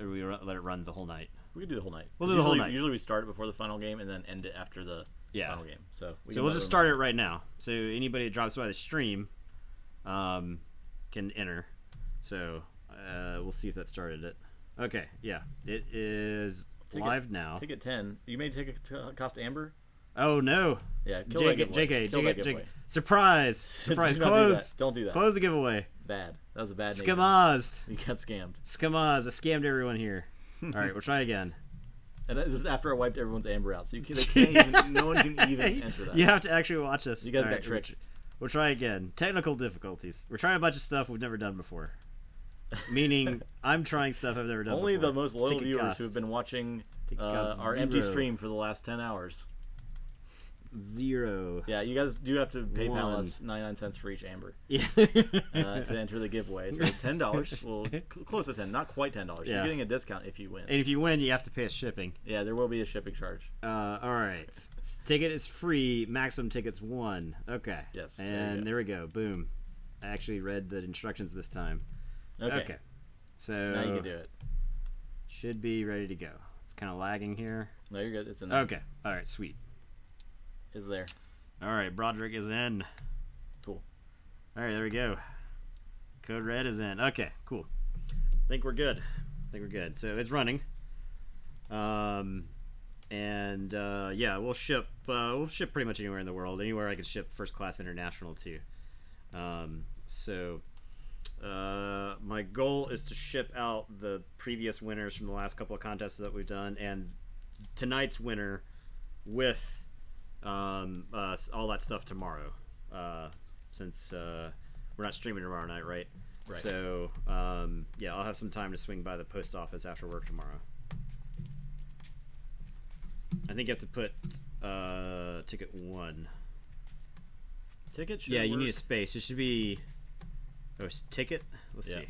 or we let it run the whole night? We can do the whole night. We'll do the whole night. Usually we start it before the final game and then end it after the final game. So we'll just start it right now. So anybody that drops by the stream can enter. So we'll see if that started it. Okay, yeah. It is live now. Ticket 10. You made ticket cost Amber? Oh, no. Yeah, JK. Surprise. Close. Don't do that. Close the giveaway. Bad. That was a bad name. Scamazed. You got scammed. Scamazed. I scammed everyone here. All right, we'll try again. And this is after I wiped everyone's Amber out. So no one can even enter that. You have to actually watch this. You guys got tricked. We'll try again. Technical difficulties. We're trying a bunch of stuff we've never done before. Meaning, I'm trying stuff I've never done Only before. the most loyal viewers who have been watching our empty stream for the last 10 hours. 0. Yeah, you guys do have to PayPal us 99 cents for each Amber. Yeah. To enter the giveaway. So $10. Well, close to 10, not quite $10. Yeah. You're getting a discount if you win. And if you win, you have to pay us shipping. Yeah, there will be a shipping charge. All right. Ticket is free. Maximum tickets 1. Okay. Yes. And there we go. Boom. I actually read the instructions this time. Okay. So now you can do it. Should be ready to go. It's kind of lagging here. No, you're good. It's in there. Okay. All right. Sweet. Is there. All right. Broderick is in. Cool. All right. There we go. Code Red is in. Okay. Cool. I think we're good. So it's running. Yeah, we'll ship pretty much anywhere in the world. Anywhere I can ship first class international to. My goal is to ship out the previous winners from the last couple of contests that we've done and tonight's winner with all that stuff tomorrow, since we're not streaming tomorrow night, right? So yeah, I'll have some time to swing by the post office after work tomorrow. I think you have to put ticket 1. Ticket should you work. need a space. It should be it's ticket. Let's see.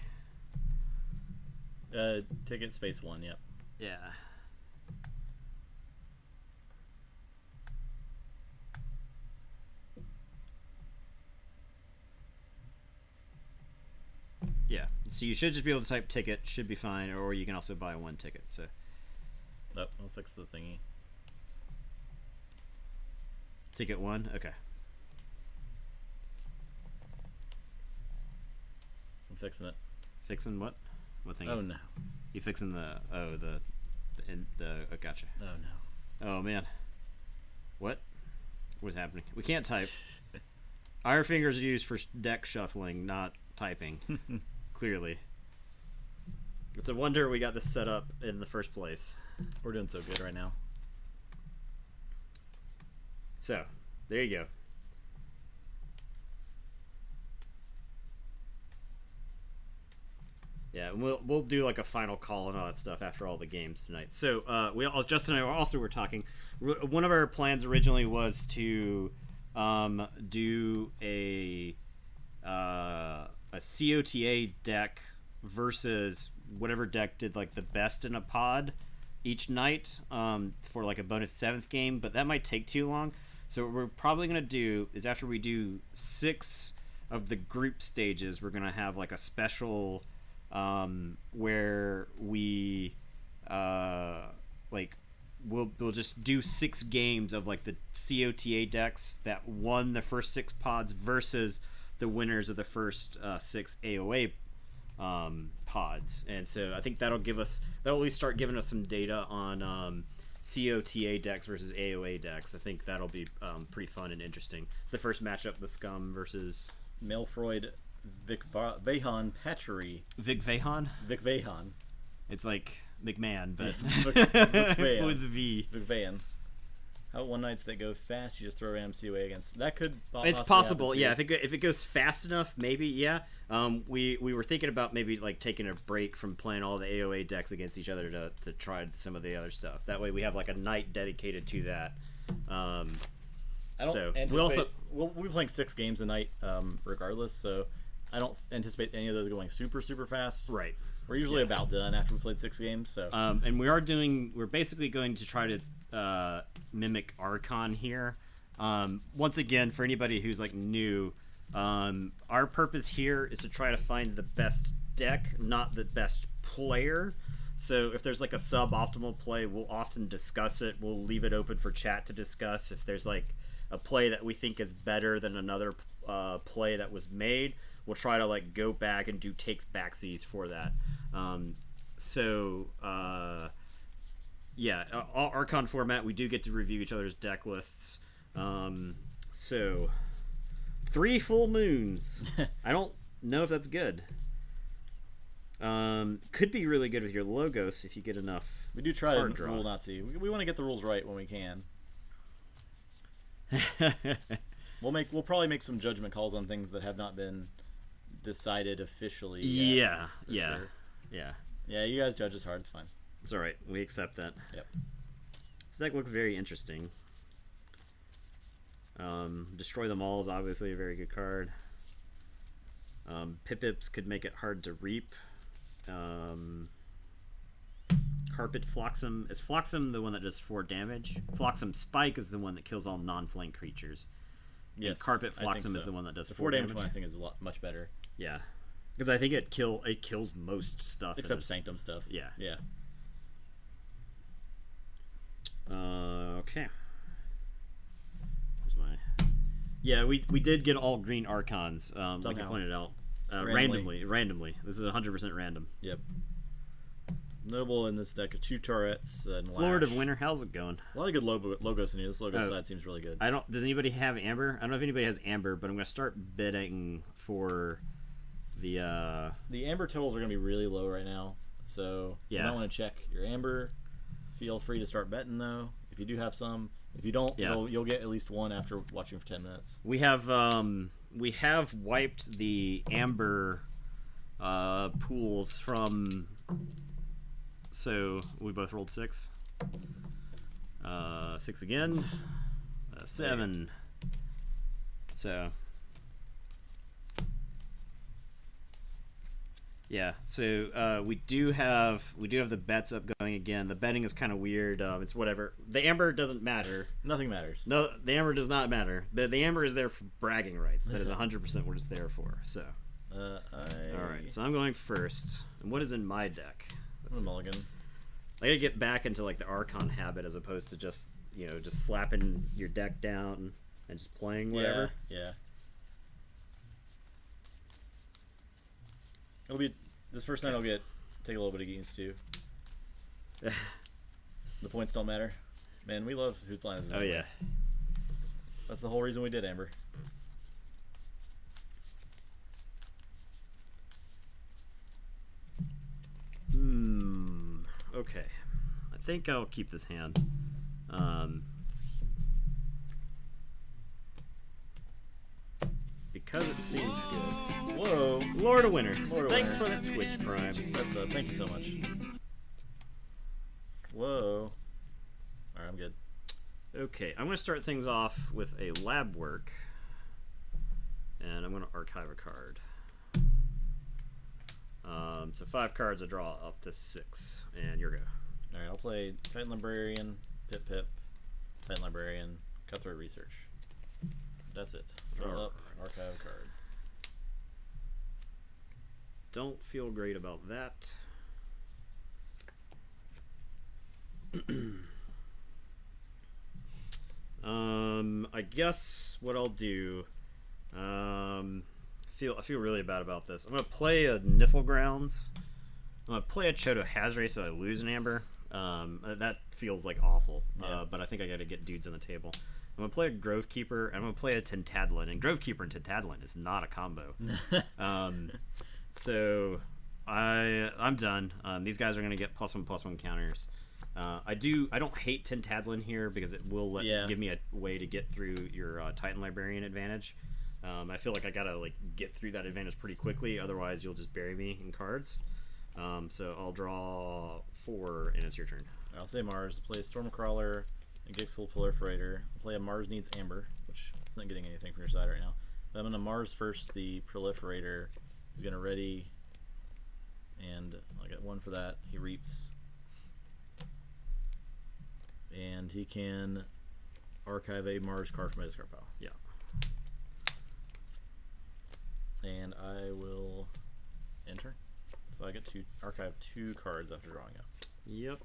Ticket space 1. Yep. Yeah. Yeah. So you should just be able to type ticket. Should be fine, or you can also buy 1 ticket. So. Oh, I'll fix the thingy. Ticket 1. Okay. I'm fixing it. Fixing what? What thing? Oh no. You fixing the oh gotcha. Oh no. Oh man. What? What's happening? We can't type. Our fingers are used for deck shuffling, not typing. Clearly. It's a wonder we got this set up in the first place. We're doing so good right now. So, there you go. Yeah, and we'll do like a final call and all that stuff after all the games tonight. So Justin and I also were talking. One of our plans originally was to do a COTA deck versus whatever deck did like the best in a pod each night for like a bonus 7th game, but that might take too long. So what we're probably gonna do is after we do 6 of the group stages, we're gonna have like a special. Where we we'll just do 6 games of like the COTA decks that won the first 6 pods versus the winners of the first 6 AoA pods, and so I think that'll at least start giving us some data on COTA decks versus AoA decks. I think that'll be pretty fun and interesting. It's the first matchup, the Scum versus Malfroid Vic Vahan Patchery. Vic Vahan? Vic Vahan. It's like McMahon, but Vic with a V. Vic Vahan. How one nights that go fast, you just throw random COA against. That could It's possible, yeah. If it goes fast enough, maybe, yeah. We were thinking about maybe like taking a break from playing all the AoA decks against each other to try some of the other stuff. That way we have like a night dedicated to that. We'll be playing 6 games a night regardless, so I don't anticipate any of those going super fast. Right. We're usually about done after we played 6 games. So. And we're basically going to try to mimic Archon here. Once again, for anybody who's like new, our purpose here is to try to find the best deck, not the best player. So if there's like a suboptimal play, we'll often discuss it. We'll leave it open for chat to discuss. If there's like a play that we think is better than another play that was made, we'll try to like go back and do takes backsies for that. Yeah, Archon format, we do get to review each other's deck lists. So 3 full moons. I don't know if that's good. Could be really good with your logos if you get enough. We do try to rule Nazi. We want to get the rules right when we can. We'll probably make some judgment calls on things that have not been decided officially yet, Yeah. Yeah, you guys judge us hard. It's fine. It's all right. We accept that. Yep. This deck looks very interesting. Destroy them all is obviously a very good card. Pip-Pips could make it hard to reap. Carpet Flotsam. Is Flotsam the one that does 4 damage? Flotsam Spike is the one that kills all non-flank creatures. Yes, and Carpet Flotsam so. is the one that does the 4 damage. one I think is a lot much better. Yeah, because I think it kills most stuff except Sanctum stuff. Yeah. Yeah. Okay. Here's my. Yeah, we did get all green Archons. Like I pointed out, randomly. This is 100% random. Yep. Notable in this deck are 2 turrets and Lash. Lord of Winter, how's it going? A lot of good logos in here. This logo side seems really good. Does anybody have Amber? I don't know if anybody has Amber, but I'm gonna start bidding for the Amber totals are gonna be really low right now, so you might want to check your Amber. Feel free to start betting though. If you do have some, if you don't, you'll get at least one after watching for 10 minutes. We have wiped the Amber pools from. So we both rolled 6. 6 again. 7. So yeah. So we do have the bets up going again. The betting is kind of weird. It's whatever. The Amber doesn't matter. Nothing matters. No, the Amber does not matter. The Amber is there for bragging rights. That is 100% what it's there for. So. All right. So I'm going first. And what is in my deck? Mulligan. I gotta get back into like the Archon habit as opposed to just slapping your deck down and just playing whatever. Yeah. It'll be this first night. I'll take a little bit of gains too. The points don't matter. Man, we love whose line is it. Oh yeah. That's the whole reason we did Amber. Okay, I think I'll keep this hand. Because it seems good. Whoa, Lord of Winter. Thanks for the Twitch Prime. That's thank you so much. Whoa. All right, I'm good. Okay, I'm going to start things off with a lab work, and I'm going to archive a card. So 5 cards, I draw up to 6, and your go. All right, I'll play Titan Librarian, Pip, Titan Librarian, Cutthroat Research. That's it. Draw up, archive a card. Don't feel great about that. I guess what I'll do. I feel really bad about this. I'm gonna play a Niflgrounds. I'm gonna play a Choto Hazray so I lose an Amber. That feels like awful. But I think I gotta get dudes on the table. I'm gonna play a Grovekeeper. And I'm gonna play a Tintadlin. And Grovekeeper and Tintadlin is not a combo. So I'm done. These guys are gonna get +1/+1 counters. I don't hate Tintadlin here because it will give me a way to get through your Titan Librarian advantage. I feel like I gotta get through that advantage pretty quickly, otherwise you'll just bury me in cards. So I'll draw 4, and it's your turn. I'll say Mars. Play a Stormcrawler, a Gixel Proliferator. I'll play a Mars Needs Amber, which is not getting anything from your side right now. But I'm gonna Mars first the Proliferator. He's gonna ready, and I'll get 1 for that. He reaps, and he can archive a Mars card from my discard pile. Yeah. And I will enter. So I get to archive 2 cards after drawing up. Yep.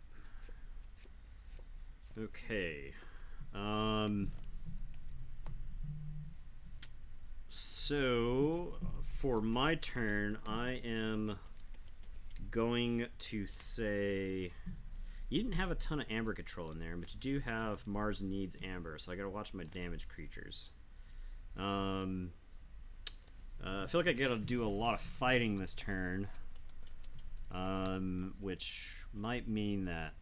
Okay. So for my turn, I am going to say you didn't have a ton of amber control in there, but you do have Mars needs amber, so I gotta watch my damaged creatures. I feel like I gotta do a lot of fighting this turn, which might mean that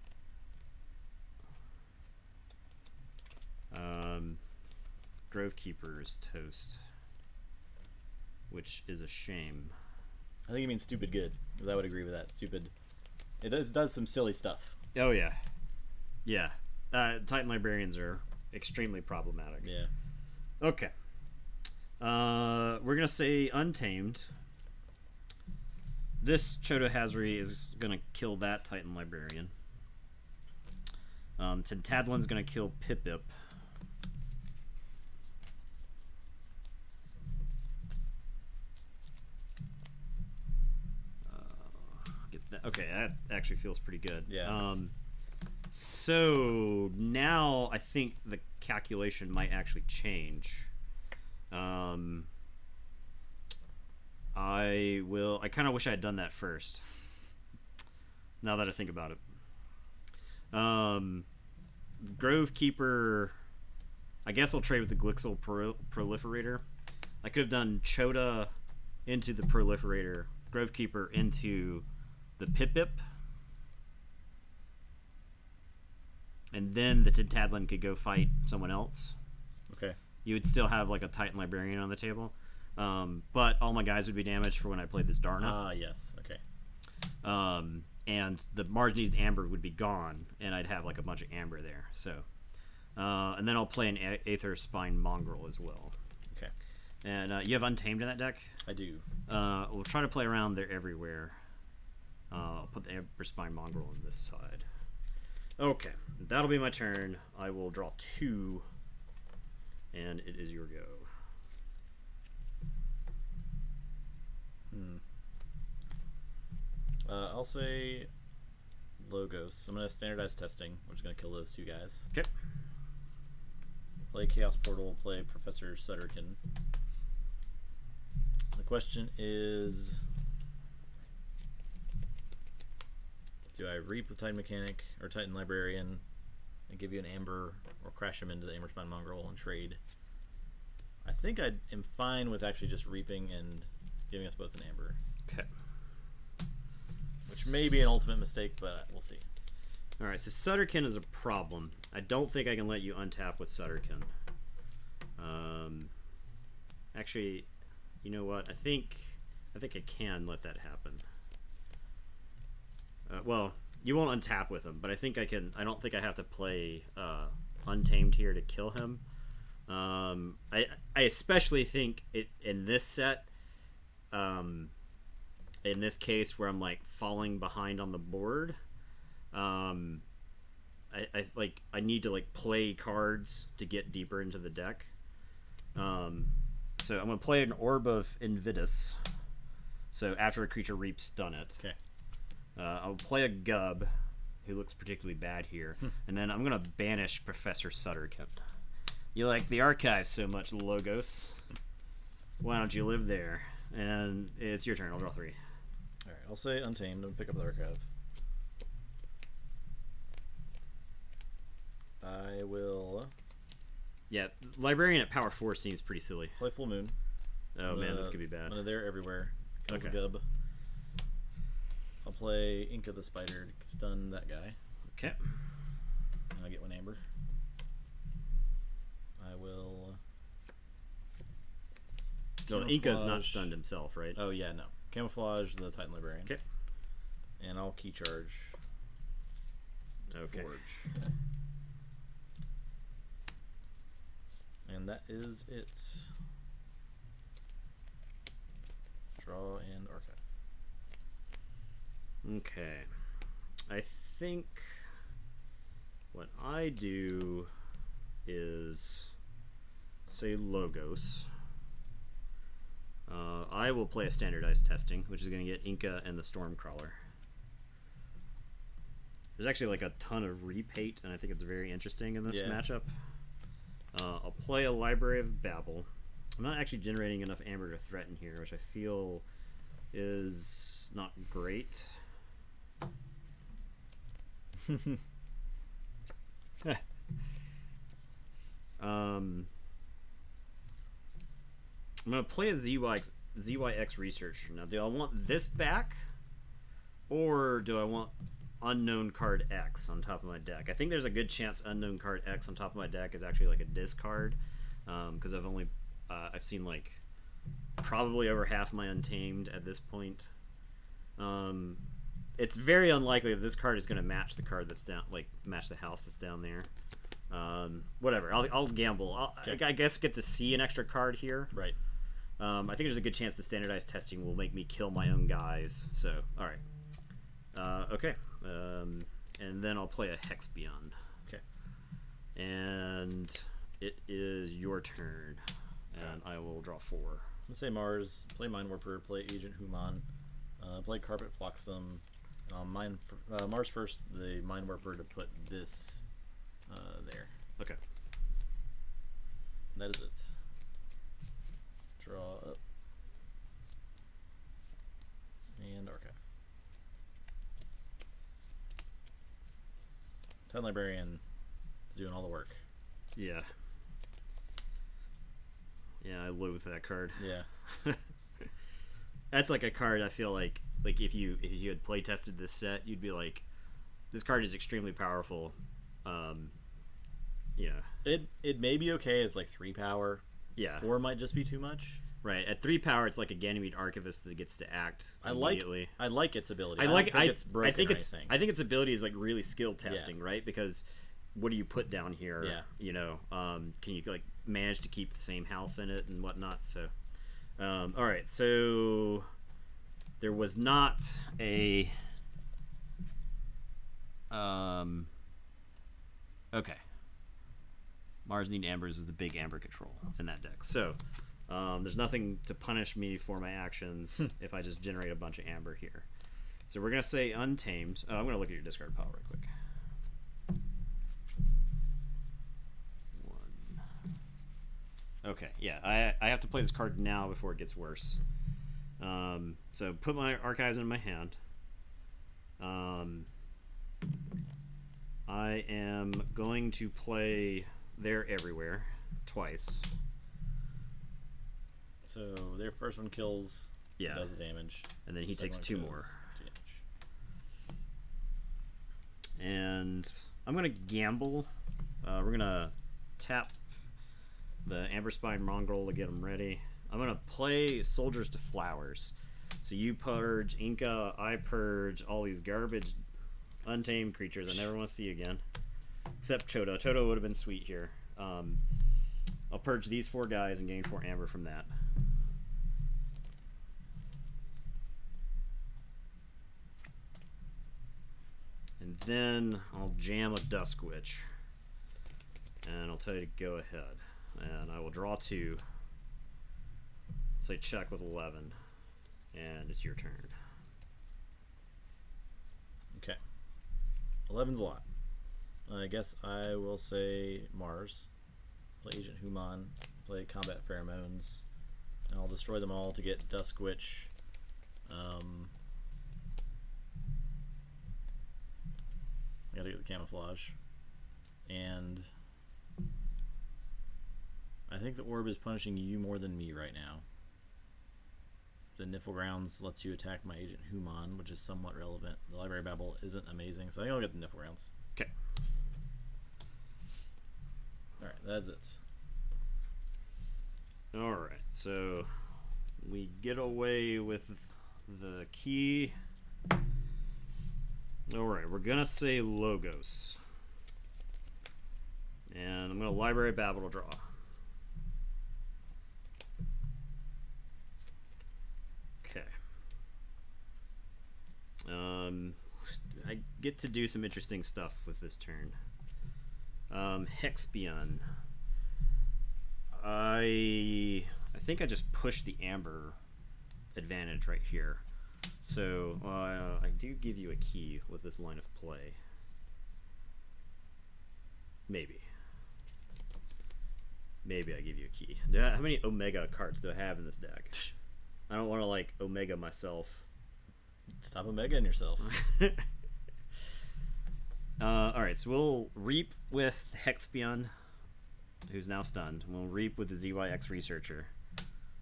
Grovekeeper is toast, which is a shame. I think you mean stupid good, because I would agree with that. Stupid. It does some silly stuff. Oh yeah, yeah. Titan Librarians are extremely problematic. Yeah. Okay. We're gonna say Untamed. This Chodo Hazri is gonna kill that Titan Librarian. Tintadlin's gonna kill Pip-Pip. Get that. Okay, that actually feels pretty good. Yeah. So now I think the calculation might actually change. I kind of wish I had done that first. Now that I think about it. Grovekeeper, I guess I'll trade with the Glixel Proliferator. I could have done Choda into the Proliferator, Grovekeeper into the Pip-Pip, and then the Tintadlin could go fight someone else. Okay. You would still have like a Titan Librarian on the table, but all my guys would be damaged for when I played this Darna. Ah, yes. Okay. And the Mars needs amber would be gone, and I'd have like a bunch of amber there. So, and then I'll play an Aether Spine Mongrel as well. Okay. And you have Untamed in that deck? I do. We'll try to play around there everywhere. I'll put the Aether Spine Mongrel on this side. Okay, that'll be my turn. I will draw 2, and it is your go. I'll say Logos. I'm going to standardize testing, which is going to kill those 2 guys. Okay. Play Chaos Portal, play Professor Sutterkin. The question is, do I reap the Titan Mechanic or Titan Librarian and give you an Amber, or crash him into the Amber Spine Mongrel and trade? I think I am fine with actually just reaping and giving us both an Amber. Okay. Which may be an ultimate mistake, but we'll see. Alright, so Sutterkin is a problem. I don't think I can let you untap with Sutterkin. Actually, you know what? I think I can let that happen. Well, you won't untap with him, but I think I can. I don't think I have to play Untamed here to kill him. I especially think it in this set. In this case, where I'm like falling behind on the board, I need to like play cards to get deeper into the deck. So I'm gonna play an Orb of Invitus. So after a creature reaps, stun it. Okay. I'll play a Gub, who looks particularly bad here, and then I'm gonna banish Professor Sutterkin. You like the archive so much, Logos. Why don't you live there? And it's your turn. I'll draw 3. Alright, I'll say Untamed and pick up the archive. I will Yeah, Librarian at power 4 seems pretty silly. play Full Moon. Oh man, this could be bad. They're everywhere. Kills Okay. a Gub. I'll play Ink of the Spider to stun that guy. Okay. And I'll get 1 Amber. I will... No, Inka's not Camouflage. stunned himself, right? Oh yeah, no. Camouflage the Titan Librarian. Okay. And I'll key charge. Okay. Forge. And that is it. Draw and archive. Okay. I think what I do is say Logos. I will play a standardized testing, which is going to get Inca and the Stormcrawler. There's actually like a ton of repate, and I think it's very interesting in this matchup. I'll play a Library of Babel. I'm not actually generating enough amber to threaten here, which I feel is not great. I'm going to play a ZYX Researcher. Now, do I want this back, or do I want Unknown Card X on top of my deck? I think there's a good chance Unknown Card X on top of my deck is actually like a discard, because I've seen like probably over half my Untamed at this point. It's very unlikely that this card is going to match the card that's down, like match the house that's down there. Whatever, I'll gamble. I guess get to see an extra card here. Right. I think there's a good chance the standardized testing will make me kill my own guys. So, all right. Okay. And then I'll play a Hex Beyond. Okay. And it is your turn. And I will draw 4. I'm going to say Mars, play Mind Warper, play Agent Human, play Carpet Flotsam. Mars first, the Mind Warper to put this there. Okay. That is it. Draw up. And archive. Town Librarian is doing all the work. Yeah. Yeah, I loathe that card. Yeah. That's like a card I feel like if you had play tested this set, you'd be like, this card is extremely powerful. Yeah. It may be okay as like 3 power. Yeah. 4 might just be too much. Right. At 3 power, it's like a Ganymede Archivist that gets to act immediately. I like its ability. I think its ability is like really skill testing, right? Because what do you put down here? Yeah. You know, can you like manage to keep the same house in it and whatnot? So, all right. So there was not a. Okay. Mars Need Ambers is the big amber control in that deck. So there's nothing to punish me for my actions if I just generate a bunch of amber here. So we're going to say Untamed. I'm going to look at your discard pile real quick. 1. Okay, yeah, I have to play this card now before it gets worse. So put my archives in my hand. I am going to play They're Everywhere twice. So their first one kills, does the damage, and then he takes 2 more. Damage. And I'm gonna gamble. We're gonna tap the Amberspine Mongrel to get them ready. I'm gonna play Soldiers to Flowers. So you purge Inca, I purge all these garbage untamed creatures I never want to see again. Except Chota. Chota would have been sweet here. I'll purge these 4 guys and gain 4 amber from that. And then I'll jam a Dusk Witch. And I'll tell you to go ahead. And I will draw 2. Say check with 11. And it's your turn. Okay. 11's a lot. I guess I will say Mars. Play Agent Human. Play Combat Pheromones. And I'll destroy them all to get Dusk Witch. I gotta get the camouflage. And I think the orb is punishing you more than me right now. The Niffle Grounds lets you attack my Agent Human, which is somewhat relevant. The Library of Babel isn't amazing, so I think I'll get the Niffle Grounds. Okay. Alright, that's it. Alright, so we get away with the key. Alright, we're gonna say Logos. And I'm gonna Library of Babel to draw. Okay. I get to do some interesting stuff with this turn. Hexpion. I I think I just pushed the amber advantage right here. So I do give you a key with this line of play. Maybe I give you a key. How many Omega cards do I have in this deck? I don't want to like Omega myself. Stop Omegaing yourself. Alright, so we'll Reap with Hexpion, who's now stunned. We'll Reap with the ZYX Researcher,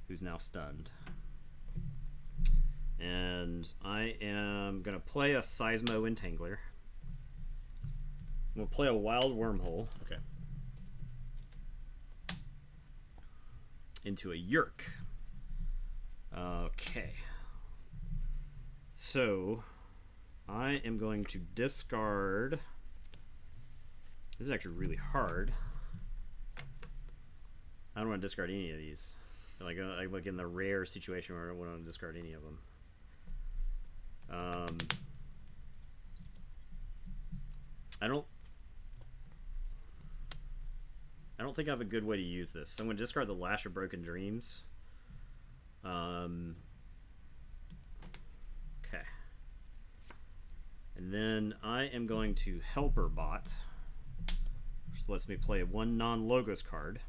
who's now stunned. And I am going to play a Seismo Entangler. I'm going to play a Wild Wormhole. Okay. Into a Yurk. Okay. So, I am going to discard... This is actually really hard. I don't want to discard any of these. Like in the rare situation where I don't want to discard any of them. I don't think I have a good way to use this. So I'm going to discard the Lash of Broken Dreams. Okay. And then I am going to Helper Bot, which lets me play one non-logos card.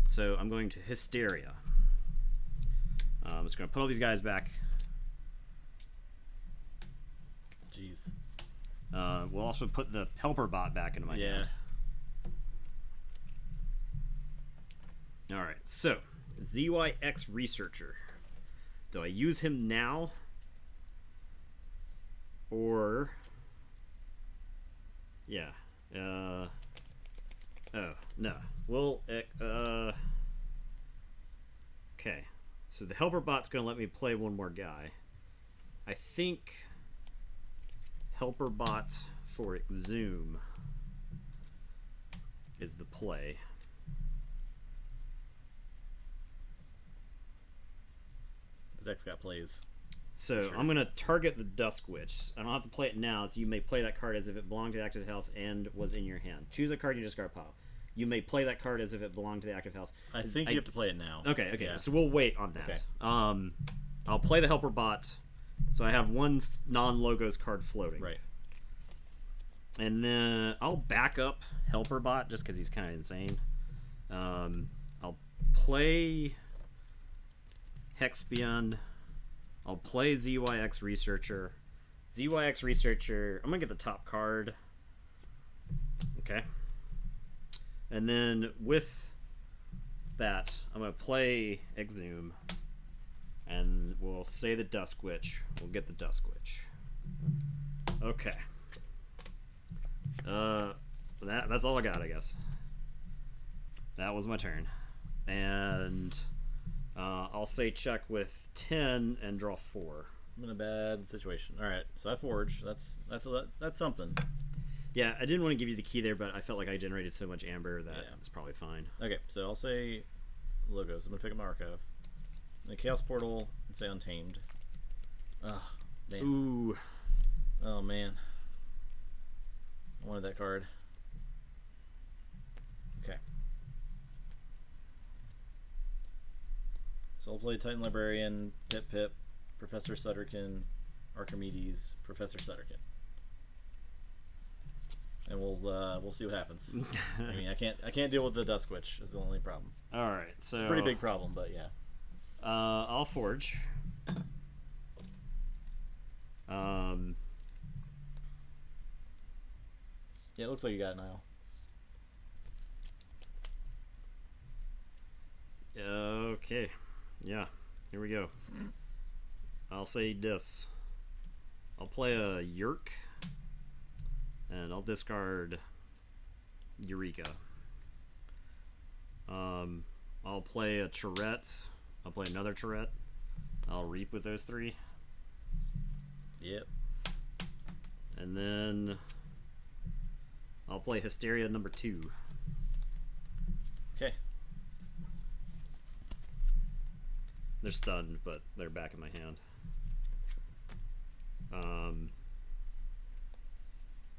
So I'm going to Hysteria. I'm just going to put all these guys back. Jeez. We'll also put the Helper Bot back into my hand. Alright, so ZYX Researcher. Do I use him now? Or... Yeah. Oh, no. Well, okay. So the Helper Bot's going to let me play one more guy. I think Helper Bot for Exhume is the play. The deck's got plays. So sure. I'm going to target the Dusk Witch. I don't have to play it now, so you may play that card as if it belonged to the active house and was in your hand. Choose a card you discard pile. You may play that card as if it belonged to the active house. I think you have to play it now. Okay. Yeah. So we'll wait on that. Okay. I'll play the Helper Bot. So I have one non-logos card floating. Right. And then I'll back up Helper Bot just because he's kind of insane. I'll play Hexpion. I'll play ZYX Researcher. ZYX Researcher, I'm going to get the top card. Okay. And then with that, I'm going to play Exhume. And we'll say the Dusk Witch. We'll get the Dusk Witch. Okay. That's all I got, I guess. That was my turn. And... I'll say check with 10 and draw 4. I'm in a bad situation. All right, so I forge. That's something. Yeah, I didn't want to give you the key there, but I felt like I generated so much amber that it's probably fine. Okay, so I'll say logos. I'm gonna pick up my archive. The Chaos Portal and say Untamed. Oh, man. Ooh. Oh man. I wanted that card. Okay. So I'll play Titan Librarian, Pip, Professor Sutterkin, Archimedes, Professor Sutterkin, and we'll see what happens. I mean, I can't deal with the Dusk Witch. Is the only problem. All right, so it's a pretty big problem, but yeah. I'll forge. Yeah, it looks like you got it now. Okay. Yeah, here we go. I'll say this. I'll play a Yurk, and I'll discard Eureka. I'll play a Tourette. I'll play another Tourette. I'll Reap with those 3. Yep. And then I'll play Hysteria number 2. Okay. They're stunned, but they're back in my hand.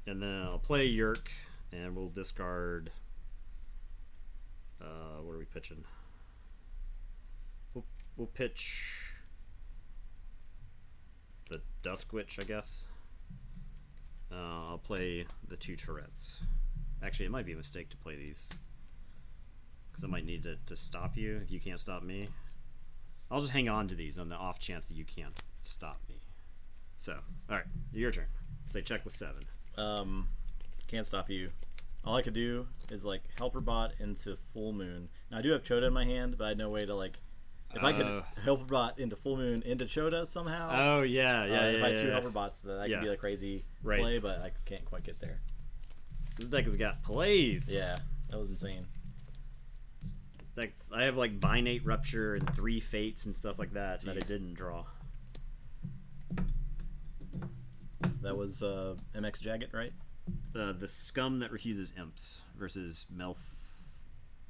And then I'll play Yurk, and we'll discard... what are we pitching? we'll pitch the Dusk Witch, I guess. I'll play the 2 Tourettes. Actually, it might be a mistake to play these, because I might need to stop you if you can't stop me. I'll just hang on to these on the off chance that you can't stop me. So, alright, your turn. Say check with 7. Can't stop you. All I could do is like Helper Bot into Full Moon. Now I do have Choda in my hand, but I had no way to like. If I could Helper Bot into Full Moon into Choda somehow. Oh yeah. If I had 2 Helper Bots, that could be a crazy play, but I can't quite get there. This deck has got plays. Yeah, that was insane. This deck's, I have like Binate Rupture and 3 Fates and stuff like that that I didn't draw. That was MX Jagged, right? The Scum that refuses imps versus Melf.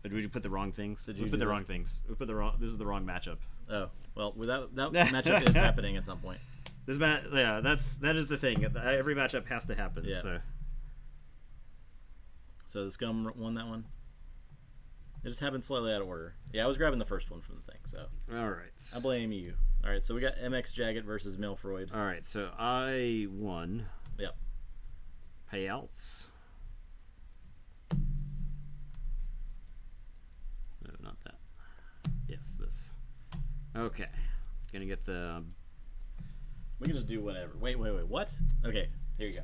Did we put the wrong things? We put the wrong things. We put the wrong. This is the wrong matchup. Oh well, that matchup is happening at some point. This that is the thing. Every matchup has to happen. Yeah. So the Scum won that one. It just happened slightly out of order. Yeah, I was grabbing the first one from the thing. So. All right. I blame you. All right, so we got MX Jagged versus Milfroid. All right, so I won. Yep. Payouts. No, not that. Yes, this. Okay. Gonna get the. We can just do whatever. Wait. What? Okay, here you go.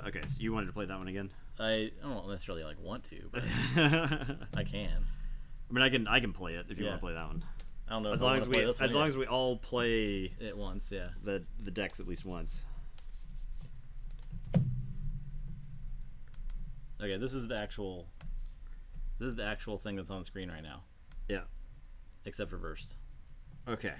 Okay, so you wanted to play that one again? I don't necessarily like want to, but I can. I mean, I can play it if you want to play that one. I don't know. As long as we all play it once, yeah. The decks at least once. Okay, this is the actual thing that's on the screen right now. Yeah. Except reversed. Okay.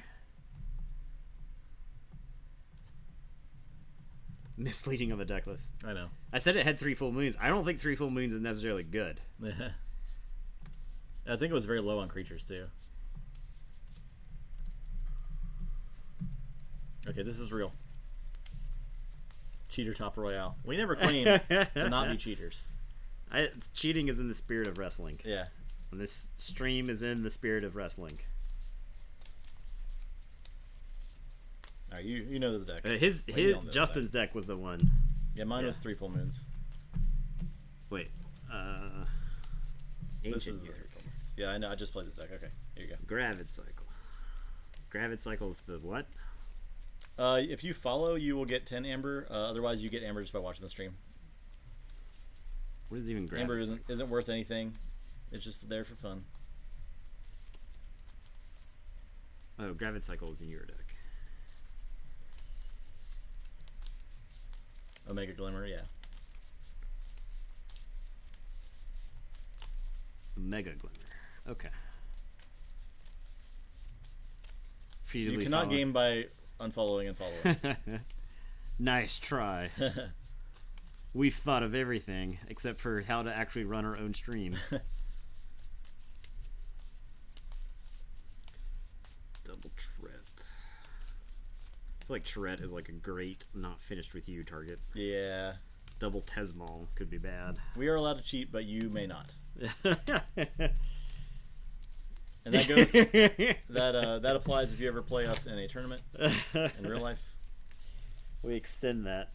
Misleading on the deck list. I know. I said it had 3 full moons. I don't think 3 full moons is necessarily good. I think it was very low on creatures too. Okay, this is real. Cheater Top Royale. We never claimed to not be cheaters. Cheating is in the spirit of wrestling. Yeah. And this stream is in the spirit of wrestling. Alright, you know this deck. His Justin's deck was the one. Yeah, mine was 3 full moons. Wait. This is the 3 full moons. Yeah, I know. I just played this deck. Okay, here you go. Gravid Cycle. Gravid Cycle's the what? If you follow, you will get 10 Amber. Otherwise, you get Amber just by watching the stream. What is even Gravid Amber Cycle? isn't worth anything. It's just there for fun. Oh, Gravid Cycle is in your deck. Omega Glimmer, yeah. Omega Glimmer. Okay. You cannot game by unfollowing and following. Nice try. We've thought of everything except for how to actually run our own stream. Double Tourette. I feel like Tourette is like a great not finished with you target. Yeah. Double Tesmal could be bad. We are allowed to cheat, but you may not. And that goes that applies if you ever play us in a tournament in real life. We extend that.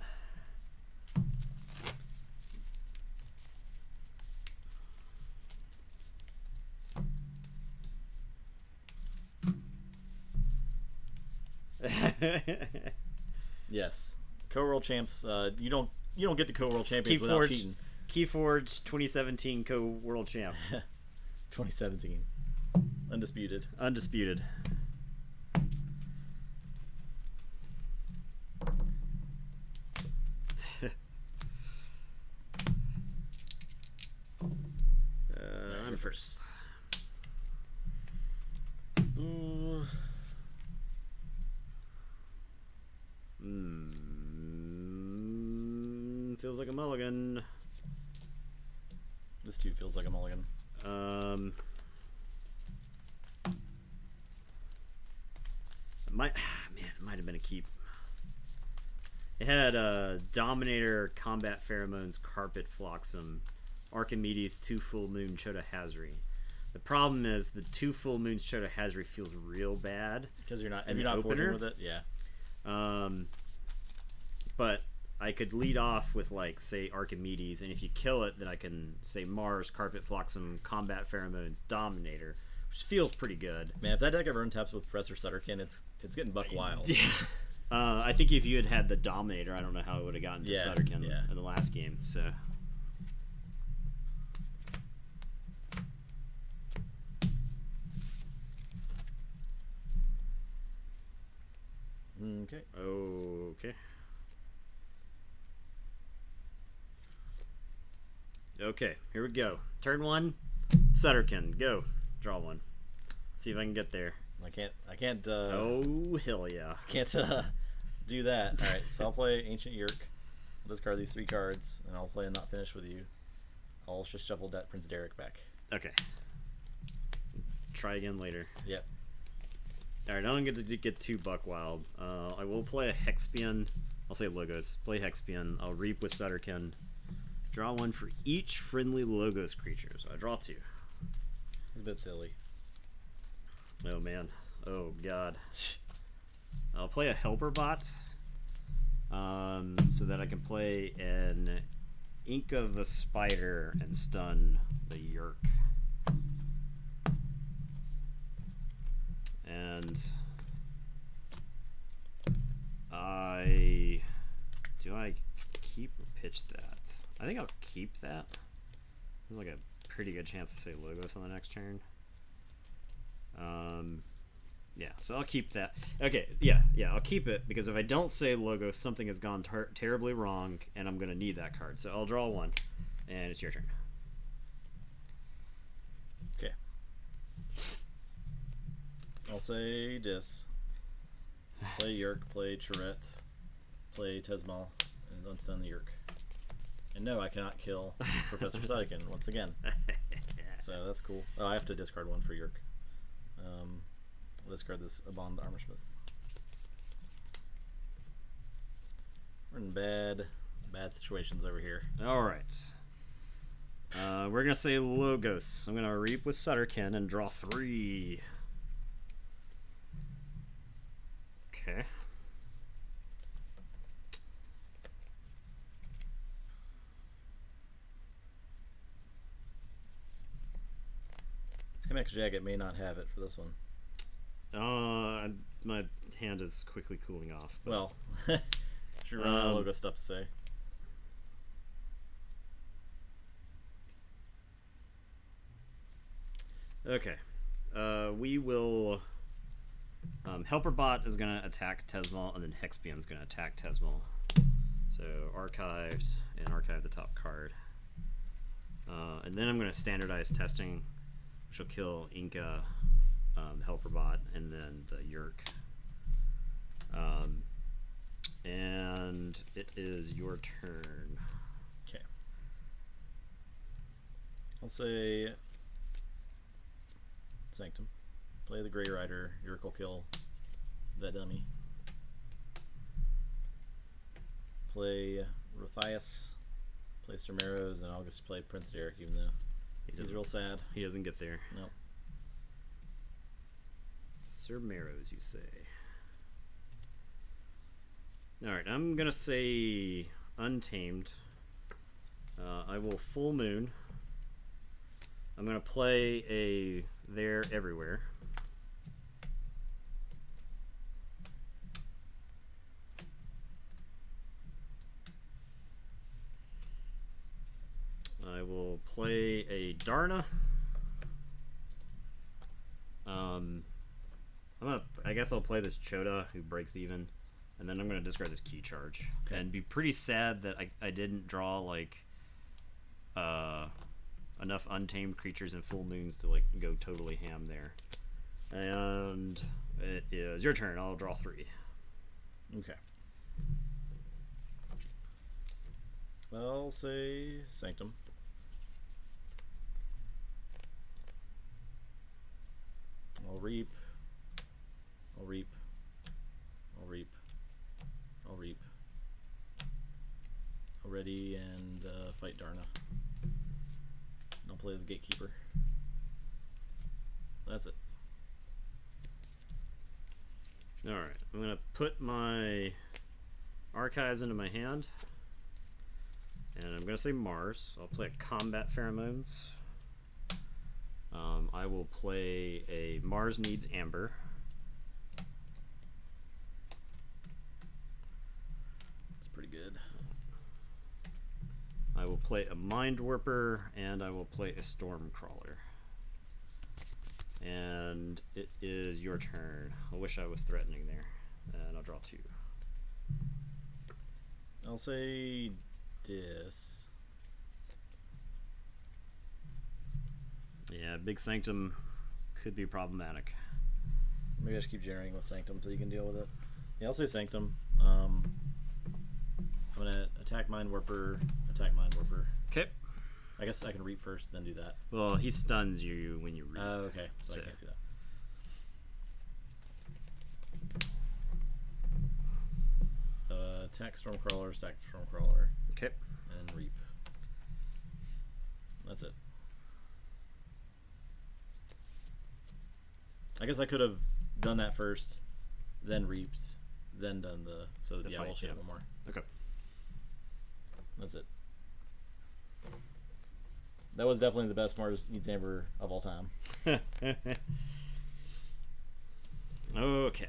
Yes. Co-World Champs, you don't get to Co-World Champions without cheating. Keyforge 2017 Co-World Champ. 2017. Undisputed. Undisputed. I'm first. Feels like a mulligan. This too feels like a mulligan. It might have been a keep. It had Dominator, Combat Pheromones, Carpet Flotsam, Archimedes, 2 Full Moon, Choda Hazri. The problem is the 2 full moons Chota Hazri feels real bad because you're not opener. forging with it. Yeah. But I could lead off with, like, say, Archimedes, and if you kill it, then I can say Mars, Carpet Flotsam, Combat Pheromones, Dominator, which feels pretty good. Man, if that deck ever untaps with Professor Sutterkin, it's getting buck wild. Yeah. I think if you had the Dominator, I don't know how it would have gotten to Sutterkin in the last game. So. Okay. Okay. Okay, here we go. Turn 1, Sutterkin, go. Draw 1. See if I can get there. I can't. Oh, hell yeah. Can't do that. All right, so I'll play Ancient Yerk. I'll discard these 3 cards, and I'll play and not finish with you. I'll just shuffle that Prince Derek back. Okay. Try again later. Yep. All right, I don't get to get too buck wild. I will play a Hexpian. I'll say Logos. Play Hexpian. I'll Reap with Sutterkin. Draw 1 for each friendly Logos creature. So I draw 2. It's a bit silly. Oh man. Oh god. I'll play a Helper Bot. So that I can play an Inca the Spider and stun the Yerk. And do I keep or pitch that? I think I'll keep that. There's like a pretty good chance to say Logos on the next turn. Yeah, so I'll keep that. Okay, yeah, I'll keep it because if I don't say Logos, something has gone terribly wrong, and I'm gonna need that card. So I'll draw 1, and it's your turn. Okay. I'll say Dis. Play Yerk, play Charette, play Tezmal, and unstun the Yerk. And no, I cannot kill Professor Sutterkin once again. So that's cool. Oh, I have to discard 1 for Yerk. I'll discard this Abond Armorsmith. We're in bad situations over here. Alright. We're gonna say Logos. I'm gonna Reap with Sutterkin and draw 3. Okay. MX Jacket may not have it for this one. My hand is quickly cooling off. But, well, should run out of Logo stuff to say. Okay. We will. Helperbot is going to attack Tezmal, and then Hexpian is going to attack Tezmal. So archived and archive the top card. And then I'm going to standardize testing, which will kill Inca, the Helperbot, and then the Yerk. And it is your turn. Okay. I'll say Sanctum. Play the Grey Rider. Yerk will kill that dummy. Play Rothias. Play Cermeros, and I'll just play Prince Derek, even though he's real sad. He doesn't get there. Nope. Cermeros, you say. Alright, I'm gonna say Untamed. I will Full Moon. I'm gonna play a There Everywhere. I will play a Darna. I guess I'll play this Chota who breaks even, and then I'm gonna discard this Key Charge, okay, and be pretty sad that I didn't draw like enough Untamed creatures and Full Moons to like go totally ham there. And it is your turn. I'll draw 3. Okay. I'll say Sanctum. I'll Reap. I'll Reap. I'll Reap. I'll Reap. I'll ready and fight Darna. And I'll play as Gatekeeper. That's it. Alright, I'm going to put my archives into my hand. And I'm going to say Mars. I'll play Combat Pheromones. I will play a Mars Needs Amber. That's pretty good. I will play a Mind Warper, and I will play a Stormcrawler. And it is your turn. I wish I was threatening there. And I'll draw 2. I'll say dis. Yeah, Big Sanctum could be problematic. Maybe I should keep generating with Sanctum so you can deal with it. Yeah, I'll say Sanctum. I'm gonna attack Mind Warper, Okay. I guess I can reap first, then do that. Well, he stuns you when you reap. Oh, okay. So I can't do that. Attack Stormcrawler, stack Stormcrawler. Okay. And reap. That's it. I guess I could have done that first, then reaped, then done the The yeah, fight, we'll shoot yeah. one more. Okay. That's it. That was definitely the best Mars Needs Amber of all time. Okay.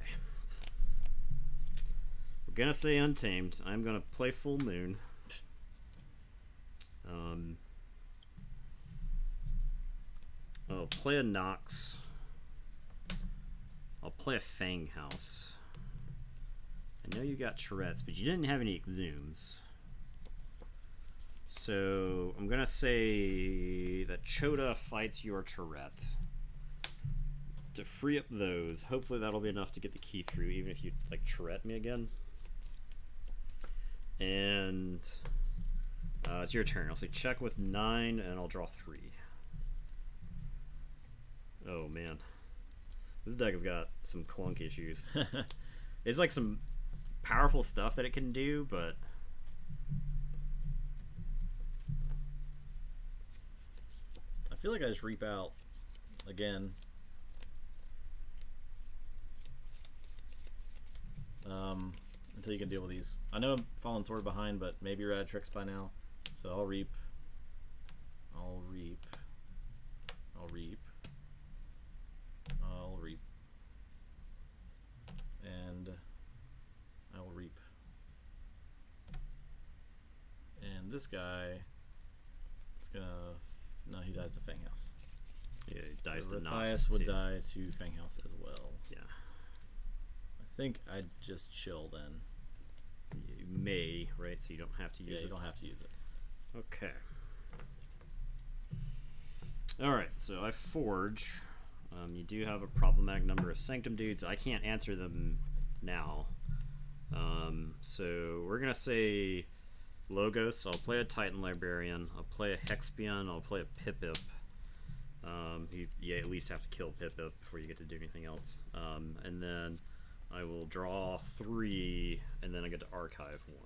We're gonna say Untamed. I'm gonna play Full Moon. I'll play a Nox. I'll play a Fang House. I know you got Tourette's, but you didn't have any Exhumes. So I'm gonna say that Chota fights your Tourette. To free up those, hopefully that'll be enough to get the key through, even if you like Tourette me again. And it's your turn. I'll say check with 9, and I'll draw 3. Oh man, this deck has got some clunk issues. It's like some powerful stuff that it can do, but I feel like I just reap out again. Until you can deal with these. I know I'm falling sort of behind, but maybe you're out of tricks by now. So I'll reap. I'll reap. I'll reap. I'll reap. And I will reap. And this guy is gonna... No, he dies to Fang House. yeah, it dies So to Nox. Matthias would die to Fang House as well. Yeah, I think I'd just chill then. you may, right? So you don't have to use Yeah, it. you don't have to use it. Okay. Alright, so I forge. You do have a problematic number of Sanctum dudes. I can't answer them now. So we're going to say Logos. I'll play a Titan Librarian. I'll play a Hexpion. I'll play a Pip-Pip. You at least have to kill Pip-Pip before you get to do anything else. And then I will draw 3, and then I get to archive 1.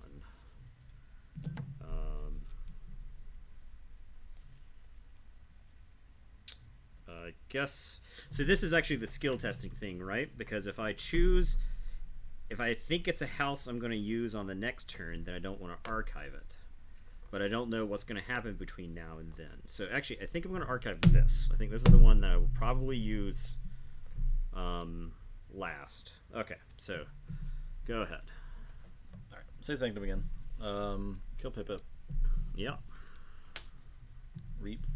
I guess so. This is actually the skill testing thing, right? Because if I think it's a house I'm going to use on the next turn, then I don't want to archive it. But I don't know what's going to happen between now and then. So actually, I think I'm going to archive this. I think this is the one that I will probably use last. Okay, so go ahead. Alright, say Sanctum again. Kill Pip-Pip. Yeah. Reap.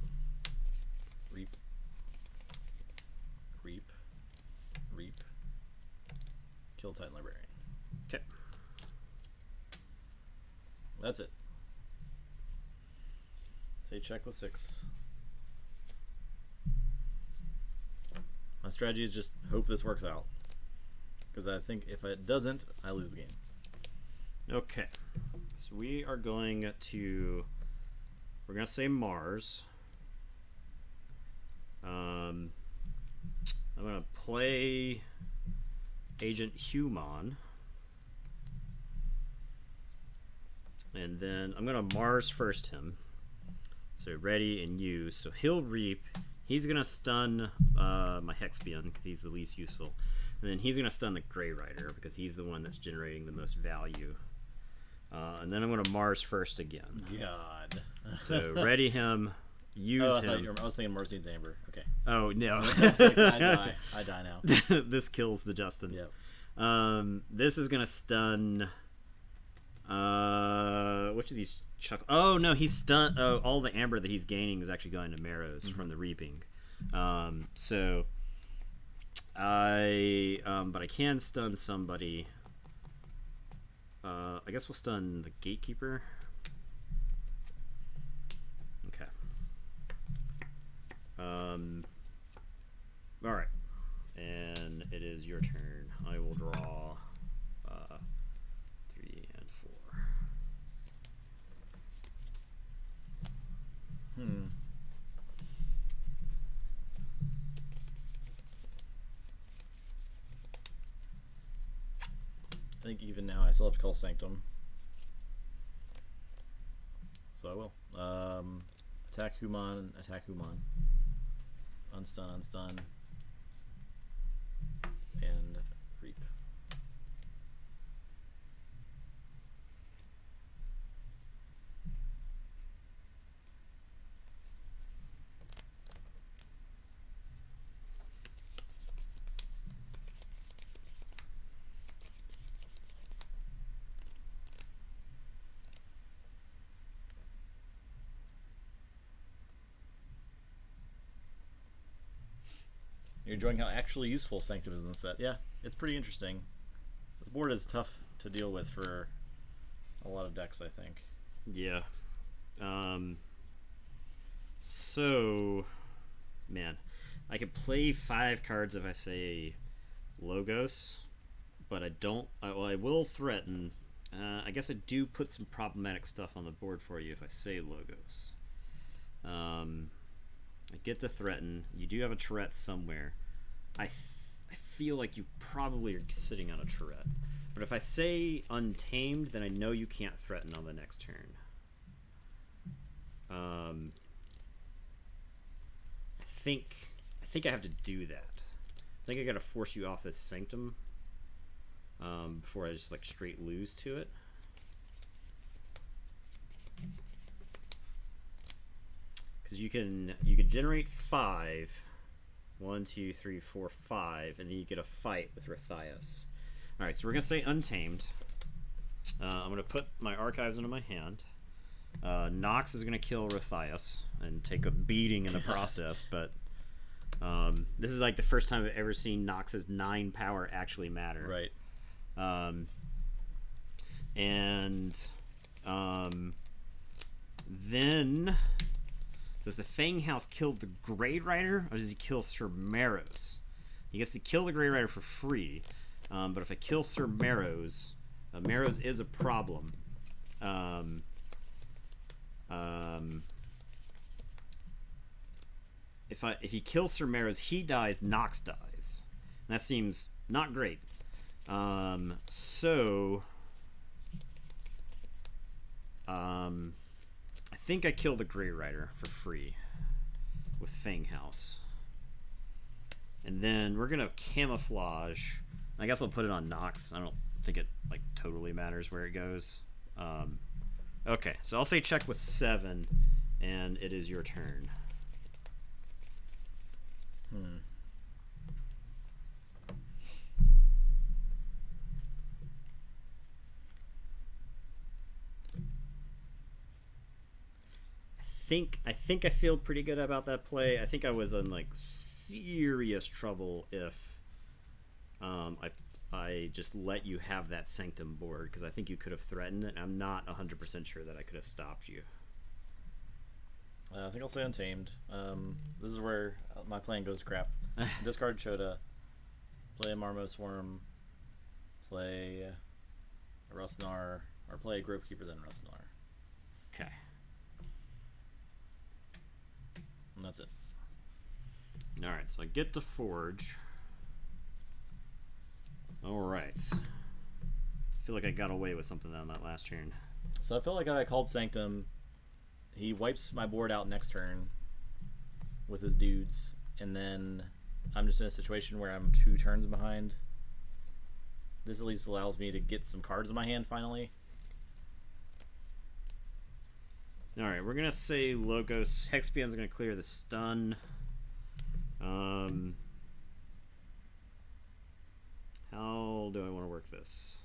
Reap. Reap. Reap. Kill Titan Librarian. Okay. That's it. Say check with 6. My strategy is just hope this works out. Because I think if it doesn't, I lose the game. Okay. So we are going to... We're going to say Mars. I'm going to play Agent Human. And then I'm going to Mars first him. So ready and use. So he'll reap. He's gonna stun my Hexpion because he's the least useful, and then he's gonna stun the Grey Rider because he's the one that's generating the most value. And then I'm gonna Mars first again. God. So ready him, use him. I was thinking Mars needs Amber. Okay. Oh no! I die now. This kills the Justin. Yep. This is gonna stun. Which of these chuck? Oh no, he's stun. Oh, all the amber that he's gaining is actually going to Marrows from the reaping. So but I can stun somebody. I guess we'll stun the Gatekeeper. Okay. All right, and it is your turn. I will draw 3 and 4. I think even now I still have to call Sanctum. So I will. Attack Human, attack Human. Unstun, unstun. And reap. You're enjoying how actually useful Sanctum is in the set. Yeah, it's pretty interesting. This board is tough to deal with for a lot of decks, I think. Yeah. So, man, I could play 5 cards if I say Logos, but I don't. Well, I will threaten. I guess I do put some problematic stuff on the board for you if I say Logos. I get to threaten. You do have a Tourette somewhere. I feel like you probably are sitting on a Tourette. But if I say Untamed, then I know you can't threaten on the next turn. I think I have to do that. I think I gotta force you off this Sanctum before I just like straight lose to it. Because you can generate 5. 1, 2, 3, 4, 5, and then you get a fight with Rathias. Alright, so we're gonna say Untamed. I'm gonna put my archives into my hand. Nox is gonna kill Rathias and take a beating in the process, but this is like the first time I've ever seen Nox's 9 power actually matter. Right. Then does the Fang House kill the Grey Rider, or does he kill Sir Marrows? He gets to kill the Grey Rider for free, but if I kill Sir Marrows, Marrows is a problem. If he kills Sir Marrows, he dies, Nox dies. And that seems not great. I think I kill the Grey Rider for free with Fang House. And then we're gonna camouflage. I guess I'll put it on Nox. I don't think it like totally matters where it goes. Okay, so I'll say check with 7, and it is your turn. I think I feel pretty good about that play. I think I was in like serious trouble if I just let you have that Sanctum board, because I think you could have threatened it. I'm not 100% sure that I could have stopped you. I think I'll say Untamed. This is where my plan goes to crap. Discard Chota, play a Marmo Swarm, play a Rustnar, or play a Grovekeeper, then Rustnar. Okay. And that's it. Alright, so I get to Forge. Alright. I feel like I got away with something on that last turn. So I feel like I called Sanctum. He wipes my board out next turn. with his dudes, and then I'm just in a situation where I'm 2 turns behind. This at least allows me to get some cards in my hand finally. Alright, we're gonna say Logos. Hexbion's gonna clear the stun. How do I want to work this?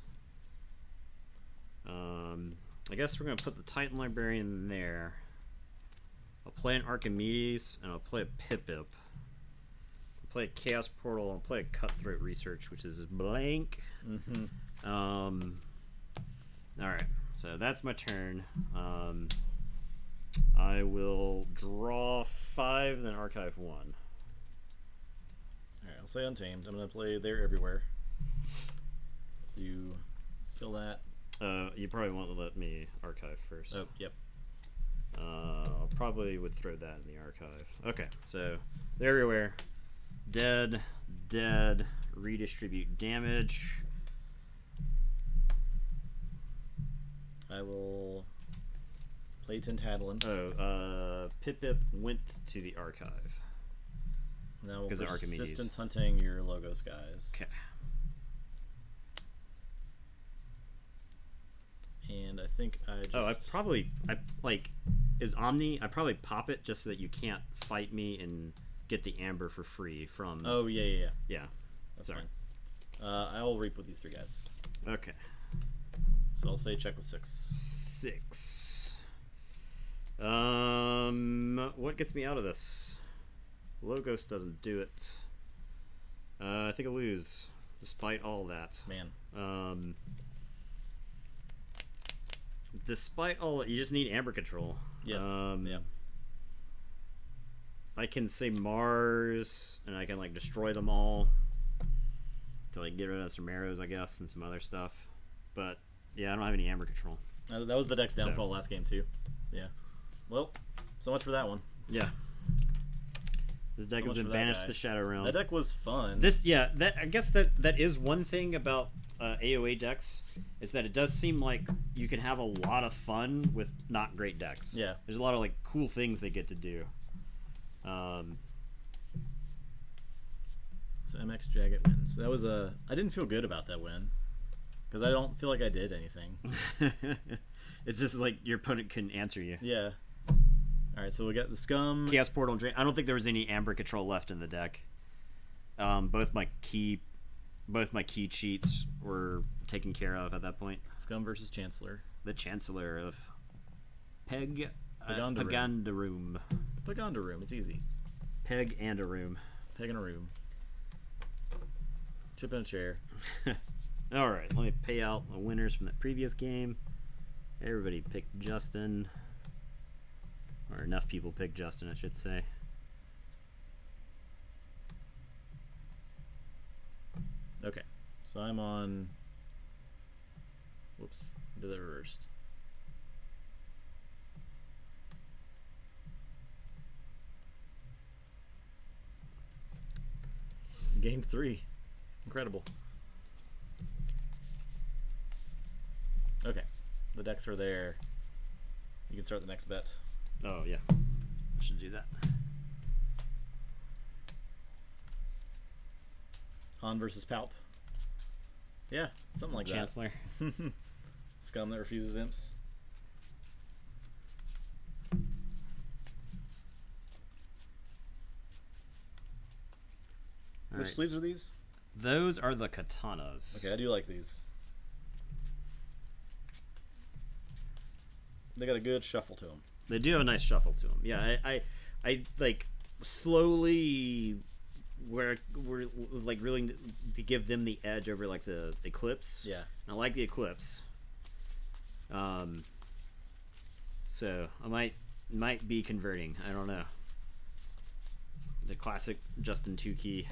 I guess we're gonna put the Titan Librarian there. I'll play an Archimedes, and I'll play a Pip-Pip. I'll play a Chaos Portal, I'll play a Cutthroat Research, which is blank. Alright, so that's my turn. I will draw 5, then archive 1. Alright, I'll say Untamed. I'm going to play They're Everywhere. You kill that. You probably won't let me archive first. Oh, yep. Probably would throw that in the archive. Okay, so They're Everywhere. Dead, dead, redistribute damage. I will play Tintadlin. Pip-Pip went to the archive. Now we'll Because of Archimedes. persistence hunting your Logos guys. Okay. And I think I just... I is Omni, I probably pop it just so that you can't fight me and get the amber for free from... Oh, yeah. Yeah. That's Sorry. fine. I will reap with these 3 guys. Okay. So I'll say check with 6. 6. What gets me out of this? Logos doesn't do it. I think I lose, despite all that. Man. Despite all that, you just need amber control. Yes. Yeah. I can say Mars, and I can like destroy them all to like get rid of some arrows, I guess, and some other stuff. But yeah, I don't have any amber control. That was the deck's downfall last game too. Yeah. Well, so much for that one. Yeah. This deck has been banished to the Shadow Realm. That deck was fun. I guess that is one thing about AoA decks, is that it does seem like you can have a lot of fun with not great decks. Yeah. There's a lot of like cool things they get to do. So MX Jagged wins. That was I didn't feel good about that win because I don't feel like I did anything. It's just like your opponent couldn't answer you. Yeah. All right, so we got the Scum. Chaos Portal and Drain. I don't think there was any amber control left in the deck. Both my key cheats were taken care of at that point. Scum versus Chancellor. The Chancellor of Pagandarum. Pagandarum. It's easy. Peg and a room. Peg in a room. Chip in a chair. All right, let me pay out the winners from the previous game. Everybody picked Justin. Or enough people picked Justin, I should say. Okay, so I'm on... Whoops, I did that reversed. Game 3. Incredible. Okay, the decks are there. You can start the next bet. Oh, yeah. I should do that. Han versus Palp. Yeah, something like Chancellor. that. Scum that refuses imps. All Which right. sleeves are these? Those are the katanas. Okay, I do like these. They got a good shuffle to them. They do have a nice shuffle to them. Yeah, I like slowly was like really to give them the edge over like the Eclipse. Yeah. I like the Eclipse. So I might be converting. I don't know. The classic Justin 2-key.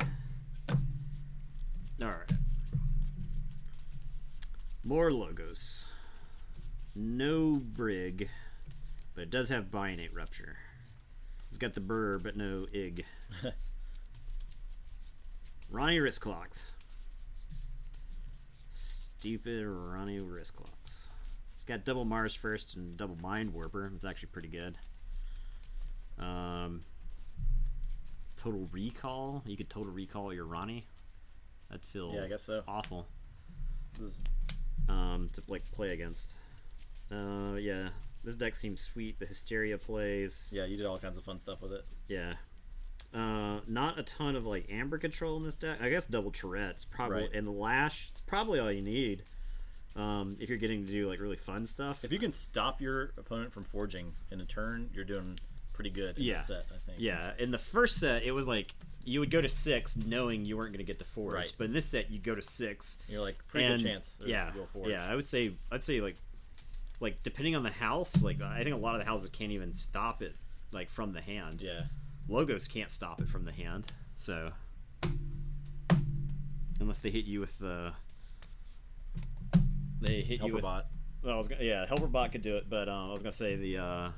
All right. More logos. No Brig, but it does have Bionate Rupture. It's got the Burr, but no Ig. Ronnie Wrist Clocks. Stupid Ronnie Wrist Clocks. It's got double Mars first and double Mind Warper. It's actually pretty good. Total Recall. You could Total Recall your Ronnie. That'd feel Yeah, I guess so. awful. This is, To like play against. Yeah, this deck seems sweet. The Hysteria plays. yeah, you did all kinds of fun stuff with it. Yeah. Not a ton of like Amber control in this deck. I guess double Tourette's probably, Right. and the Lash is probably all you need. If you're getting to do like really fun stuff. If you can stop your opponent from forging in a turn, you're doing pretty good in this set, I think. Yeah, in the first set, it was like you would go to 6 knowing you weren't going to get to forge. Right. But in this set, you go to 6. You're like pretty good chance. Yeah, you'll forge. yeah. I'd say like depending on the house, like I think a lot of the houses can't even stop it like from the hand. Yeah. Logos can't stop it from the hand, so unless they hit you with the. They hit Helper you with. bot. Well, Helper bot could do it, but I was gonna say the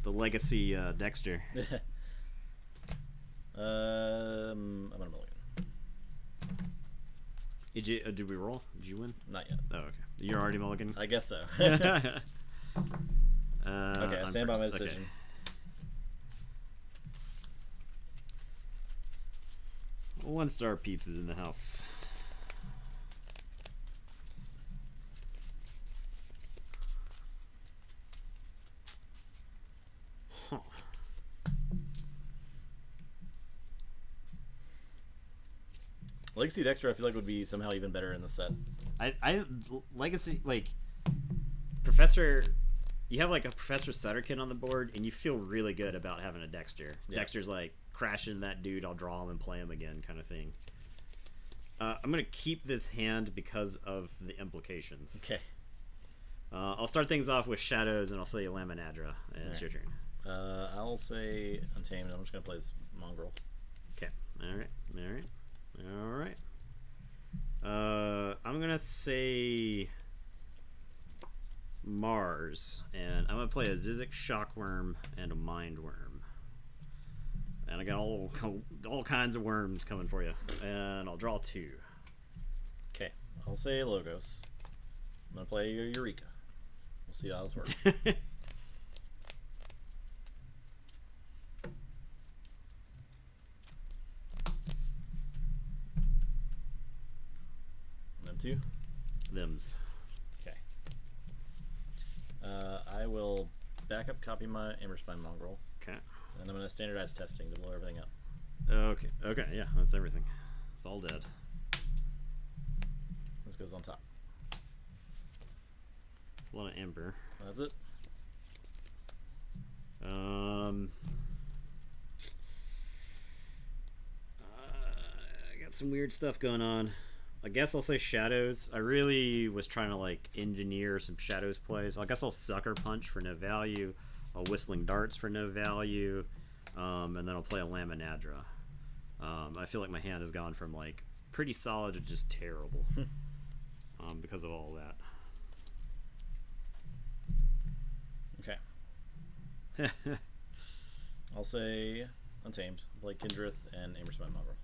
Legacy Dexter. I'm gonna mulligan. Did we roll? Did you win? Not yet. Oh, okay. You're already mulligan. I guess so. Okay, I stand by my decision. Okay. One star peeps is in the house. Huh. Legacy Dexter, I feel like would be somehow even better in the set. I Legacy, like Professor. You have like a Professor Sutterkin on the board, and you feel really good about having a Dexter. Yeah. Dexter's like crashing that dude. I'll draw him and play him again, kind of thing. I'm gonna keep this hand because of the implications. Okay. I'll start things off with Shadows, and I'll say Laminadra, and it's your turn. I'll say Untamed. I'm just gonna play this Mongrel. Okay. All right. I'm gonna say Mars, and I'm gonna play a Zizek Shockworm and a Mind Worm, and I got all kinds of worms coming for you, and I'll draw 2. Okay. I'll say Logos. I'm gonna play Eureka. We'll see how this works. Them 2. Thems. Okay. I will back up copy my Amberspine Mongrel, Okay. and I'm gonna standardize testing to blow everything up. Okay. Yeah, that's everything. It's all dead. This goes on top. It's a lot of Ember. That's it. I got some weird stuff going on. I guess I'll say Shadows. I really was trying to like engineer some Shadows plays. I guess I'll Sucker Punch for no value. I'll Whistling Darts for no value. And then I'll play a Laminadra. I feel like my hand has gone from like pretty solid to just terrible because of all Okay. I'll say Untamed, play Kindreth, and Amberspine Mongrel.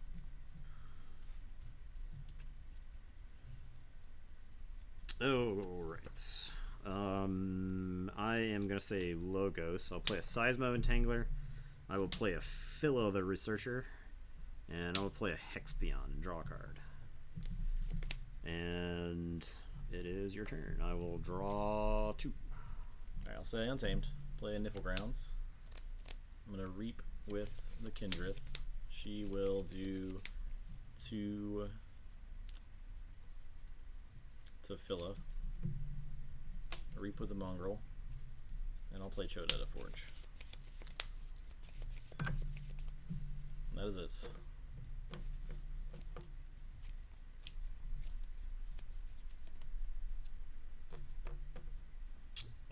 Oh, right. I am going to say Logos. I'll play a Seismo Entangler. I will play a Philo the Researcher. And I will play a Hexpion and draw a card. And it is your turn. I will draw 2. Alright, I'll say Untamed, play a Niffle Grounds. I'm going to Reap with the Kindreth. She will do 2 to Philo. Reap with the Mongrel. And I'll play Chota to Forge. And that is it.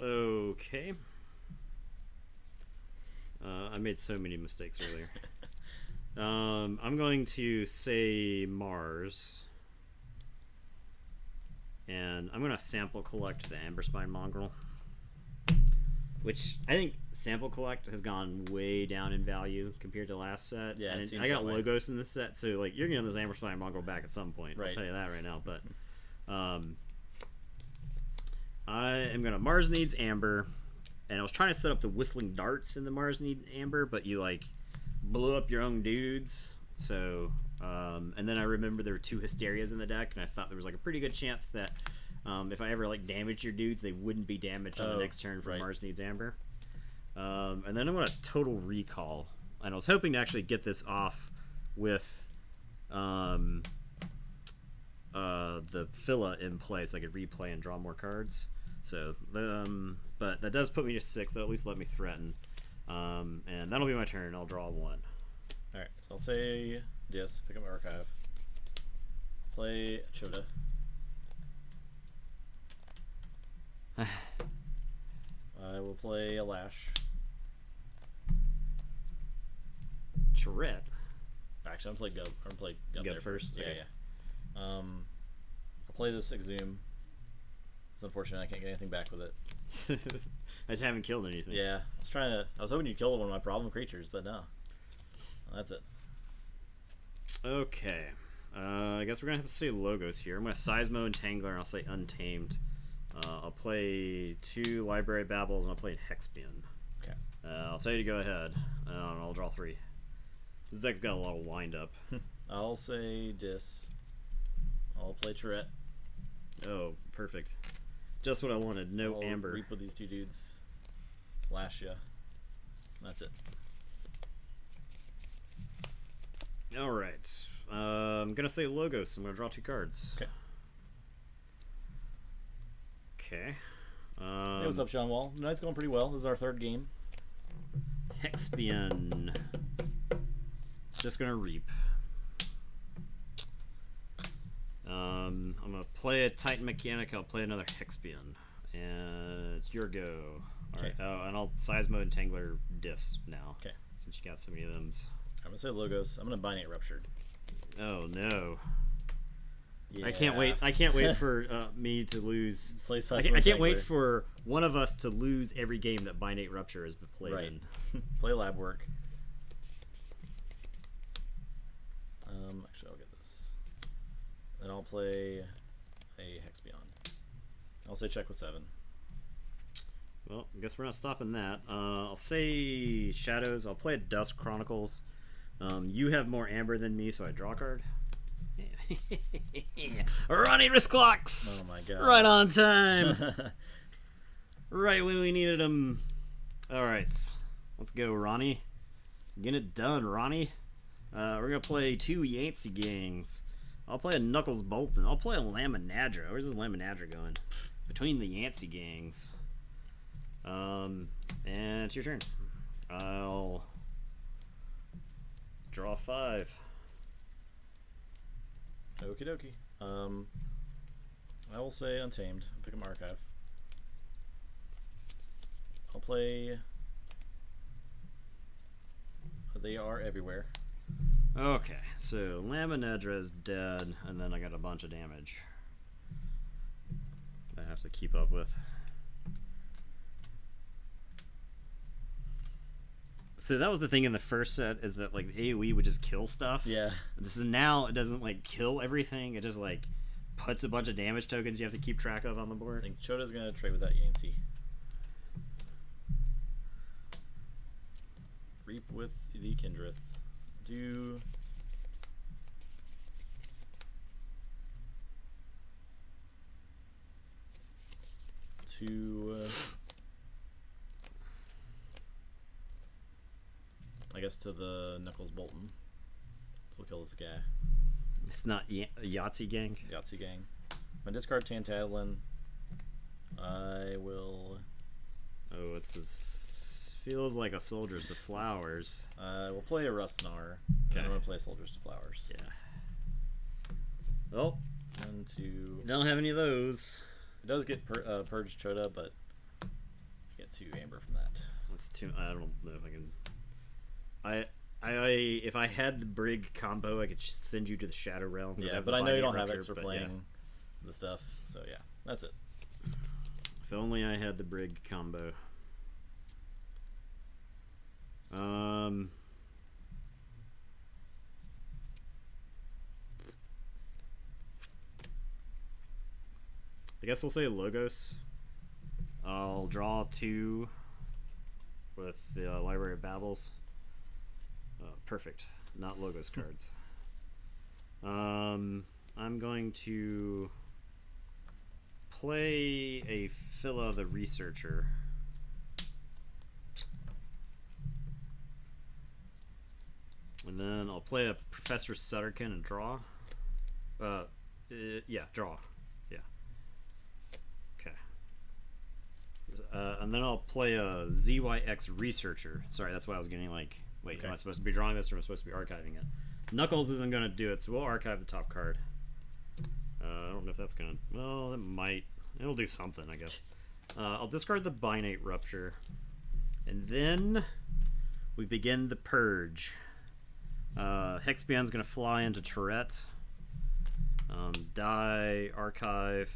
Okay. I made so many mistakes earlier. I'm going to say Mars. And I'm going to sample collect the Amberspine Mongrel. Which I think sample collect has gone way down in value compared to last set. Yeah, and I got Logos in this set, so like you're getting this Amberspine Mongrel back at some point. Right. I'll tell you that right now. But I am gonna Mars needs Amber, and I was trying to set up the Whistling Darts in the Mars need Amber, but you like blow up your own dudes. So, and then I remember there were 2 Hysterias in the deck, and I thought there was like a pretty good chance that if I ever like damaged your dudes, they wouldn't be damaged on the next turn from Mars Needs Amber. And then I'm going to Total Recall, and I was hoping to actually get this off with the Phila in place, so I could replay and draw more cards. So, but that does put me to 6. That'll at least let me threaten. And that'll be my turn. I'll draw 1. Alright, so I'll say Dis, pick up my archive. Play Chota. I will play a Lash. Tourette. Actually, I'm gonna play Gub. I'm gonna play Gub Gub there first? Yeah, Okay. yeah. I'll play this Exhume. It's unfortunate I can't get anything back with it. I just haven't killed anything. Yeah, I was hoping you'd kill one of my problem creatures, but no. That's it. Okay. I guess we're gonna have to say logos here. I'm gonna Seismo Entangler, and I'll say Untamed. I'll play 2 Library Babbles, and I'll play Hexpion. Okay. I'll tell you to go ahead, and I'll draw 3. This deck's got a lot of wind up. I'll say Dis. I'll play Tourette. Oh, perfect. Just what I wanted. No I'll Amber. Reap with these 2 dudes. Lash ya. That's it. Alright. I'm gonna say logos. I'm gonna draw 2 cards. Okay. Okay. Hey, what's up, Sean Wall? The night's going pretty well. This is our 3rd game. Hexpion. Just gonna reap. I'm gonna play a Titan Mechanic. I'll play another Hexpion, and it's your go. All right. Oh, and I'll Seismo Entangler Dis now. Okay. Since you got so many of them. I'm gonna say logos. I'm gonna Binate Ruptured. Oh no. Yeah. I can't wait. I can't wait for me to lose. Play I can't wait for one of us to lose every game that Binate Rupture has been played in. Play Lab Work. Actually, I'll get this. Then I'll play a Hexpion. I'll say check with 7. Well, I guess we're not stopping that. I'll say Shadows. I'll play a Dusk Chronicles. You have more Amber than me, so I draw a card. Ronnie Wrist Clocks! Oh my god. Right on time! Right when we needed him. Alright, let's go, Ronnie. Get it done, Ronnie. We're gonna play 2 Yancey Gangs. I'll play a Knuckles Bolton. I'll play a Laminadra. Where's this Laminadra going? Between the Yancey Gangs. And it's your turn. I'll draw 5. Okie dokie. I will say Untamed. Pick up my archive. I'll play They Are Everywhere. Okay, so Laminadra is dead, and then I got a bunch of damage I have to keep up with. So that was the thing in the first set, is that like the AoE would just kill stuff. Yeah. This is now, it doesn't like kill everything, it just like puts a bunch of damage tokens you have to keep track of on the I board. think Chota's gonna trade with that Yancey. Reap with the Kindreth. Do to I guess to the Knuckles Bolton. So we'll kill this guy. It's not Yahtzee Gang. Yahtzee Gang. My discard Tantalon. I will. Oh, it's this. Feels like a Soldiers to Flowers. We'll play a Rustnar. Okay. And I'm gonna play Soldiers to Flowers. Yeah. Well, 1, 2. don't have any of those. It does get Purge Chota, but you get 2 Amber from that. That's too. I don't know if I can. If I had the Brig combo, I could send you to the Shadow Realm. Yeah, but I know you don't have X for playing the stuff, so yeah, that's it. If only I had the Brig combo. I guess we'll say Logos. I'll draw 2 with the Library of Babbles. Perfect. Not logos cards. I'm going to play a Phila the Researcher. And then I'll play a Professor Sutterkin and draw. Yeah, draw. Yeah. Okay. And then I'll play a ZYX Researcher. Sorry, that's what I was getting like. Wait, Okay. am I supposed to be drawing this or am I supposed to be archiving it? Knuckles isn't going to do it, so we'll archive the top card. I don't know if that's going to... Well, it might. It'll do something, I guess. I'll discard the Binate Rupture. And then we begin the Purge. Hexbion's going to fly into Tourette. Die, archive.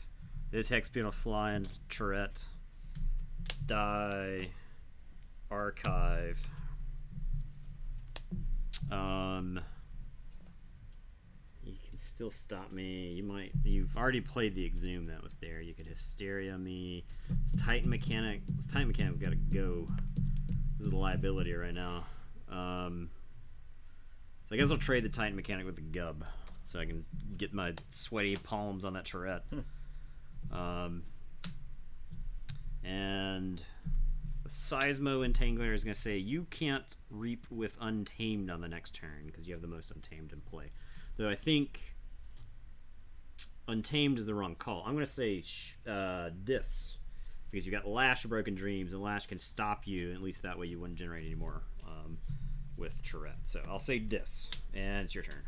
This Hexbion will fly into Tourette. Die, archive. You can still stop me. You've already played the Exhume that was there. You could Hysteria me. This Titan Mechanic's got to go. This is a liability right now. So I guess I'll trade the Titan Mechanic with the Gub, so I can get my sweaty palms on that Tourette. And the Seismo Entangler is going to say you can't reap with Untamed on the next turn because you have the most Untamed in play. Though I think Untamed is the wrong call. I'm going to say Dis because you got Lash of Broken Dreams, and Lash can stop you. At least that way you wouldn't generate any more with Tourette. So I'll say Dis, and it's your turn.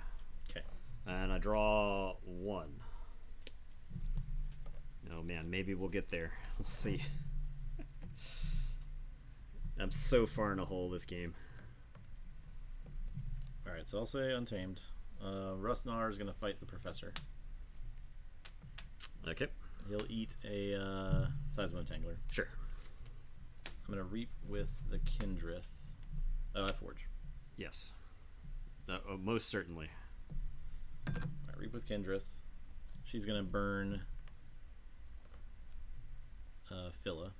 Okay. And I draw 1. Oh man, maybe we'll get there. We'll see. I'm so far in a hole this game. Alright, so I'll say Untamed. Rustnar is going to fight the Professor. Okay. He'll eat a Seismo Entangler. Sure. I'm going to Reap with the Kindrith. Oh, I Forge. Yes. Most certainly. Alright, Reap with Kindrith. She's going to burn Phila.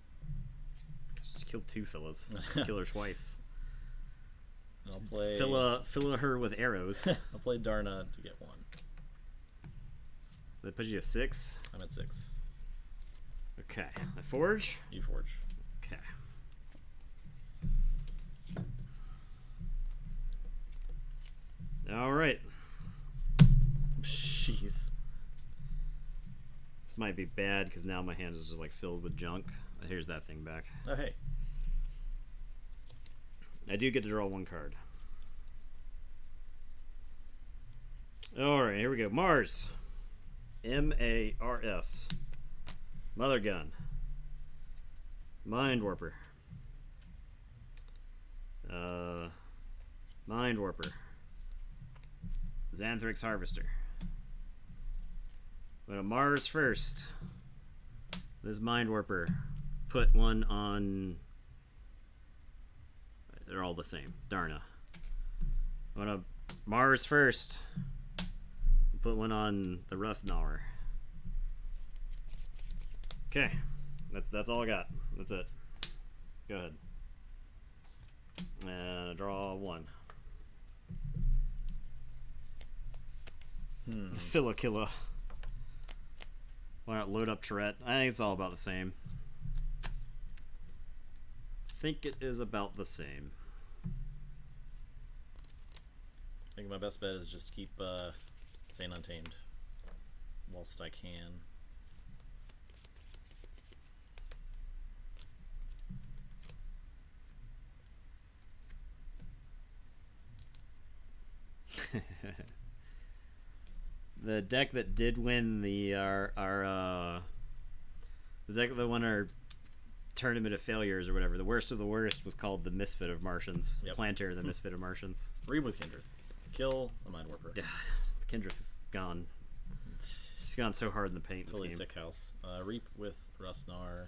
Just killed 2 Philas. Just kill her twice. I'll play Phila her with arrows. I'll play Darna to get 1. That puts you at 6. I'm at 6. Okay. I Forge. You Forge. Okay. All right. Jeez. This might be bad because now my hand is just like filled with junk. Here's that thing back. Oh, hey. I do get to draw 1 card. Alright, here we go. Mars. M-A-R-S. Mother Gun. Mind Warper. Mind Warper. Xanthrix Harvester. But a Mars first. This Mind Warper. Put 1 on... They're all the same. Darna. I'm gonna Mars first. Put 1 on the Rustnar. Okay. That's all I got. That's it. Go ahead. And I draw 1. Phila. Why not load up Tourette? I think it's all about the same. I think it is about the same. I think my best bet is just keep saying Untamed whilst I can. The deck that did win the deck that won our tournament of failures or whatever, the worst of the worst, was called the Misfit of Martians. Yep. Planter, the Misfit of Martians. Reap with Kindred. Kill a Mind Warper. God, Kendrick is gone. She's gone so hard in the paint. Totally this game. sick house. Reap with Rustnar.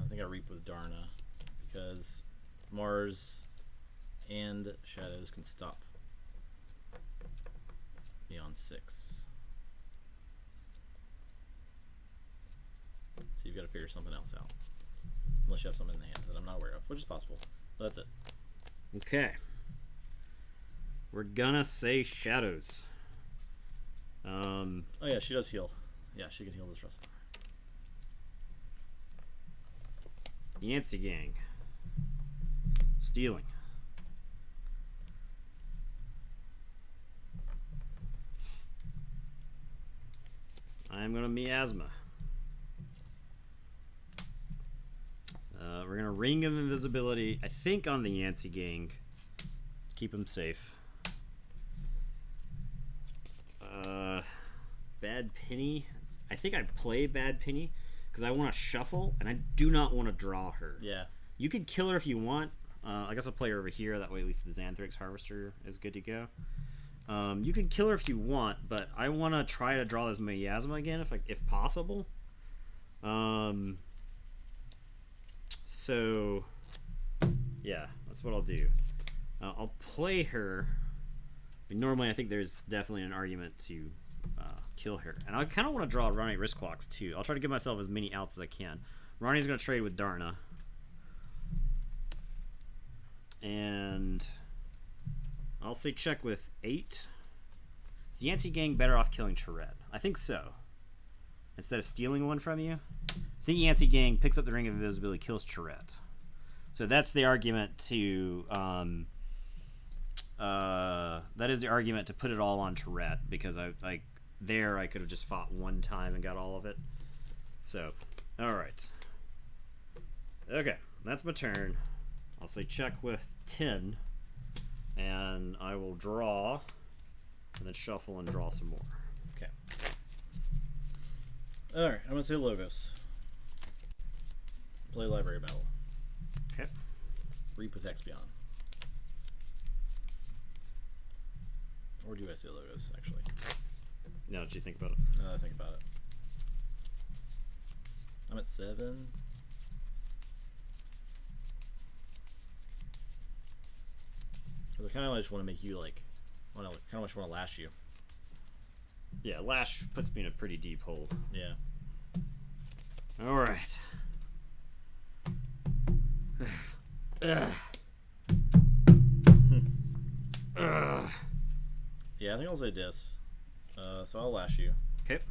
I think I Reap with Darna because Mars and Shadows can stop me on 6. So you've got to figure something else out. Unless you have something in the hand that I'm not aware of, which is possible. But that's it. Okay. We're gonna say shadows. Oh yeah, she does heal. Yeah, she can heal this rest. Yancey Gang. Stealing. I'm gonna miasma. We're gonna Ring of Invisibility, I think, on the Yancey Gang. Keep them safe. Bad Penny. I think I'd play Bad Penny because I want to shuffle and I do not want to draw her. Yeah. You could kill her if you want. I guess I'll play her over here. That way, at least the Xanthrix Harvester is good to go. You can kill her if you want, but I want to try to draw this miasma again if possible. So, yeah, that's what I'll do. I'll play her. I mean, normally, I think there's definitely an argument to kill her. And I kind of want to draw Ronnie Risk Clocks, too. I'll try to give myself as many outs as I can. Ronnie's going to trade with Darna. And I'll say check with 8. Is the Yancey Gang better off killing Tourette? I think so. Instead of stealing one from you. I think Yancey Gang picks up the Ring of Invisibility, kills Tourette. So that's the argument to... that is the argument to put it all on Tourette, because I could have just fought one time and got all of it. So, alright. Okay, that's my turn. I'll say check with 10, and I will draw, and then shuffle and draw some more. Okay. Alright, I'm going to say Logos. Play Library Battle. Okay. Reap with Expion. Or do I say Logos, actually? Now that you think about it. Now that I think about it. I'm at 7. Because I kind of just want to make you, like, kind of just want to lash you. Yeah, Lash puts me in a pretty deep hole. Yeah. Alright. Yeah, I think I'll say Dis. So I'll lash you. Okay.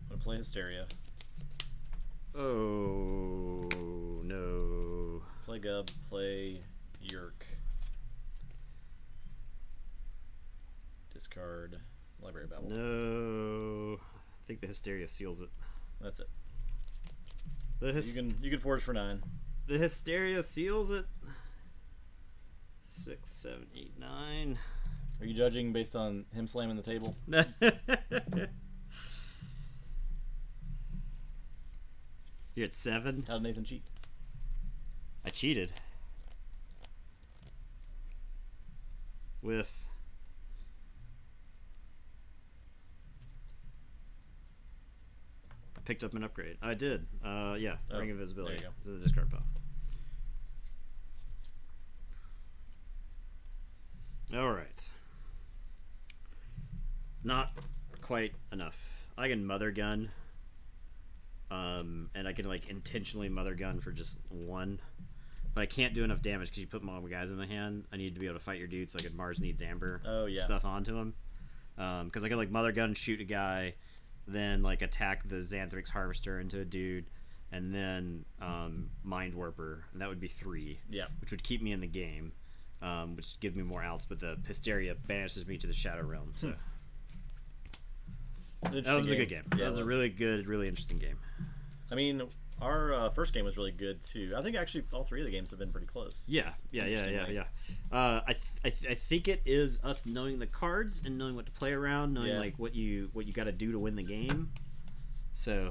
I'm going to play Hysteria. Oh, no. Play Gub, play Yerk. Discard Library Battle. No. I think the Hysteria seals it. That's it. The You can forge for 9. The Hysteria seals it. 6, 7, 8, 9. Are you judging based on him slamming the table? You're at 7? How did Nathan cheat? I cheated. With... I picked up an upgrade. I did. Yeah, Ring of Invisibility. There you go. It's in the discard pile. Alright. Not quite enough. I can Mother Gun. And I can, like, intentionally Mother Gun for just 1. But I can't do enough damage because you put more guys in my hand. I need to be able to fight your dude so I can Mars Needs Amber stuff onto him. Because I could, like, Mother Gun, shoot a guy, then, like, attack the Xanthrix Harvester into a dude, and then Mind Warper. And that would be 3. Yeah. Which would keep me in the game. Which gives me more outs, but the Hysteria banishes me to the Shadow Realm. So that was a good game. Yeah, that was a really good, really interesting game. I mean, our first game was really good too. I think actually all 3 of the games have been pretty close. Yeah. I think it is us knowing the cards and knowing what to play around, knowing like what you got to do to win the game. So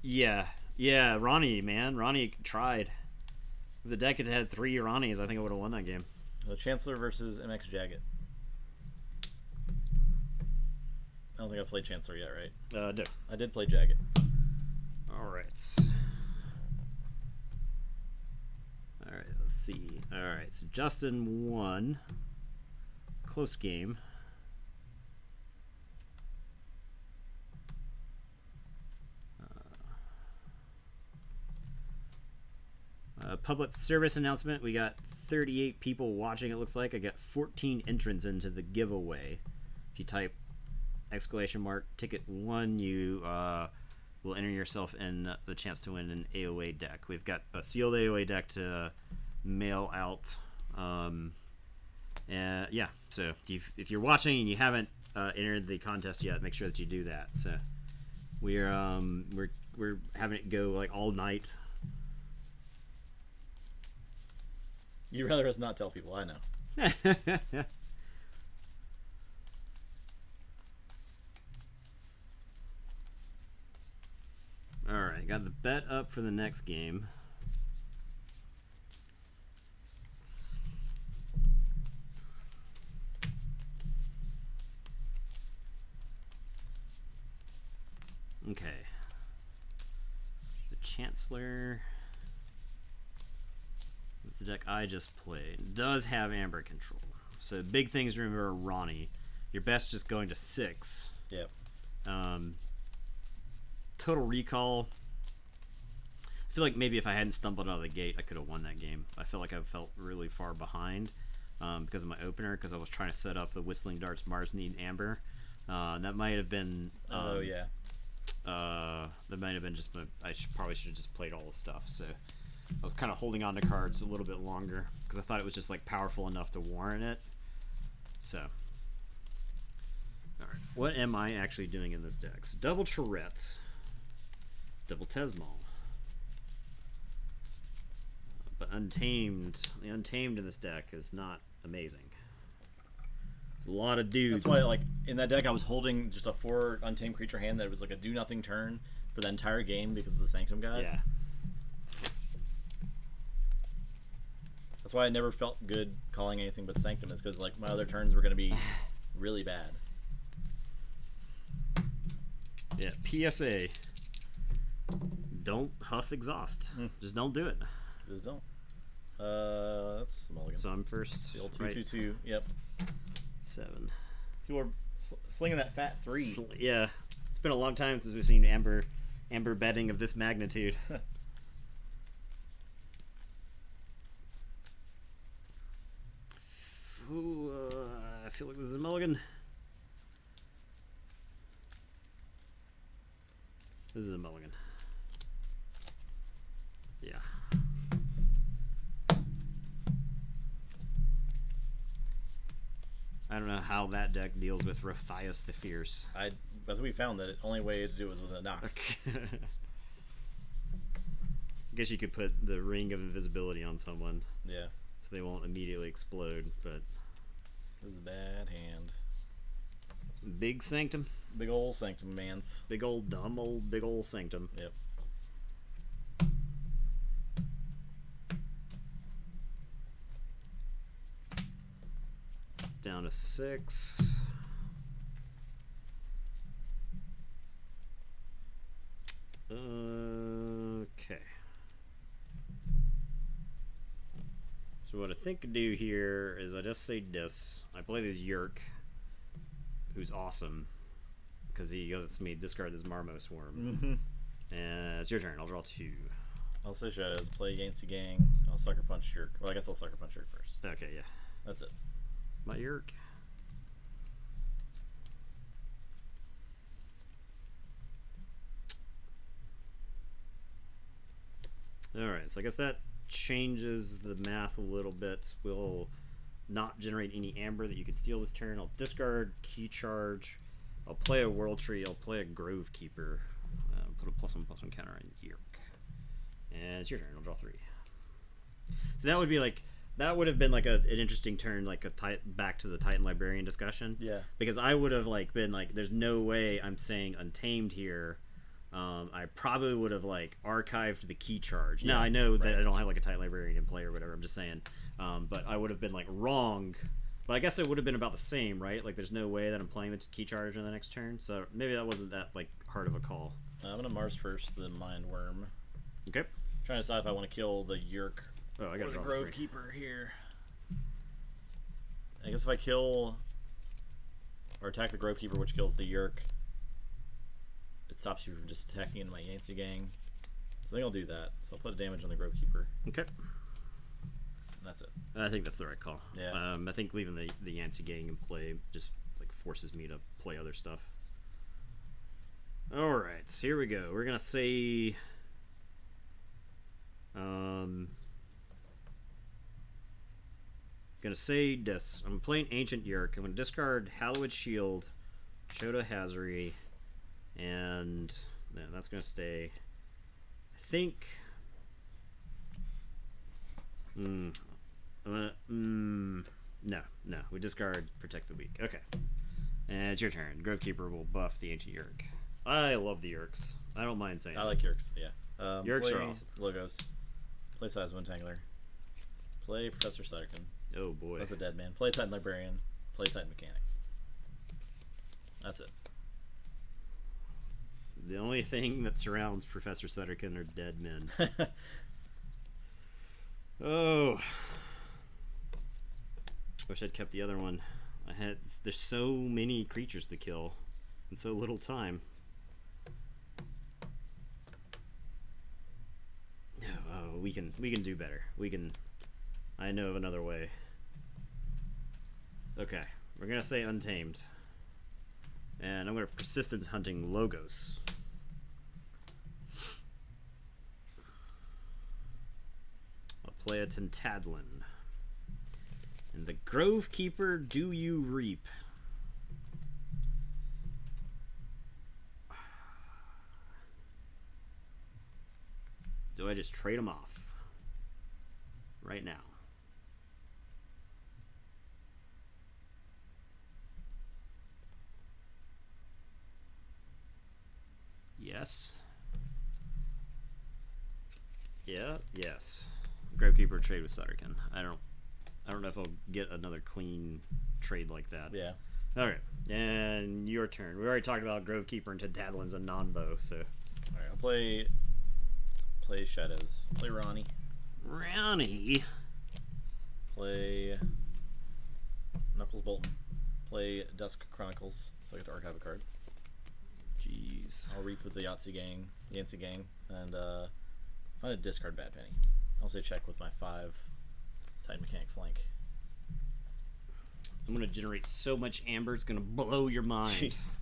yeah, Ronnie, man, Ronnie tried. If the deck had had 3 Ronnies, I think I would have won that game. The Chancellor versus MX Jagged. I don't think I've played Chancellor yet, right? No. I did play Jagged. Alright. Alright, let's see. Alright, so Justin won. Close game. public service announcement. We got 38 people watching, it looks like. I got 14 entrants into the giveaway. If you type !ticket1, you will enter yourself in the chance to win an AoA deck. We've got a sealed AoA deck to mail out. And yeah, so if you're watching and you haven't entered the contest yet, make sure that you do that. So we're having it go like all night. You'd rather us not tell people, I know. Alright, got the bet up for the next game. Okay. The Chancellor is the deck I just played. Does have Amber control. So big things remember, Ronnie. Your best just going to 6. Yep. Total Recall. I feel like maybe if I hadn't stumbled out of the gate, I could have won that game. I feel like I felt really far behind because of my opener, because I was trying to set up the Whistling Darts, Mars Need Amber. That might have been... oh, yeah. That might have been just... probably should have just played all the stuff, so... I was kind of holding on to cards a little bit longer because I thought it was just like powerful enough to warrant it. So... Alright, what am I actually doing in this deck? So double Tourette. Double Tesmal. But Untamed. The Untamed in this deck is not amazing. It's a lot of dudes. That's why, like, in that deck I was holding just a 4 Untamed creature hand that was like a do-nothing turn for the entire game because of the Sanctum guys. Yeah. That's why I never felt good calling anything but Sanctum, is because, like, my other turns were going to be really bad. Yeah, PSA. Don't huff exhaust. Just don't do it. Just don't. That's mulligan. So I'm first. The old right? 2/2/2. Yep. 7. People are slinging that fat 3. Yeah. It's been a long time since we've seen Amber betting of this magnitude. Ooh, I feel like this is a mulligan. This is a mulligan. Yeah. I don't know how that deck deals with Rothias the Fierce. I think we found that the only way to do it was with a Nox. I guess you could put the Ring of Invisibility on someone. Yeah. So they won't immediately explode, but... This is a bad hand. Big Sanctum. Big ol' Sanctum, mans. Big old dumb old big old Sanctum. Yep. Down to 6. Okay. So what I think I do here is I just say this. I play this Yerk, who's awesome, because he lets me discard this Marmos Worm. And it's your turn. I'll draw 2. I'll say Shadows, play Yancey Gang. I'll Sucker Punch Yerk. Well, I guess I'll Sucker Punch Yerk first. Okay, yeah. That's it. My Yerk. Alright, so I guess that changes the math a little bit. We'll not generate any Amber that you could steal this turn. I'll discard Key Charge. I'll play a World Tree. I'll play a Grove Keeper. Put a +1/+1 counter on Yerk. And it's your turn. I'll draw 3. So that would be like... That would have been like an interesting turn, like back to the Titan Librarian discussion. Yeah. Because I would have like been like, there's no way I'm saying Untamed here. I probably would have like archived the Key Charge. Now I know that I don't have like a Titan Librarian in play or whatever. I'm just saying, but I would have been like wrong. But I guess it would have been about the same, right? Like there's no way that I'm playing the Key Charge in the next turn. So maybe that wasn't that like hard of a call. I'm gonna Mars first, the Mind Worm. Okay. Trying to decide if I want to kill the Yerk. Oh, I got the Grove Keeper here. I guess if I kill or attack the Grove Keeper, which kills the Yerk, it stops you from just attacking into my Yancey Gang. So I think I'll do that. So I'll put damage on the Grovekeeper. Okay. And that's it. I think that's the right call. Yeah. I think leaving the Yancey gang in play just like forces me to play other stuff. All right, so here we go. We're gonna say, gonna say this. I'm playing Ancient Yerk. I'm gonna discard Hallowed Shield, Shoto Hazari, and then that's gonna stay. I think. No. We discard Protect the Weak. Okay. And it's your turn. Grovekeeper will buff the Ancient Yerk. I love the Yerks. I don't mind saying I like Yerks, yeah. Yerks play are awesome. Logos. Play Seismic Entangler. Play Professor Sutterkin. Oh boy. That's a dead man. Play Titan Librarian. Play Titan Mechanic. That's it. The only thing that surrounds Professor Sutterkin are dead men. Oh. Wish I'd kept the other one. There's so many creatures to kill in so little time. Oh, we can do better. I know of another way. Okay, we're gonna say Untamed, and I'm gonna Persistence Hunting Logos. I'll play a Tentadlin. And the Grovekeeper, do you reap? Do I just trade them off right now? Yes. Yeah, yes. Gravekeeper trade with Sutterkin. I don't know if I'll get another clean trade like that. Yeah. Alright. And your turn. We already talked about Grovekeeper and Tentadlin's a non-bow, so. Alright, I'll play Shadows. Play Ronnie. Ronnie. Play Knuckles Bolton. Play Dusk Chronicles, so I get to archive a card. Jeez. I'll reap with the Yancey gang, and I'm gonna discard Bad Penny. I'll say check with my 5 Titan Mechanic flank. I'm gonna generate so much amber, it's gonna blow your mind. Jeez.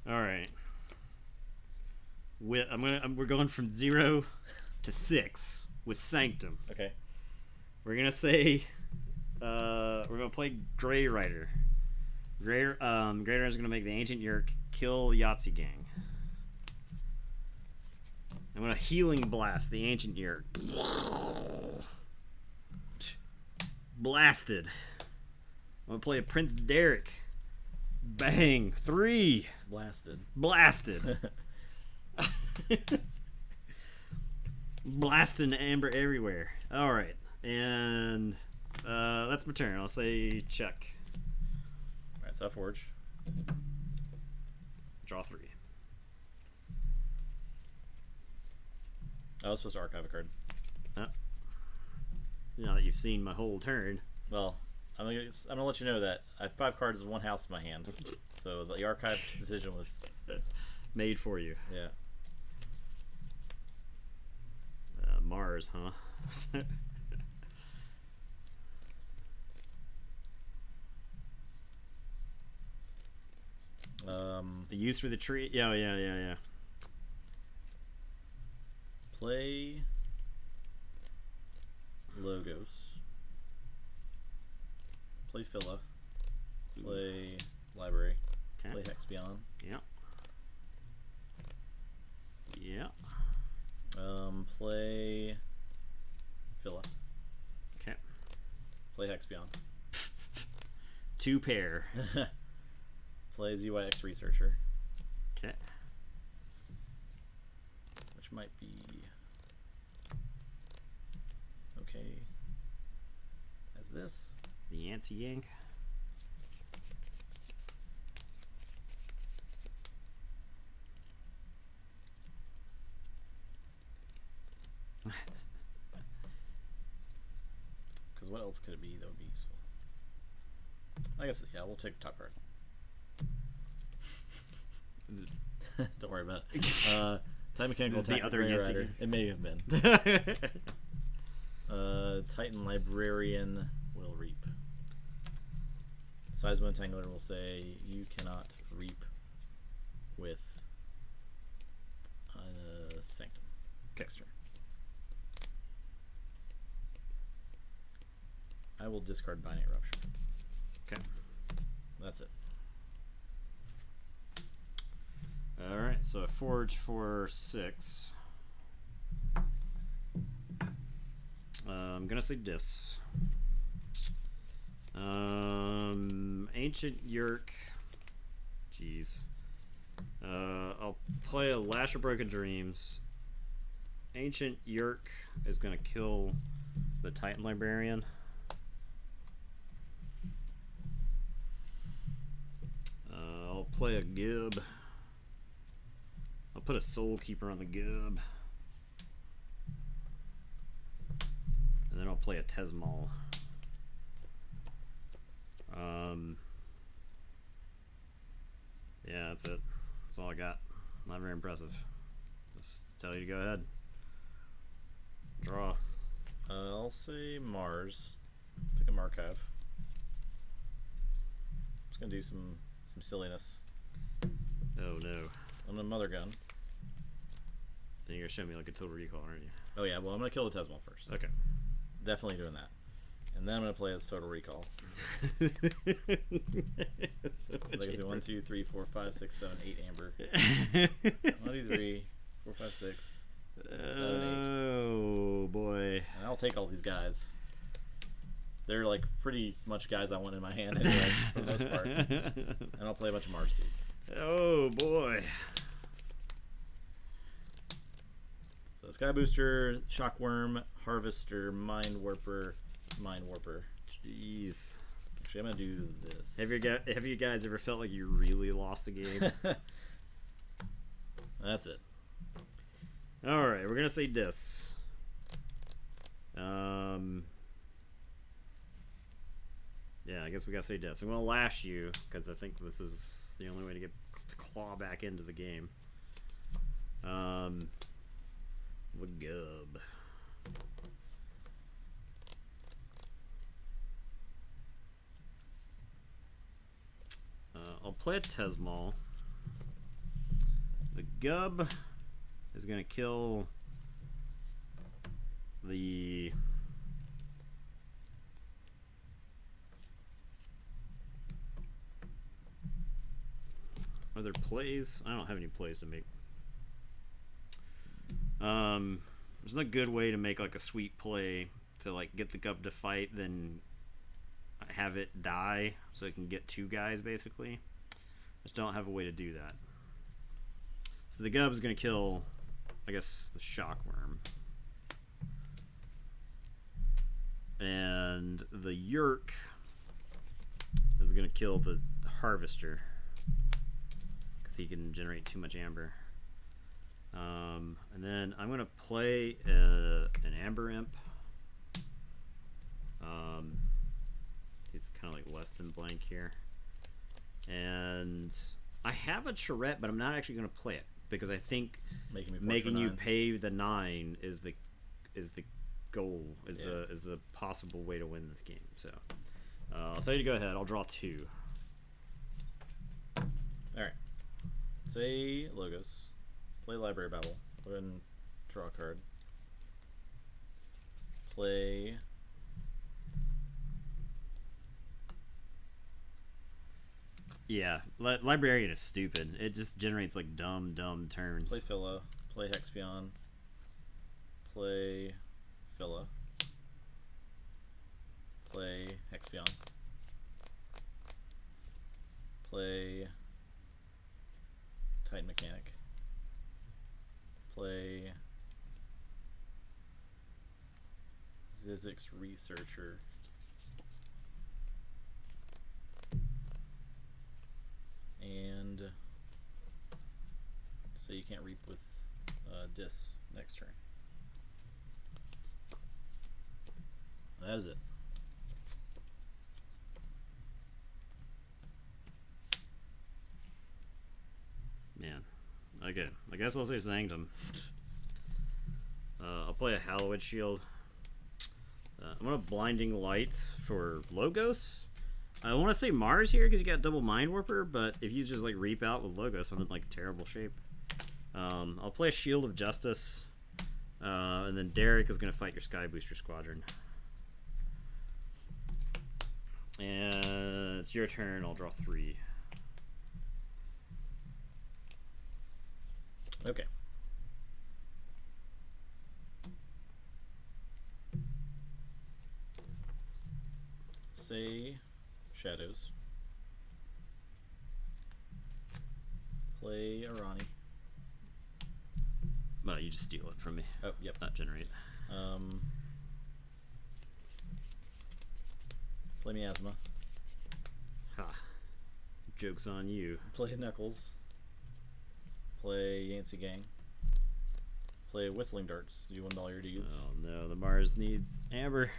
All right. We're going from 0 to 6 with Sanctum. Okay. We're gonna say we're gonna play Grey Rider. Grey Rider is gonna make the Ancient Yerk kill Yahtzee Gang. I'm gonna Healing Blast the Ancient Yerk. Blasted. I'm gonna play a Prince Derek. Bang. 3. Blasted. Blasting amber everywhere. Alright. And that's my turn. I'll say check. Alright, so I forge. Draw 3. I was supposed to archive a card. Now that you've seen my whole turn. Well, I'm gonna let you know that I have 5 cards in 1 house in my hand. So the archive decision was Made for you. yeah. Mars, huh? The use for the tree. Yeah. Play Logos. Play Phila. Play Library. Okay. Play Hex Beyond. Yeah. Play Phila. Okay. Play Hex Beyond. 2 pair. Play ZYX Researcher, Okay. which might be okay as this. The Yancey Gang. Because what else could it be that would be useful? I guess, yeah, we'll take the top card. Don't worry about it. Titan Mechanical This is the Titan other Grey Yancey Rider. game. It may have been. Titan Librarian will reap. Seismo Entangler will say you cannot reap with Sanctum. Texture. I will discard Binary Rupture. Okay. That's it. Alright, so a Forge for 6. I'm gonna say Dis. Ancient Yerk. Jeez. I'll play a Lash of Broken Dreams. Ancient Yerk is gonna kill the Titan Librarian. I'll play a Gib. I'll put a Soul Keeper on the Gib. And then I'll play a Tesmal. Yeah, that's it. That's all I got. Not very impressive. Just tell you to go ahead. Draw. I'll say Mars. Pick a Markov. Just gonna do some silliness. Oh no. I'm gonna Mother Gun. Then you're gonna show me like a Total Recall, aren't you? Oh yeah, well I'm gonna kill the Tesmal first. Okay. Definitely doing that. And then I'm gonna play as Total Recall. So Like I say, 1, 2, 3, 4, 5, 6, 7, 8 amber. 1, 2, 3, 4, 5, 6, 7, 8. Oh boy. And I'll take all these guys. They're like pretty much guys I want in my hand anyway, for the most part. And I'll play a bunch of Mars dudes. Oh boy. So Sky Booster, Shockworm, Harvester, Mind Warper, Mind Warper. Jeez. Actually, I'm gonna do this. Have you guys ever felt like you really lost a game? That's it. All right, we're gonna say Dis. Yeah, I guess we gotta say Dis. I'm gonna lash you because I think this is the only way to claw back into the game. Gub. I'll play a Tesmal. The Gub is gonna kill the Are there plays? I don't have any plays to make. There's no good way to make like a sweet play to like get the Gub to fight, then have it die so it can get 2 guys basically. I just don't have a way to do that. So the Gub is gonna kill, I guess, the Shockworm. And the Yerk is gonna kill the Harvester because he can generate too much amber. And then I'm gonna play an Amber Imp. He's kind of like less than blank here. And I have a Charette, but I'm not actually gonna play it because I think making you pay the 9 is the goal, is the possible way to win this game. So I'll tell you to go ahead. I'll draw 2. All right. Say Logos. Play Library Babble. Go ahead and draw a card. Play. Yeah, Librarian is stupid. It just generates like dumb turns. Play Phila. Play Hexpion. Play Phila. Play Hexpion. Play Titan Mechanic. Play Zizix Researcher. And so you can't reap with Dis next turn. That is it. Man, Okay, I guess I'll say Sanctum. I'll play a Hallowed Shield. I'm gonna Blinding Light for Logos. I want to say Mars here because you got double Mind Warper, but if you just like Reap out with Logos, I'm in like terrible shape. I'll play a Shield of Justice, and then Derek is gonna fight your Sky Booster Squadron. And it's your turn. I'll draw 3. Okay. Say Shadows. Play Arani. Well, you just steal it from me. Oh, yep. Not generate. Play Miasma. Ha. Joke's on you. Play Knuckles. Play Yancey Gang. Play Whistling Darts. Do $1 your deeds. Oh no, the Mars needs Amber.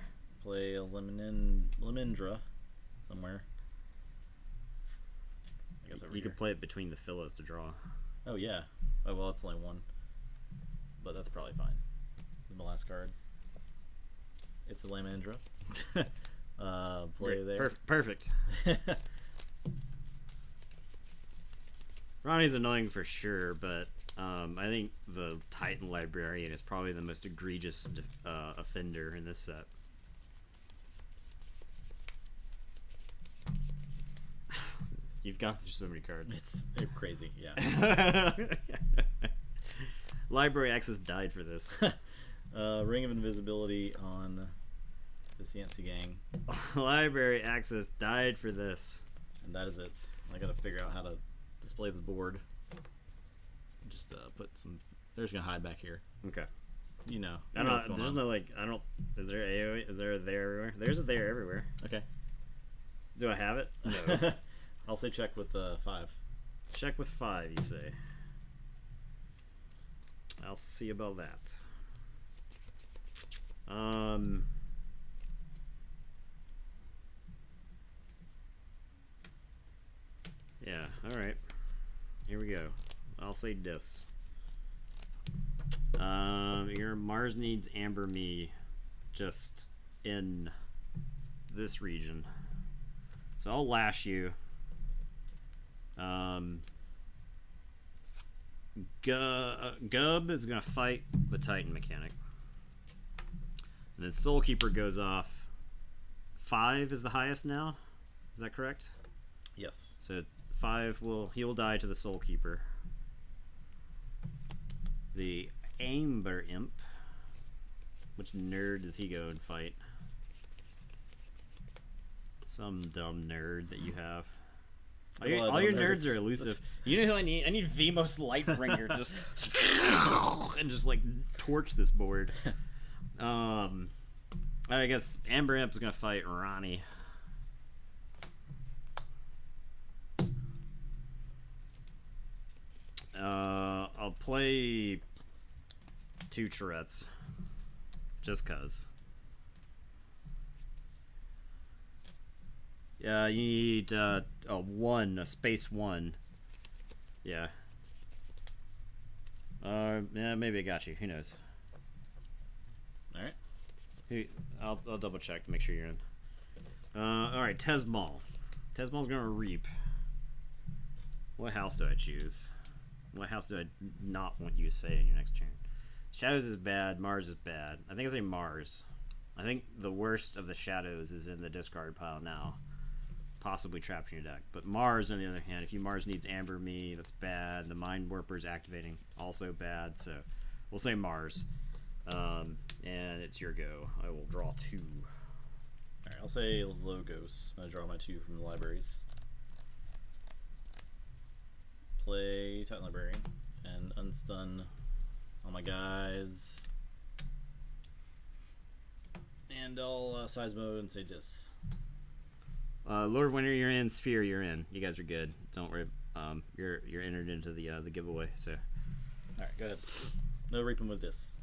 Play a Lemindra somewhere. I guess over You here. could play it between the Phillies to draw. Oh yeah. Oh well, it's only 1, but that's probably fine. My last card. It's a Lemindra. Play there. Perfect. Ronnie's annoying for sure, but I think the Titan Librarian is probably the most egregious offender in this set. You've gone through so many cards. It's crazy, yeah. Library Access died for this. Ring of Invisibility on this Yancey Gang. Library Access died for this. And that is it. I gotta figure out how to display this board. Just put some... They're just gonna hide back here. Okay. You know. I don't. There's no like. I don't. Is there AoA? Is there a there everywhere? There's a there everywhere. Okay. Do I have it? No. I'll say check with 5. Check with 5, you say. I'll see about that. Yeah, alright. Here we go. I'll say dis. Your Mars needs Amber Me just in this region. So I'll lash you. Gub is gonna fight the Titan mechanic. And then Soulkeeper goes off. 5 is the highest now. Is that correct? Yes. So 5 he will die to the Soulkeeper. The Amber Imp. Which nerd does he go and fight? Some dumb nerd that you have. All your nerds are elusive. You know who I need? I need Vemos Lightbringer just and just like torch this board. I guess Amber Imp's gonna fight Ronnie. I'll play 2 Tourettes. Just cause. Yeah, you need a space 1. Yeah. Yeah, maybe I got you. Who knows? All right. I'll double check to make sure you're in. All right, Tesmal. Tesmal's gonna reap. What house do I choose? What house do I not want you to say in your next turn? Shadows is bad. Mars is bad. I think I say Mars. I think the worst of the Shadows is in the discard pile now. Possibly trapped in your deck. But Mars, on the other hand, if you Mars needs Amber Me, that's bad. The Mind Warper's activating, also bad. So we'll say Mars. And it's your go. I will draw 2. Alright, I'll say Logos. I draw my 2 from the libraries. Play Titan Librarian and unstun all my guys. And I'll size mode and say dis. Lord Winter, you're in. Sphere, you're in. You guys are good. Don't worry. You're entered into the giveaway. So. All right, go ahead. No reaping with dis.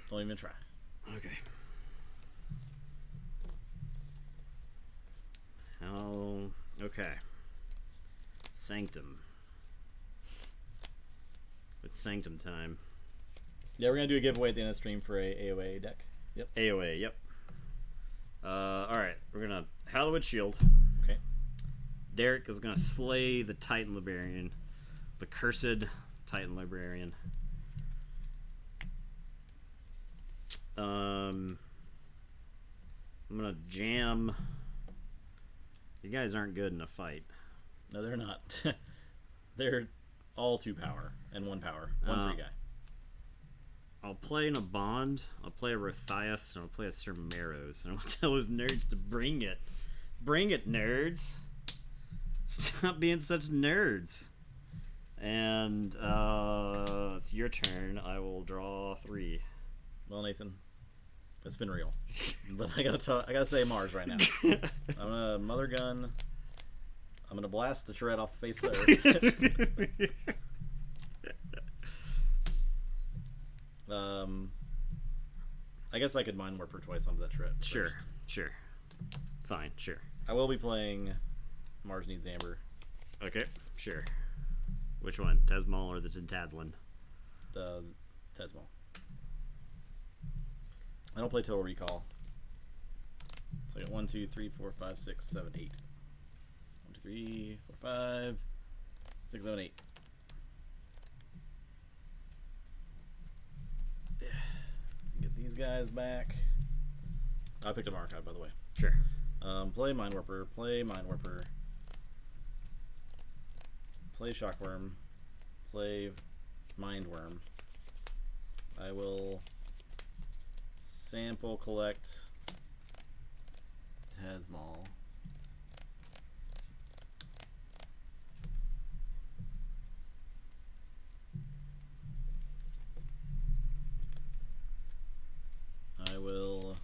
Don't even try. Okay. Oh. Okay. Sanctum. It's Sanctum time. Yeah, we're gonna do a giveaway at the end of the stream for a AoA deck. Yep. AoA, yep. Alright, we're gonna Hallowed Shield. Okay. Derek is gonna slay the Titan Librarian. The cursed Titan Librarian. I'm gonna jam. You guys aren't good in a fight. No, they're not. They're all 2 power and 1 power. 1/3 guy. I'll play in a Bond, I'll play a Rothias, and I'll play a Cermeros. And I'll tell those nerds to bring it. Bring it, nerds! Stop being such nerds. And it's your turn. I will draw 3. Well, Nathan, it's been real. But I gotta say Mars right now. I'm gonna Mother Gun. I'm gonna blast the shred off the face of the earth. I guess I could Mind Warper twice onto that shred. Sure, first. sure. Fine, sure. I will be playing Mars Needs Amber. Okay, sure. Which one? Tesmal or the Tentadlin? The Tesmal. I don't play Total Recall. So I got 1, 2, 3, 4, 5, 6, 7, 8. 1, 2, 3, 4, 5, 6, 7, 8. Get these guys back. I picked up Archive, by the way. Sure. Play Mind Warper. Play Mind Warper. Play Shockworm. Play Mindworm. I will sample collect Tesmal. I will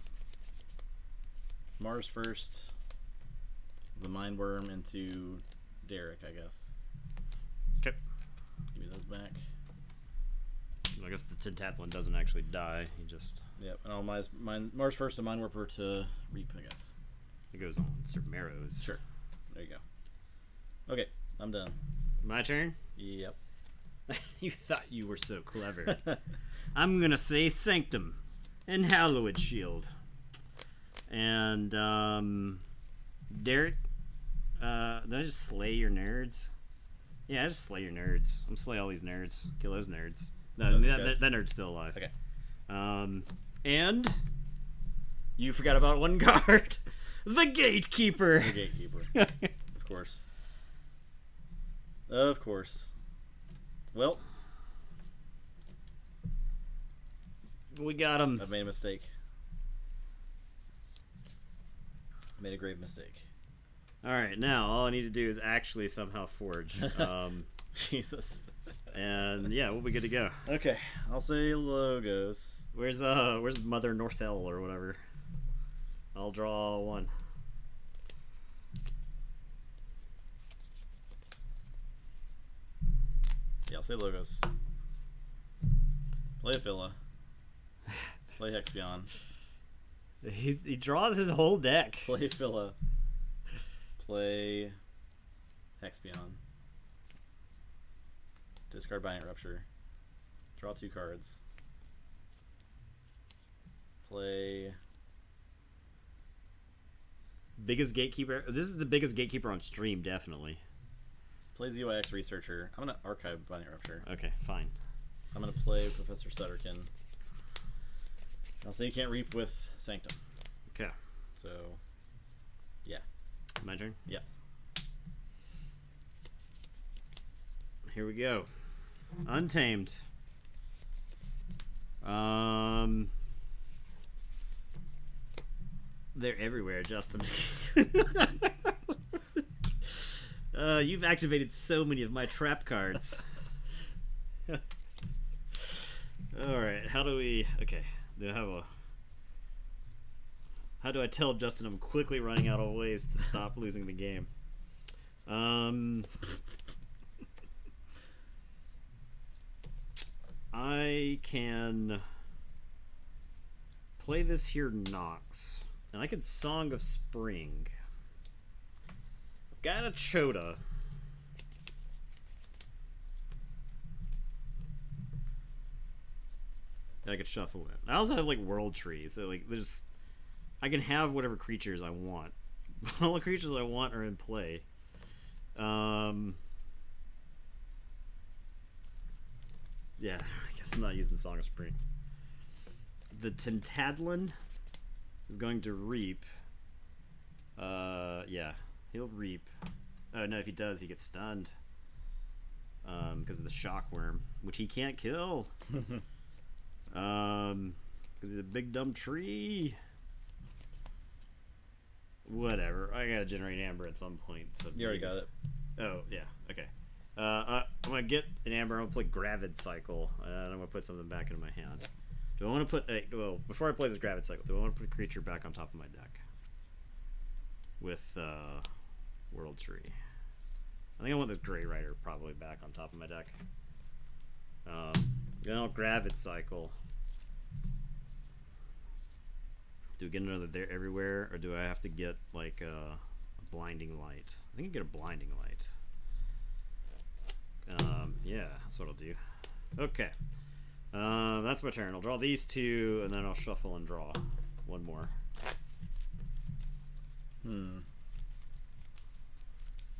Mars first, the Mindworm into Derek, I guess. Okay. Give me those back. I guess the Tentadlin doesn't actually die. He just... Yep, and I'll Mars first and Mindwarper to Reap, I guess. It goes on Cermeros. Sure. There you go. Okay, I'm done. My turn? Yep. You thought you were so clever. I'm gonna say Sanctum and Hallowed Shield. And, Derek, did I just slay your nerds? Yeah, I just slay your nerds. I'm slay all these nerds. Kill those nerds. No, that nerd's still alive. Okay. And you forgot about one card. The Gatekeeper. The Gatekeeper. Of course. Of course. Well, we got him. I've made a mistake. I made a grave mistake. All right, now all I need to do is actually somehow forge. Jesus. And yeah, we'll be good to go. Okay, I'll say Logos. Where's Mother Northel or whatever? I'll draw 1. Yeah, I'll say Logos. Play Phila. Play Hexpion. He draws his whole deck. Play Phila. Play Hexpion. Discard Binding Rupture. Draw 2 cards. Play. Biggest Gatekeeper. This is the biggest Gatekeeper on stream, definitely. Play ZYX Researcher. I'm gonna archive Binding Rupture. Okay, fine. I'm gonna play Professor Sutterkin. I'll say you can't reap with Sanctum. Okay. So, yeah. My turn? Yeah. Here we go. Untamed. They're everywhere, Justin. You've activated so many of my trap cards. Alright, how do we... Okay, do I have a... How do I tell Justin I'm quickly running out of ways to stop losing the game? I can play this here Nox, and I can Song of Spring. I've got a Chota. that I could shuffle in. I also have like World Tree, so like there's I can have whatever creatures I want. All the creatures I want are in play. Yeah, I guess I'm not using Song of Spring. The Tintadlin is going to reap. Yeah, he'll reap. Oh no, if he does, he gets stunned. Because of the shock worm, which he can't kill. Because he's a big dumb tree. Whatever. I gotta generate amber at some point. So You already got it. Oh yeah. Okay. I'm gonna get an amber. I'm gonna play Gravid Cycle, and I'm gonna put something back into my hand. Do I want to put a well before I play this Gravid Cycle? Do I want to put a creature back on top of my deck with World Tree? I think I want this Grey Rider probably back on top of my deck. Then I'll Gravid Cycle. Do we get another There Everywhere, or do I have to get like a Blinding Light? I think I get a Blinding Light. Yeah, that's what I'll do. Okay. That's my turn. I'll draw these two, and then I'll shuffle and draw one more.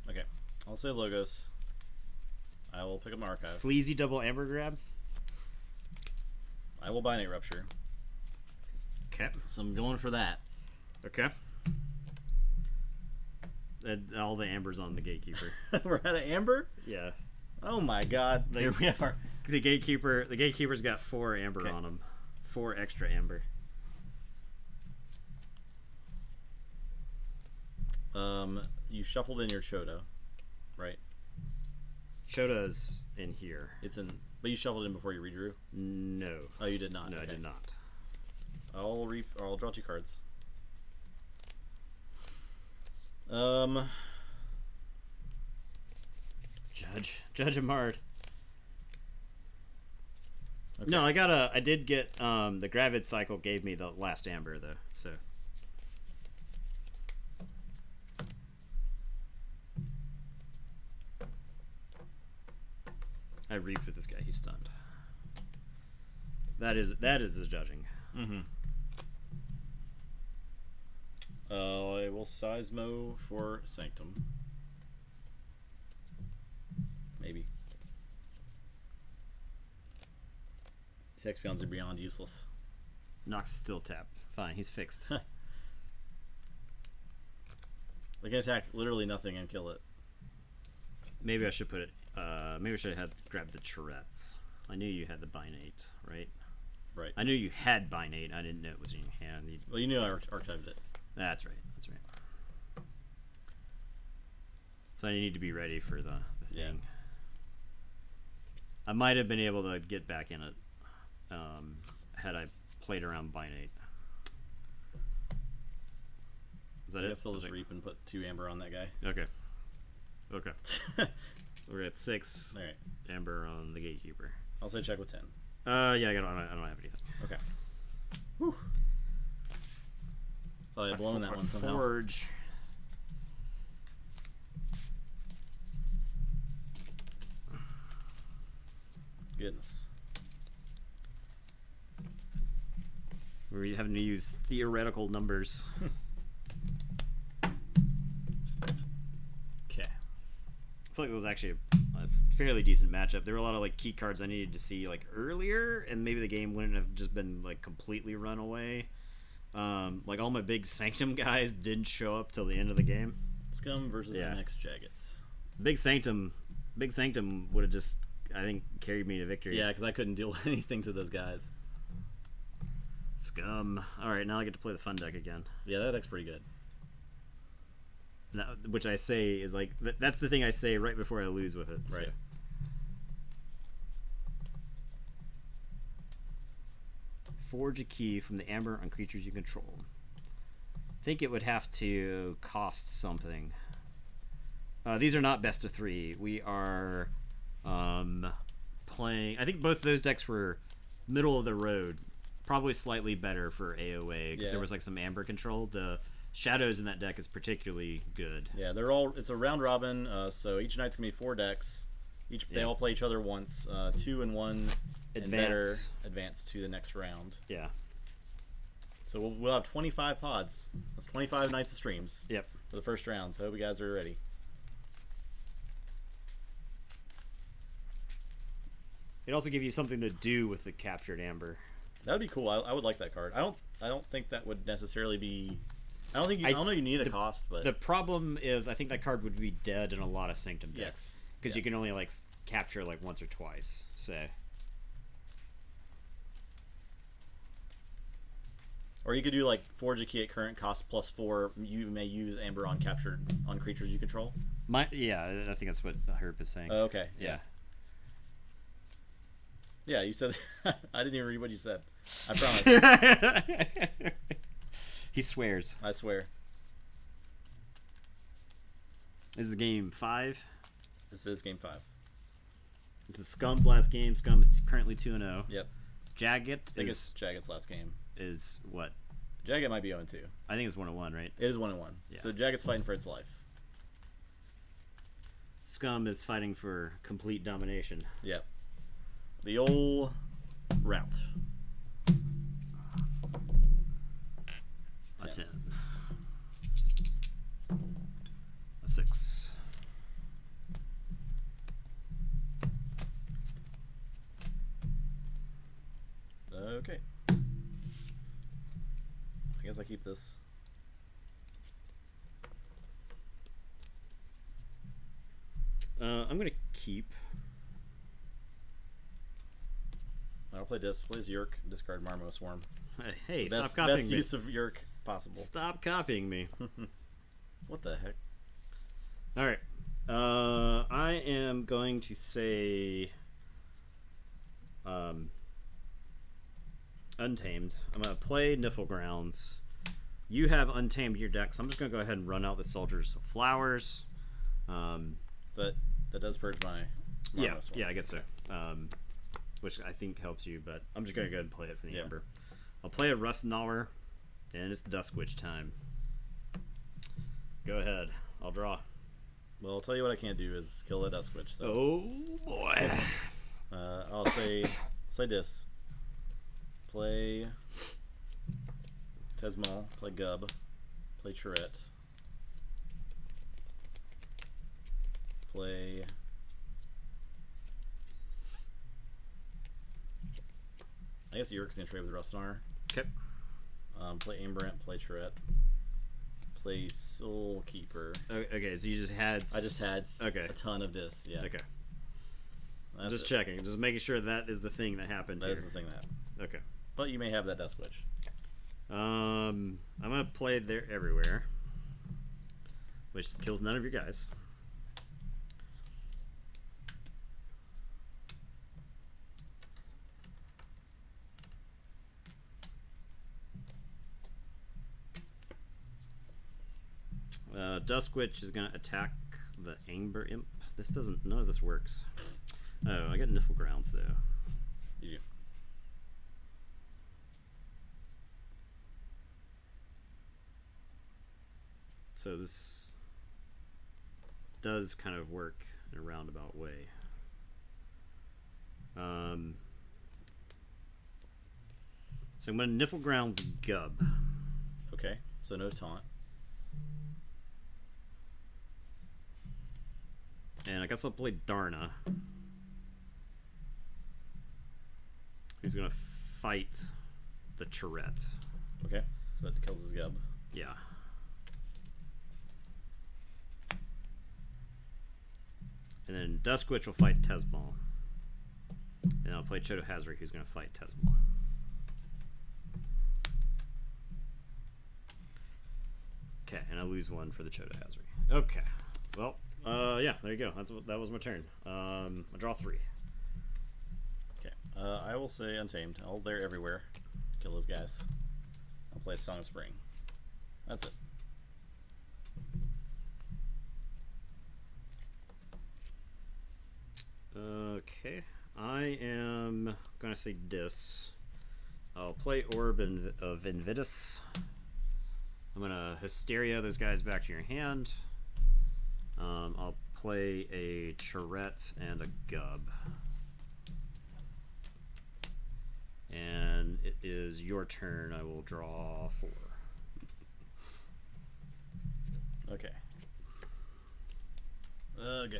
Okay. I'll say Logos. I will pick up my archive. Sleazy double amber grab. I will Binate Rupture. Okay. So I'm going for that. Okay. All the amber's on the Gatekeeper. We're out of Amber? Yeah. Oh my god. Here we have our... The Gatekeeper's got 4 amber on him. 4 extra amber. You shuffled in your Choda, right? Choda's in here. It's in... But you shuffled in before you redrew? No. Oh, you did not? No, okay. I did not. I'll draw 2 cards. Judge Amard. Okay. No, I did get the Gravid Cycle gave me the last amber though, so I reaped with this guy, he's stunned. That is the judging. I will Seismo for Sanctum. Maybe. Expions are beyond useless. Nox still tap. Fine, he's fixed. They can attack literally nothing and kill it. Maybe I should put it. Maybe I should have grabbed the Tourette's. I knew you had the Binate, right? Right. I knew you had Binate. I didn't know it was in your hand. Well, you knew I archived it. That's right. That's right. So I need to be ready for the thing. Yeah. I might have been able to get back in it had I played around Binate. Is that I it? guess I'll just reap and put 2 amber on that guy. Okay. Okay. We're at 6 Alright. amber on the Gatekeeper. I'll say check with 10. Yeah, I don't have anything. Okay. Whew. Thought I'd blown that one somehow. Forge. Goodness. We're having to use theoretical numbers. Okay. I feel like it was actually a fairly decent matchup. There were a lot of like key cards I needed to see like earlier, and maybe the game wouldn't have just been like completely run away. Like all my big Sanctum guys didn't show up till the end of the game. Scum versus MX Jaggets. Big Sanctum would have just, I think, carried me to victory. Yeah, because I couldn't deal anything to those guys. Scum. All right, now I get to play the fun deck again. Yeah, that deck's pretty good. Now, which I say is like that's the thing I say right before I lose with it. So. Right. Forge a key from the amber on creatures you control. I think it would have to cost something. These are not best of 3. We are playing. I think both of those decks were middle of the road. Probably slightly better for AoA because there was like some amber control. The shadows in that deck is particularly good. Yeah, it's a round robin, so each night's gonna be 4 decks. They all play each other once. 2 and 1 and better advance to the next round. Yeah. So we'll have 25 pods. That's 25 nights of streams. Yep. For the first round. So I hope you guys are ready. It also gives you something to do with the captured amber. That would be cool. I would like that card. I don't think that would necessarily be. I don't know you need a cost, but the problem is I think that card would be dead in a lot of Sanctum decks. Yes. Because you can only like capture like once or twice. So. Or you could do like Forge a Key at current cost +4. You may use Amber on captured on creatures you control. Yeah, I think that's what Herb is saying. Oh, okay. Yeah. Yeah, you said. I didn't even read what you said. I promise. He swears. I swear. This is game 5. This is game 5. This is Scum's last game. Scum's currently 2-0. Yep. Jagged I think it's Jagged's last game. Is what? Jagged might be 0-2. I think it's 1-1, right? It is 1-1. Yeah. So Jagged's fighting for its life. Scum is fighting for complete domination. Yep. The old route. A 10. A 6. Okay. I guess I keep this. I'm gonna keep. I'll play Disc. Plays Yerk. Discard Marmo Swarm. Hey, Best, stop copying best me. use of Yerk possible. Stop copying me. What the heck? All right. I am going to say Untamed. I'm going to play Niflgrounds. You have Untamed your deck, so I'm just going to go ahead and run out the Soldiers of Flowers. That does purge my Marmo Swarm. Yeah, I guess so. Which I think helps you, but I'm just going to go ahead and play it for the Ember. I'll play a Rust Gnawer, and it's Dusk Witch time. Go ahead. I'll draw. Well, I'll tell you what I can't do is kill the Dusk Witch. So. Oh, boy. I'll say this. Play Tesmal, play Gub, play Chirette, play I guess Yerk's gonna trade with Rustnar. Okay. Play Amberant, play Chirette, play Soul Keeper. Okay, so you just had... I just had a ton of this, yeah. Okay. That's just checking, just making sure that is the thing that happened That here. is the thing that happened. Okay. But you may have that Dusk Witch. I'm gonna play there everywhere, which kills none of your guys. Dusk Witch is gonna attack the Amber Imp. This doesn't. None of this works. Oh, I got Niflgrounds though. You do. So this does kind of work in a roundabout way. So I'm going to Niflgrounds Gub. Okay, so no taunt. And I guess I'll play Darna, who's going to fight the Chirette. Okay, so that kills his Gub. Yeah. And then Duskwitch will fight Tesmal. And I'll play Chodo Hazard, who's going to fight Tesmal. Okay, and I lose one for the Chodo Hazard. Okay. Well, yeah, there you go. That was my turn. I draw 3. Okay, I will say Untamed. I'll They're everywhere. Kill those guys. I'll play Song of Spring. That's it. Okay, I am going to say Dis. I'll play Orb of Invitus. I'm going to Hysteria those guys back to your hand. I'll play a Chirette and a Gub. is your turn. I will draw 4. Okay. Ugh.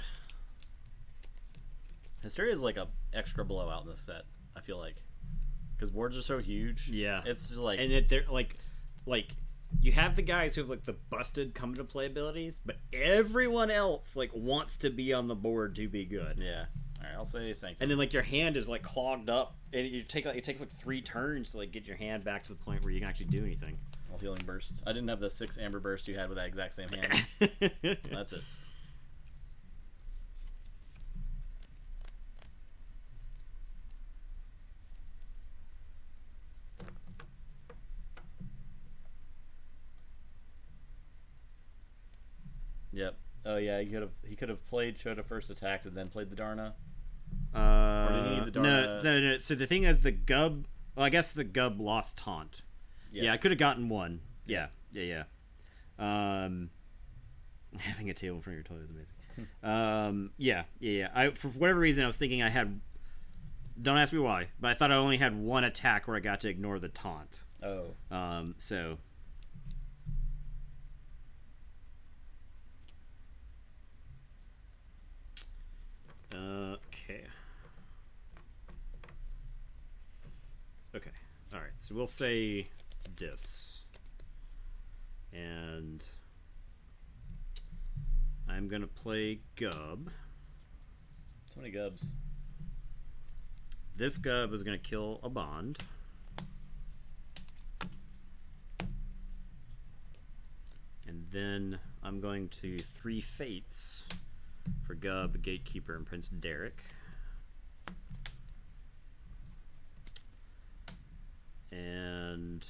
Hysteria is like a extra blowout in this set, I feel like. Because boards are so huge. Yeah. It's just like... And they're like you have the guys who have like the busted come to play abilities, but everyone else like wants to be on the board to be good. Yeah. Alright, I'll say Sanctum. And then like your hand is like clogged up, and it takes like 3 turns to like get your hand back to the point where you can actually do anything. Well, Healing Burst. I didn't have the 6 Amber Burst you had with that exact same hand. That's it. Yep. Oh yeah, he could have played Chota first attacked and then played the Darna. Or did he need the Darna? No. So the thing is, the Gub. Well, I guess the Gub lost taunt. Yes. Yeah, I could have gotten one. Yeah. Having a table in front of your toilet is amazing. Yeah. For whatever reason, I was thinking I had. Don't ask me why, but I thought I only had one attack where I got to ignore the taunt. Oh. So. Okay. All right. So we'll say this, and I'm gonna play Gub. So many Gubs. This Gub is gonna kill a bond. And then I'm going to 3 Fates for Gub, Gatekeeper, and Prince Derek. And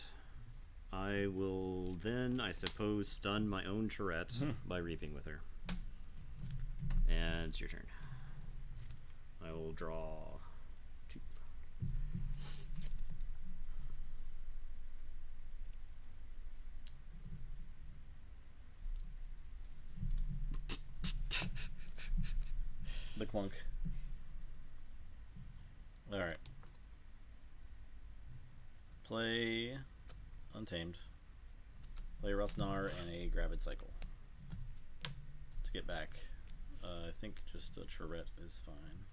I will then, I suppose, stun my own Tourette by Reaping with her. And it's your turn. I will draw 2. The clunk. Alright. Play Untamed. Play Rustnar and a Gravid Cycle. To get back. I think just a Tourette is fine.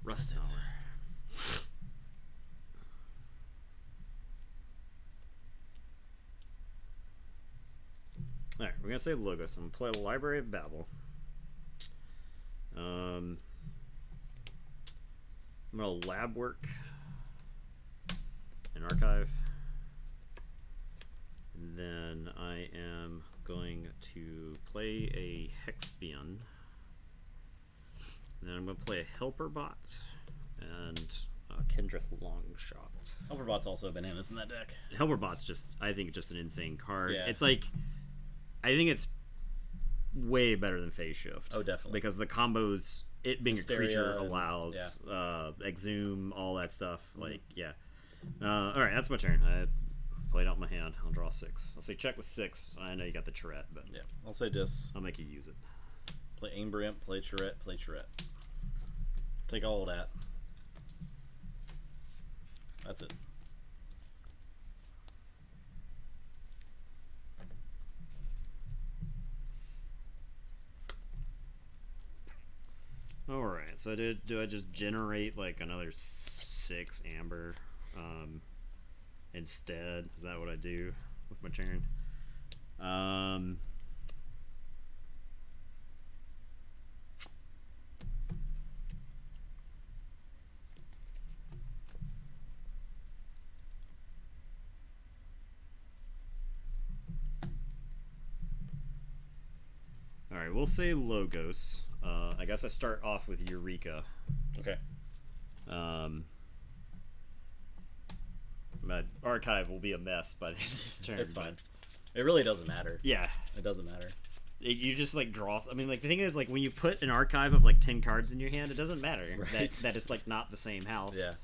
Rustnar. Alright, we're gonna say Logos. I'm gonna play Library of Babel. I'm gonna lab work an archive, and then I am going to play a Hexbion, and then I'm gonna play a Helper Bot and Kendrith Longshot. Helper Bot's also bananas in that deck. Helper Bot's just, I think, just an insane card. Yeah. It's like, I think it's way better than Phase Shift. Oh, definitely. Because the combos, it being Hysteria, a creature allows Exhume, all that stuff. Like, yeah. Alright, that's my turn. I played out my hand. I'll draw 6. I'll say check with 6. I know you got the Tourette, but yeah, I'll say Dis. I'll make you use it. Play Aimbrimp, play Tourette, play Tourette. Take all of that. That's it. Alright, so do I just generate like another 6 amber instead? Is that what I do with my turn? Alright, we'll say Logos. I guess I start off with Eureka. Okay. My archive will be a mess by the end of this turn. It's fine. It really doesn't matter. Yeah. It doesn't matter. You just like draw. I mean, like the thing is, like when you put an archive of like 10 cards in your hand, it doesn't matter right. that it's like not the same house. Yeah.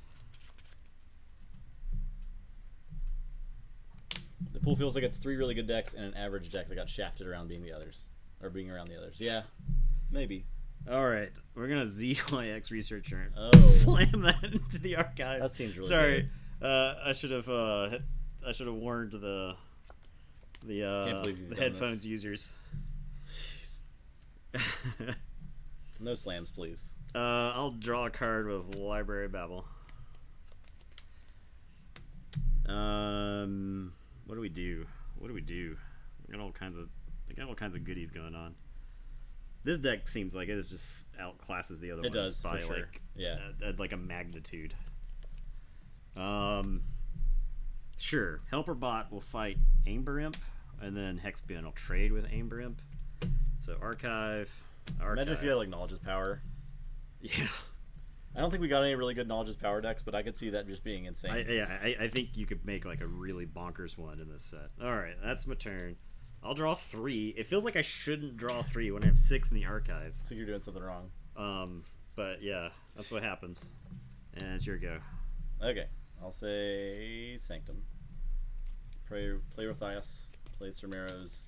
The pool feels like it's 3 really good decks and an average deck that got shafted around being the others, or being around the others. Yeah, maybe. All right, we're gonna ZYX researcher. Oh. Slam that into the archive. That seems really Sorry, good. I should have warned the Can't believe you've the done headphones this. users. No slams, please. I'll draw a card with Library Babble. What do we do? What do we do? We got all kinds of goodies going on. This deck seems like it is just outclasses the other It ones does, by for sure. like Yeah. like a magnitude. Sure. Helper Bot will fight Amber Imp, and then Hexbin will trade with Amber Imp. So archive. Imagine if you had like Knowledge's Power. Yeah. I don't think we got any really good Knowledge's Power decks, but I could see that just being insane. I think you could make like a really bonkers one in this set. All right, that's my turn. I'll draw 3. It feels like I shouldn't draw 3 when I have 6 in the archives. I think you're doing something wrong. But yeah, that's what happens. And it's your go. Okay, I'll say Sanctum. Play Rothias. Play Cermeros.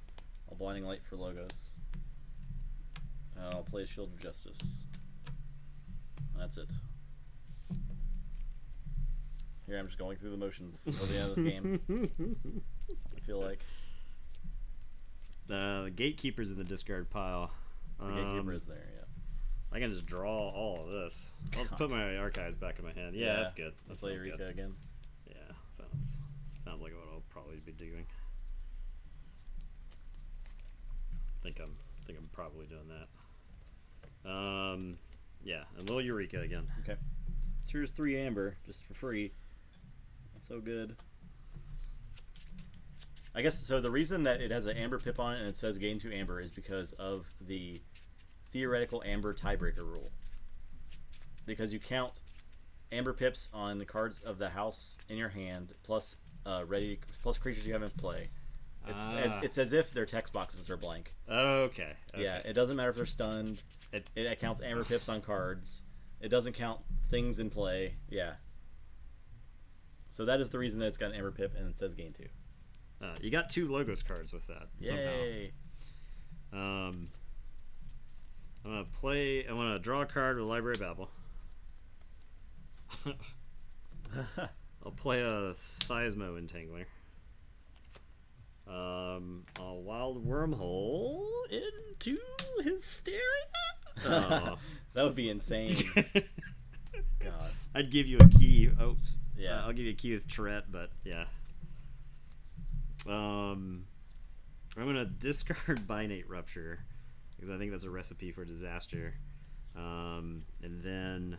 I'll Blinding Light for Logos. I'll play Shield of Justice. That's it. Here I'm just going through the motions till the end of this game. I feel like The Gatekeeper's in the discard pile. the Gatekeeper is there. Yeah. I can just draw all of this. I'll just put my archives back in my hand. Yeah, that's good. That Let's play sounds Eureka good. again. Yeah, sounds like what I'll probably be doing. I think I'm probably doing that. Yeah, and little Eureka again. Okay. So here's 3 Amber just for free. That's so good. I guess so. The reason that it has an Amber pip on it and it says gain 2 Amber is because of the theoretical Amber tiebreaker rule. Because you count Amber pips on the cards of the house in your hand plus creatures you have in play. It's as if their text boxes are blank. Okay. Yeah, it doesn't matter if they're stunned. It counts Amber pips on cards. It doesn't count things in play. Yeah. So that is the reason that it's got an Amber pip and it says gain 2. You got 2 Logos cards with that. Yay! Somehow. I'm gonna draw a card with Library Babble. I'll play a Seismo Entangler. I'll Wild Wormhole into Hysteria. Oh. That would be insane. God. I'd give you a key. Yeah. I'll give you a key with Tourette, but yeah. I'm gonna discard Binate Rupture because I think that's a recipe for disaster. And then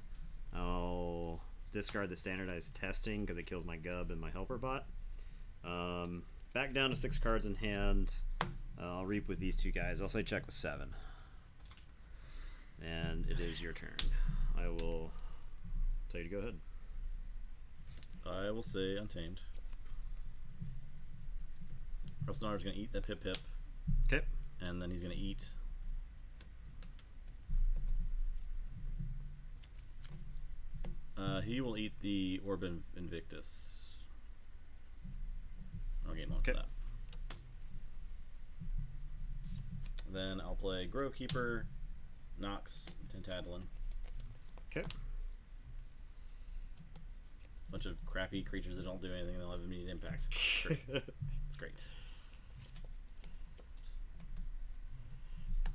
I'll discard the Standardized Testing because it kills my Gub and my Helper Bot. Back down to 6 cards in hand. I'll reap with these 2 guys. I'll say check with 7. And it is your turn. I will tell you to go ahead. I will say Untamed. Rosnar's going to eat that Pip. Okay. And then he's going to eat. He will eat the Orb Invictus. I'll gain 1 for that. Then I'll play Grovekeeper, Nox, Tentadlin. Okay. Bunch of crappy creatures that don't do anything, they'll have immediate impact. Great. It's great.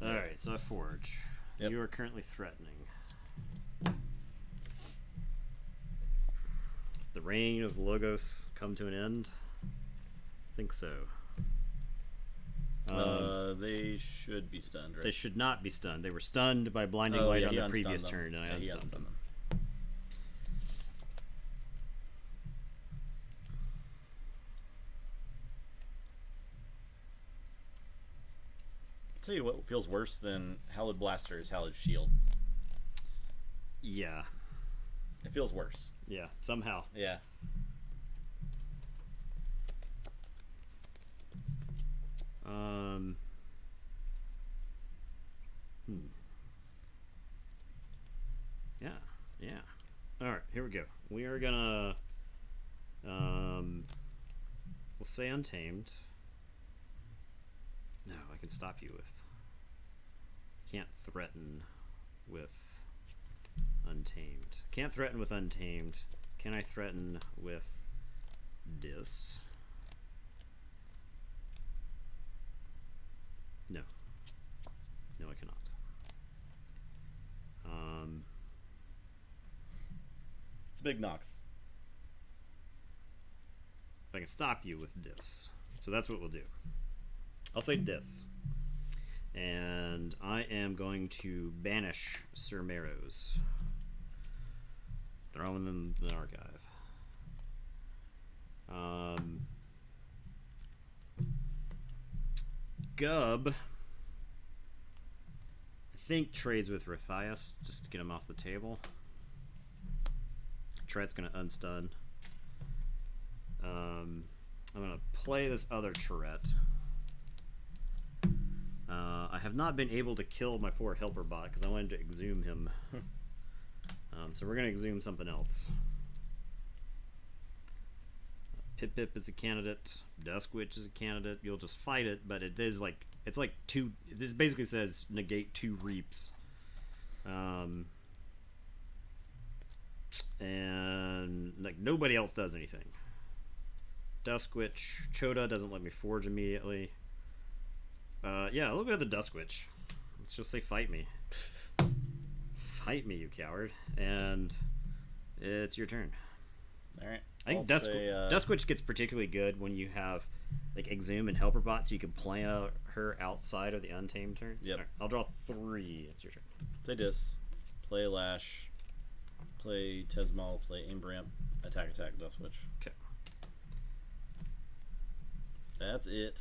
Alright, so I forge. Yep. You are currently threatening. Does the reign of Logos come to an end? I think so. They should be stunned, right? They should not be stunned. They were stunned by Blinding Light on the previous turn, and I unstunned them. I'll tell you what feels worse than Hallowed Blaster is Hallowed Shield. Yeah. It feels worse. Yeah, somehow. Yeah. Yeah. Alright, here we go. We are gonna we'll say Untamed. No, I can stop you with. Can't threaten with Untamed. Can't threaten with Untamed. Can I threaten with Dis? No. No, I cannot. It's a big Nox. I can stop you with Dis. So that's what we'll do. I'll say Dis. And I am going to banish Sir Meros. Throw them in the archive. Gub, I think, trades with Rathias just to get him off the table. Tret's going to unstun. I'm going to play this other Tourette. I have not been able to kill my poor helper bot because I wanted to exhume him. So we're going to exhume something else. Pip Pip is a candidate. Dusk Witch is a candidate. You'll just fight it, but it is like, it's like two. This basically says negate 2 reaps. And like nobody else does anything. Dusk Witch. Choda doesn't let me forge immediately. Yeah, a little bit of the Dusk Witch. Let's just say fight me. Fight me, you coward. And it's your turn. Alright. I think Dusk Witch gets particularly good when you have like Exhume and Helper Bot, so you can play her outside of the Untamed turns. Yep. Right, I'll draw 3. It's your turn. Play Dis. Play Lash. Play Tesmal. Play Imbramp. Attack, Dusk Witch. Okay. That's it.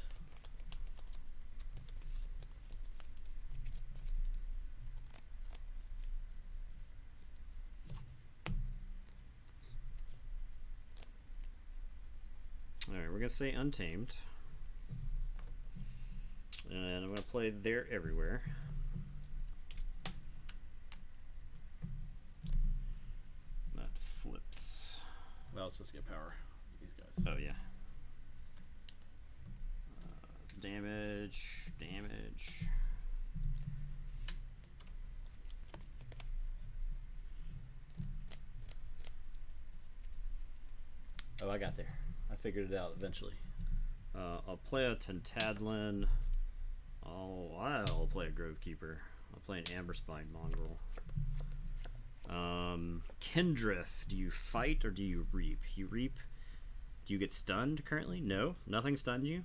Alright, we're going to say Untamed. And I'm going to play They're Everywhere. That flips. Well, I was supposed to get power. These guys. Oh, yeah. Damage. Oh, I got there. I figured it out eventually. I'll play a Tentadlin. I'll play a Grovekeeper. I'll play an Amberspine Mongrel. Kendrith, do you fight or do you reap? You reap. Do you get stunned currently? No, nothing stuns you.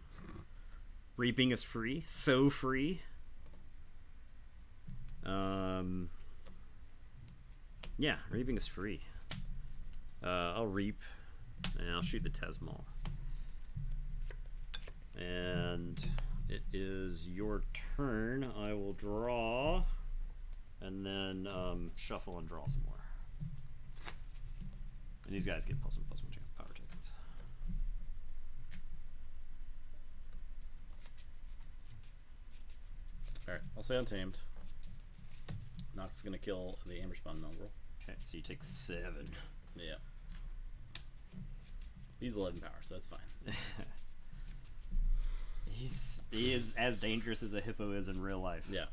Reaping is free. So free. Yeah, reaping is free. I'll reap. And I'll shoot the Tesmal. And it is your turn. I will draw. And then shuffle and draw some more. And these guys get +1/+1 power tokens. Alright, I'll say Untamed. Nox is going to kill the Amberspawn Mongrel. Okay, so you take 7. Yeah. He's 11 power, so that's fine. He is as dangerous as a hippo is in real life. Yeah.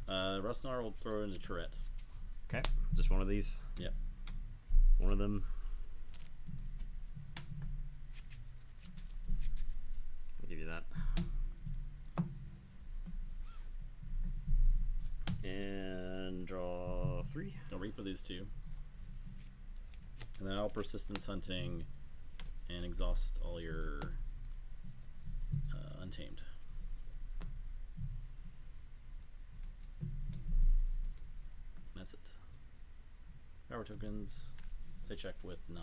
Rustnar will throw into Tourette. Okay, just one of these. Yep. One of them. I'll give you that. And draw 3. I'll reap with these 2. And then I'll Persistence Hunting and exhaust all your Untamed. That's it. Power tokens. Say check with 9.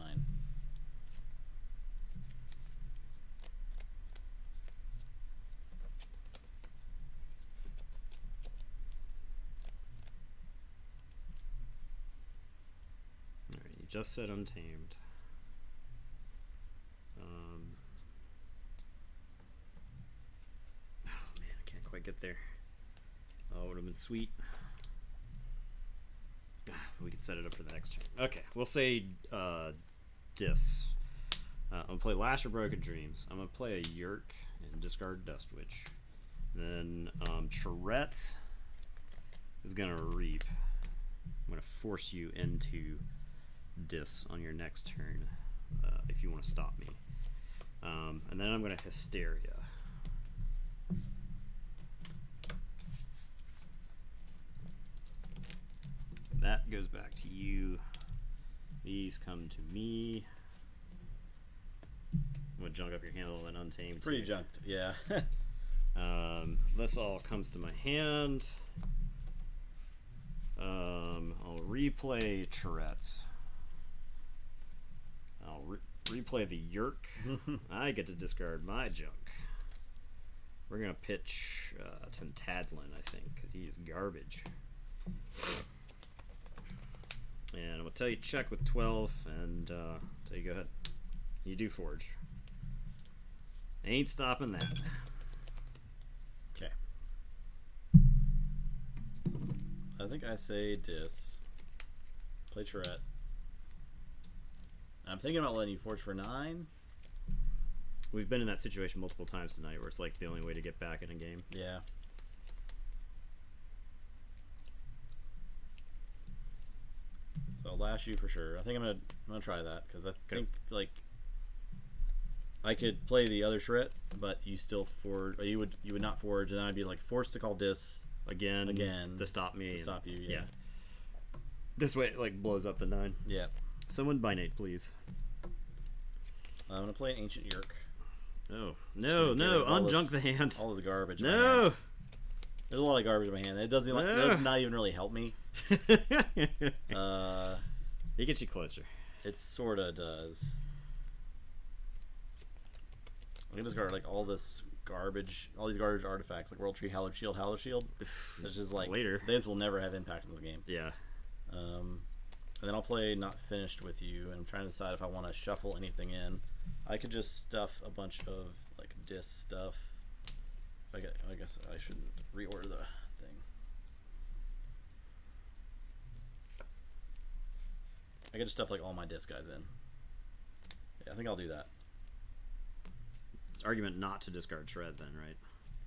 Alright, you just said Untamed. Oh man, I can't quite get there. Oh, it would have been sweet. We could set it up for the next turn. Okay, we'll say Dis. I'm going to play Lash of Broken Dreams. I'm going to play a Yerk and discard Dust Witch. Then Tourette is going to reap. going to force you into Dis on your next turn if you want to stop me. And then I'm going to Hysteria. That goes back to you. These come to me. I'm going to junk up your handle and Untamed. It's pretty junked, yeah. This all comes to my hand. I'll replay Tourette's. I'll replay the Yerk. I get to discard my junk. We're going to pitch Tentadlin, I think, because he is garbage. And I'm going to tell you check with 12, and tell you go ahead. You do Forge. Ain't stopping that. Okay. I think I say Dis. Play Tourette. I'm thinking about letting you Forge for 9. We've been in that situation multiple times tonight where it's like the only way to get back in a game. Yeah. So I'll lash you for sure. I think I'm gonna try that because I think like I could play the other Tourette, but you still forge. Or you would not forge, and then I'd be like forced to call Dis again to stop me. To stop you. Yeah. This way it like blows up the 9. Yeah. Someone binate, please. I'm gonna play an Ancient Yerk. Oh no, unjunk the hand. All this garbage. No. There's a lot of garbage in my hand. It does not even really help me. It gets you closer. It sorta does. I can discard like all this garbage, all these garbage artifacts like World Tree, Hallowed Shield. It's just like later. These will never have impact in this game. Yeah. And then I'll play Not Finished with you, and I'm trying to decide if I want to shuffle anything in. I could just stuff a bunch of like Dis stuff. I guess I shouldn't reorder the thing. I could just stuff like all my Dis guys in. Yeah, I think I'll do that. It's argument not to discard Shred then, right?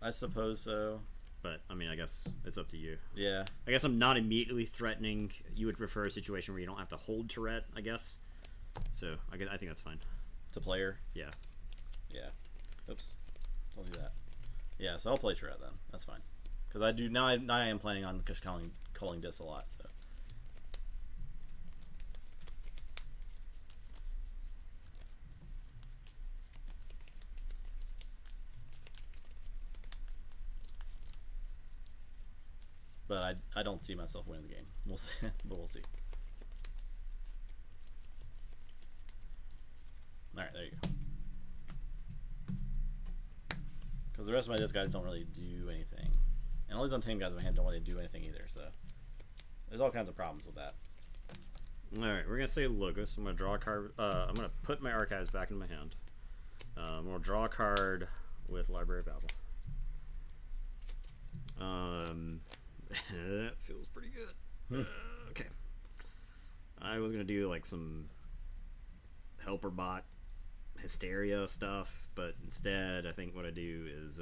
I suppose so. But I mean, I guess it's up to you. Yeah. I guess I'm not immediately threatening. You would prefer a situation where you don't have to hold Tourette, I guess. So I think that's fine. To player? Yeah. Yeah. Oops. I'll do that. Yeah, so I'll play Tourette then. That's fine. Because I do now. I am planning on just calling Dis a lot. So. But I don't see myself winning the game. We'll see. But we'll see. All right, there you go. Because the rest of my Dis guys don't really do anything, and all these Untamed guys in my hand don't really do anything either. So there's all kinds of problems with that. All right, we're gonna say Logos. I'm gonna draw a card. I'm gonna put my archives back in my hand. I'm gonna draw a card with Library of Babel. That feels pretty good. Okay. I was gonna do like some helper bot hysteria stuff, but instead I think what I do is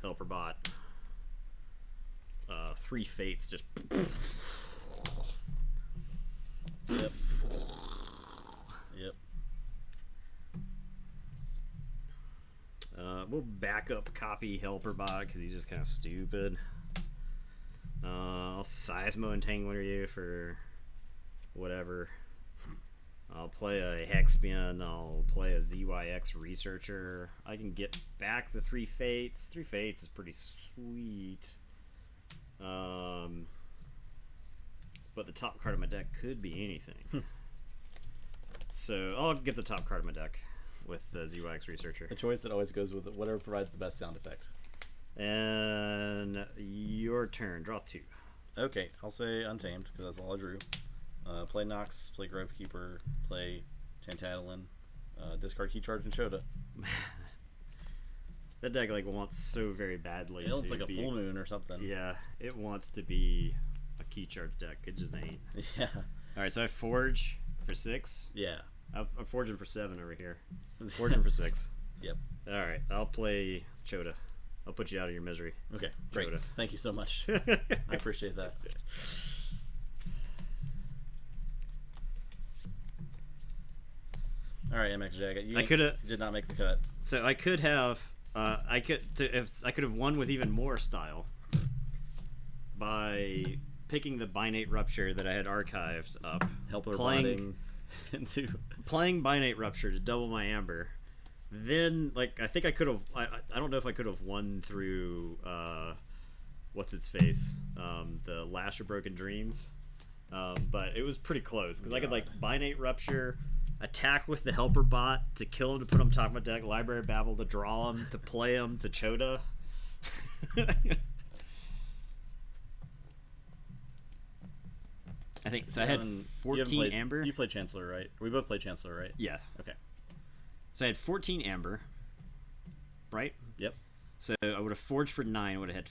helper bot 3 fates just Yep. we'll back up copy helper bot because he's just kind of stupid. I'll Seismo Entangler you for whatever. I'll play a Hexpian. I'll play a ZYX Researcher. I can get back the 3 Fates. 3 Fates is pretty sweet. But the top card of my deck could be anything. So I'll get the top card of my deck with the ZYX Researcher. A choice that always goes with whatever provides the best sound effect. And your turn. Draw 2. Okay, I'll say Untamed because that's all I drew. Play Nox, play Gravekeeper, play Tantadalin, discard Key Charge and Shota. That deck like wants so very badly. It looks like a full moon or something. Yeah, it wants to be a Key Charge deck. It just ain't. Yeah. All right, so I forge for 6. Yeah. I'm forging for 7 over here. Forging for 6. Yep. All right, I'll play Chota. I'll put you out of your misery. Okay, great. Chota. Thank you so much. I appreciate that. All right, MX Jacket. You I coulda- did not make the cut. So I could have, I could have won with even more style by picking the Binate Rupture that I had archived up, Helper playing bonding into. Binate Rupture to double my amber. Then, like, I think I could have. I don't know if I could have won through what's its face, the Lash of Broken Dreams, but it was pretty close because I could like Binate Rupture, attack with the Helper Bot to kill him to put him top of my deck, Library Babble to draw him, to play him, to Chota. I think so. I had 14 amber. You played Chancellor, right? We both played Chancellor, right? Yeah. Okay. So I had 14 amber, right? Yep. So I would have forged for 9. I would have had.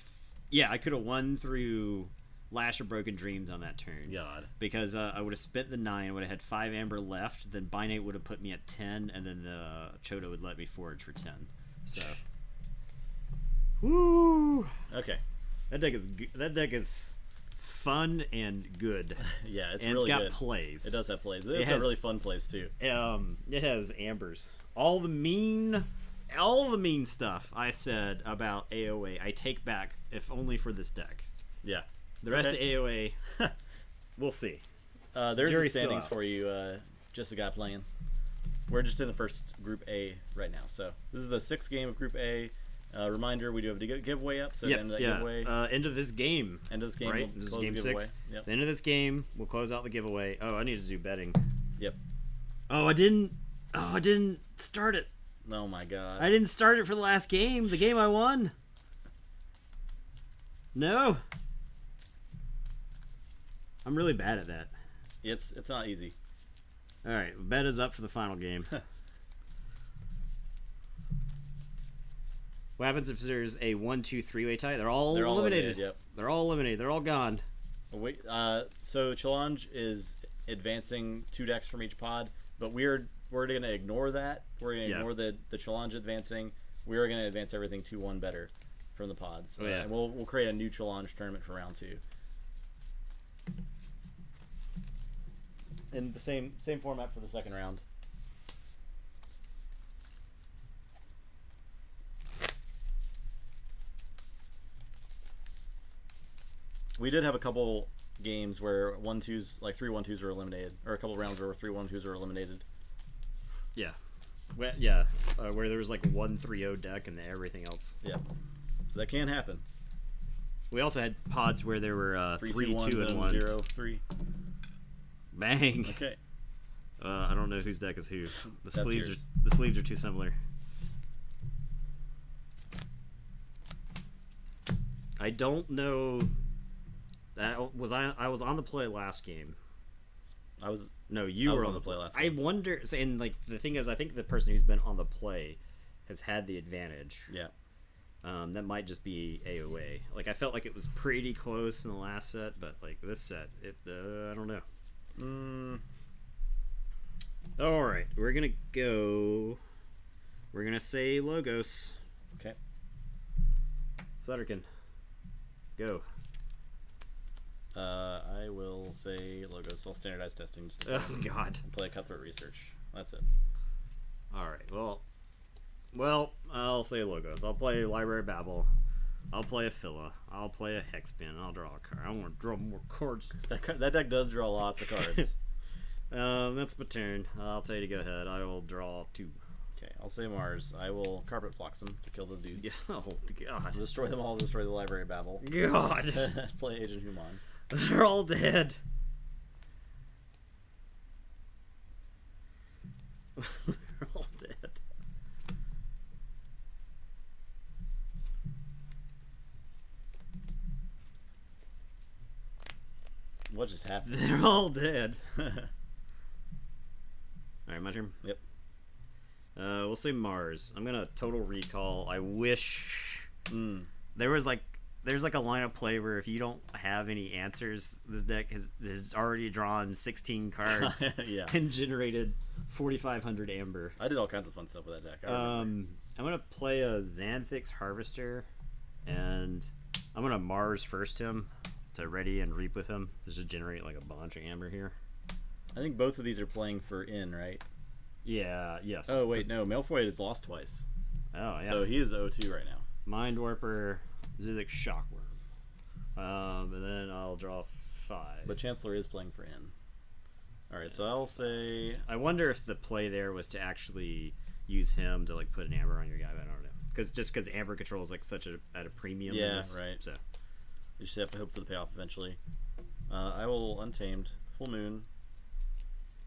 Yeah, I could have won through Lash of Broken Dreams on that turn. God. Because I would have spent the 9, would have had 5 amber left, then Binate would have put me at 10, and then the Chota would let me forge for 10. So. Woo! Okay. That deck is fun and good. Yeah, it's and really it's got good. plays. It does have plays. It's a really fun plays too. It has ambers. All the mean stuff I said about AoA, I take back, if only for this deck. Yeah. The rest of AoA, we'll see. There's the Jury's still standings out. for you. Just a guy playing. We're just in the first Group A right now. So this is the 6th game of Group A. Reminder: we do have a giveaway up. So at the end of that giveaway, end of this game. end of this game, Right? we'll This is close game the giveaway. 6. Yep. The end of this game, we'll close out the giveaway. Oh, I need to do betting. Yep. Oh, I didn't start it. Oh my God. I didn't start it for the last game. The game I won. No. I'm really bad at that. It's not easy. All right, bet is up for the final game. What happens if there's a 1-2 3-way tie? They're all eliminated. Yep. They're all eliminated. They're all gone. Wait. So Challenge is advancing 2 decks from each pod, but we're going to ignore that. We're going to ignore the Challenge advancing. We are going to advance everything 2-1 better from the pods. And we'll create a new Challenge tournament for round 2. And the same format for the second round. We did have a couple games where 1-2s, like 3 1-2s were eliminated, or a couple rounds where 3 1-2s were eliminated. Yeah. Well, yeah. Where there was like 1-3-0 deck and everything else. Yeah. So that can happen. We also had pods where there were 3-2-1s. 0-3. Bang. Okay. I don't know whose deck is who. The sleeves yours. are too similar. I don't know. I was on the play last game. You were on the play last game. game. I wonder, and like the thing is, I think the person who's been on the play has had the advantage. Yeah. That might just be AoA. Like I felt like it was pretty close in the last set, but like this set, I don't know. All right, we're gonna go. We're gonna say Logos. Okay. Sutterkin, go. I will say Logos. I'll standardize testing. Just Oh God. and play Cutthroat Research. That's it. All right. Well, I'll say Logos. I'll play Library Babble. I'll play a Phila. I'll play a Hexpin. I'll draw a card. I want to draw more cards. That deck does draw lots of cards. That's my turn. I'll tell you to go ahead. I will draw 2. Okay, I'll say Mars. I will Carpet Flux them to kill those dudes. Yeah, oh God. Destroy them all. Destroy the Library Babble. God. Play Agent Human. They're all dead. They're all dead. What just happened? They're all dead. Alright, my turn. Yep. We'll say Mars. I'm gonna total recall. I wish there's like a line of play where if you don't have any answers, this deck has already drawn 16 cards Yeah. and generated 4,500 amber. I did all kinds of fun stuff with that deck. I'm gonna play a Xanthix Harvester, and I'm gonna Mars first him to ready and reap with him. This should generate like a bunch of amber here. I think both of these are playing for in, right? Yeah. Yes. Oh wait, no. Malfoy has lost twice, Oh yeah. so he is 0-2 right now. Mind Warper, Zizek Shockworm. And then I'll draw 5. But Chancellor is playing for N. All right, so I'll say. I wonder if the play there was to actually use him to like put an Amber on your guy. But I don't know, because Amber control is like such at a premium. Yeah, in this, right. So You just have to hope for the payoff eventually. I will Untamed, Full Moon,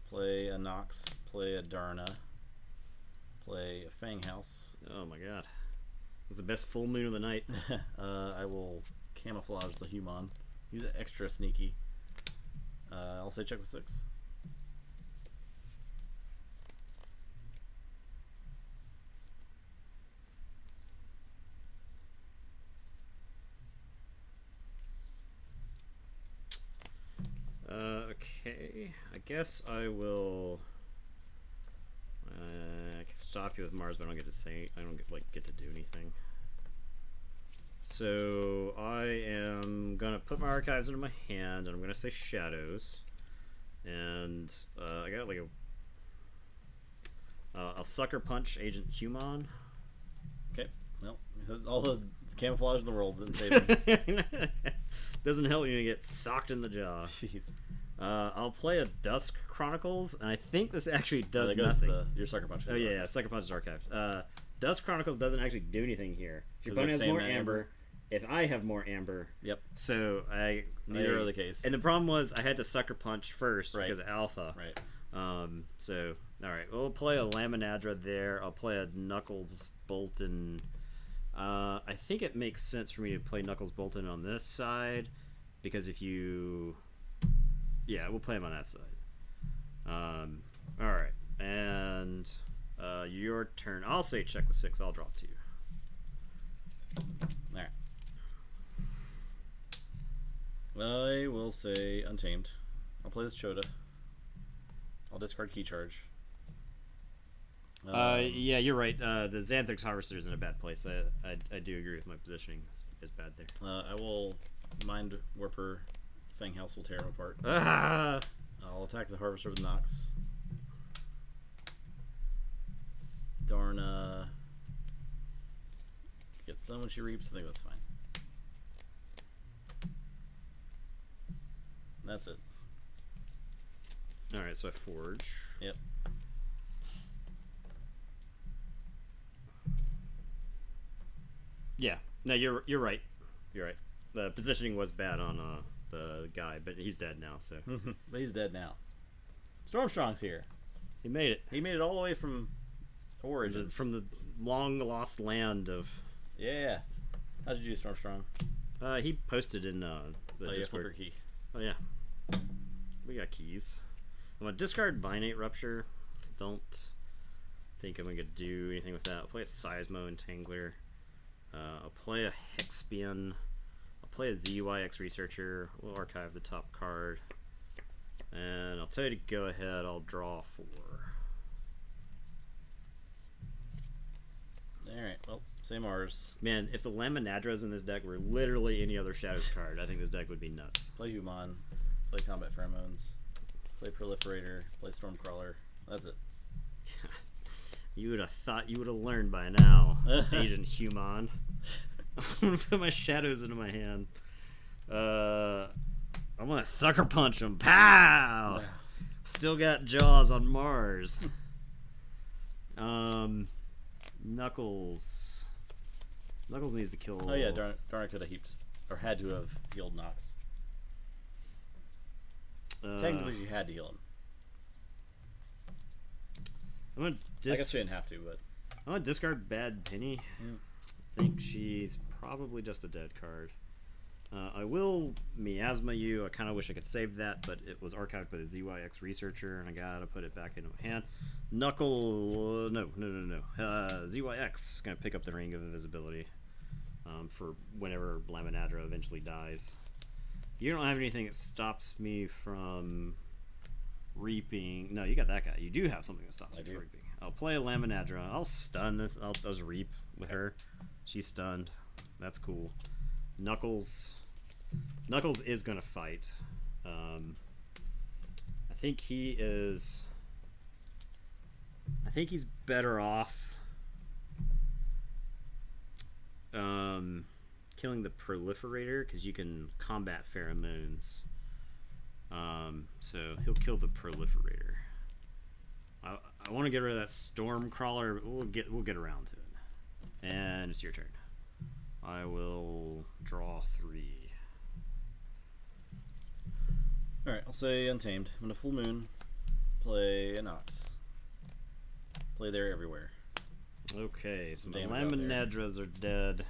play a Nox, play a Darna, play a Fang House. oh my god, it's the best full moon of the night. I will Camouflage the Human. He's extra sneaky. I'll say check with 6. Okay, I guess I will. I can stop you with Mars, but I don't get to say. I don't get to do anything. So I am gonna put my archives into my hand, and I'm gonna say Shadows, and I got like a. I'll Sucker Punch Agent Human. Okay. Well, all the camouflage in the world didn't save him. Doesn't help you get socked in the jaw. Jeez. I'll play a Dusk Chronicles, and I think this actually does That goes nothing. to your Sucker Punch. Oh yeah, Sucker Punch is archived. Dusk Chronicles doesn't actually do anything here. If your 'Cause opponent has they're more same amber, if I have more amber, Yep. so Neither are the case. And the problem was I had to Sucker Punch first Right. because of Alpha. Right. So all right, we'll play a Laminadra there. I'll play a Knuckles Bolton. I think it makes sense for me to play Knuckles Bolton on this side because if you, yeah, we'll play him on that side. All right, and your turn. I'll say check with 6. I'll draw 2. All right. I will say Untamed. I'll play this Chota. I'll discard Key Charge. Yeah, you're right. The Xanthrix Harvester is in a bad place. I do agree with my positioning is bad there. I will Mind Warper. Fang House will tear him apart. Ah! I'll attack the Harvester with Nox. Darna gets some when she reaps. I think that's fine. That's it. All right, so I forge. Yep. Yeah. No, you're right. You're right. The positioning was bad on the guy, but he's dead now. So But he's dead now. Stormstrong's here. he made it He made it all the way from Origins. from the long lost land of. Yeah. How'd you do, Stormstrong? He posted in the Oh, yeah, Discord. flipper key. Oh yeah, we got keys. I'm gonna discard Binate Rupture. Don't think I'm gonna do anything with that. I'll play a Seismo Entangler. I'll play a Hexpian. I'll play a ZYX Researcher. We'll archive the top card. And I'll tell you to go ahead. I'll draw 4. Alright, well, same ours. Man, if the Laminadras in this deck were literally any other Shadows card, I think this deck would be nuts. Play Human. Play Combat Pheromones. Play Proliferator. Play Stormcrawler. That's it. You would have thought you would have learned by now, Agent Human. I'm gonna put my shadows into my hand. I'm gonna sucker punch him. Pow! Yeah. Still got jaws on Mars. Knuckles. Knuckles needs to kill. Oh yeah, Darna could have heaped, or had to have healed Nox. Technically, she had to heal him. I'm gonna I guess she didn't have to, but I'm gonna discard Bad Penny. Yeah. I think she's probably just a dead card. I will Miasma you. I kind of wish I could save that, but it was archived by the ZYX Researcher, and I gotta put it back into my hand. Knuckle, no. ZYX is gonna pick up the Ring of Invisibility for whenever Laminadra eventually dies. You don't have anything that stops me from reaping. No, you got that guy. You do have something that stops me from reaping. I'll play a Laminadra. I'll stun this. I'll just reap with her. She's stunned. That's cool. Knuckles is gonna fight. I think he is. think he's better off killing the proliferator because you can combat pheromones. So he'll kill the proliferator. I want to get rid of that storm crawler. But we'll get around to it. And it's your turn. I will draw 3. All right, I'll say Untamed. I'm gonna full moon, play an Ox. Play there everywhere. Okay, so the Damage out there. Laminedras are dead.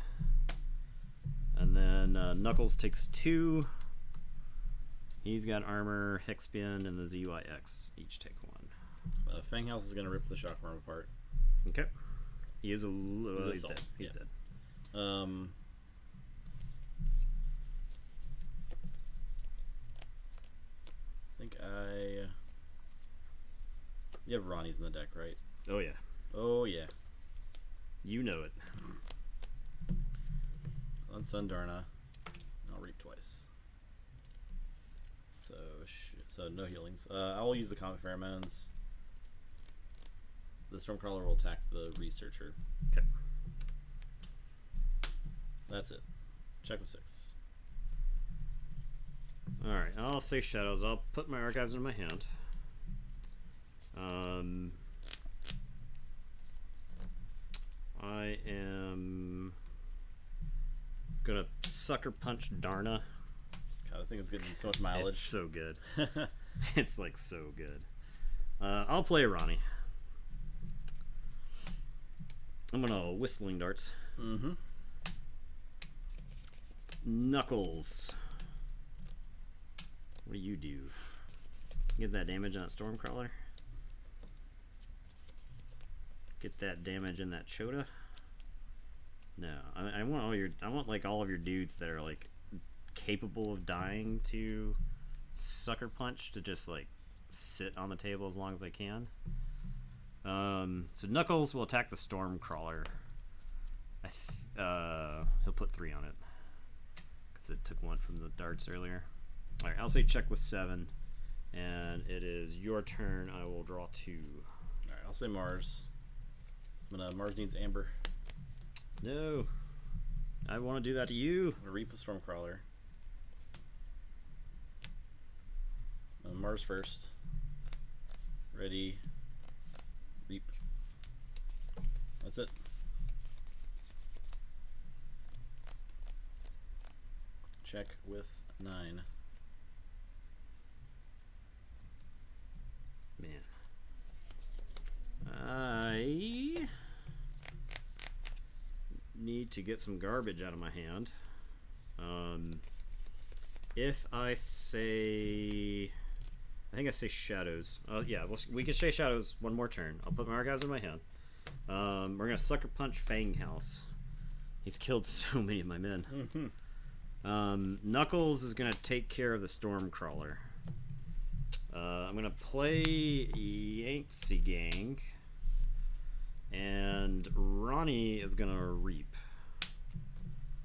And then Knuckles takes 2. He's got armor, Hexpin, and the ZYX each take 1. Fanghouse is gonna rip the shockworm apart. Okay. He is he's dead. He's Yeah. dead. I think you have Ronnie's in the deck, right? Oh yeah. Oh yeah. You know it. On Sundarna, I'll reap twice. So no healings. I will use the Comet Pheromones. The Stormcrawler will attack the Researcher. Okay. That's it. Check with 6. Alright, I'll say Shadows. I'll put my archives in my hand. I am gonna Sucker Punch Darna. God, I think it's getting so much mileage. It's so good. It's like so good. I'll play Ronnie. I'm gonna Whistling Darts. Mm-hmm. Knuckles. What do you do? Get that damage on that Stormcrawler. Get that damage in that Chota. No, I want I want like all of your dudes that are like capable of dying to Sucker Punch to just like sit on the table as long as they can. So Knuckles will attack the Stormcrawler. He'll put 3 on it because it took 1 from the darts earlier. All right, I'll say check with 7, and it is your turn. I will draw 2. All right, I'll say Mars. Mars needs Amber. No, I want to do that to you. I'm gonna reap a Stormcrawler. Mars first. Ready. Reap. That's it. Check with 9. Man, I need to get some garbage out of my hand. If I say, I think I say Shadows. Yeah, we can say Shadows one more turn. I'll put my archives in my hand. We're gonna Sucker Punch Fanghouse. He's killed so many of my men. Knuckles is gonna take care of the Stormcrawler. I'm gonna play Yanksy Gang, and Ronnie is gonna reap.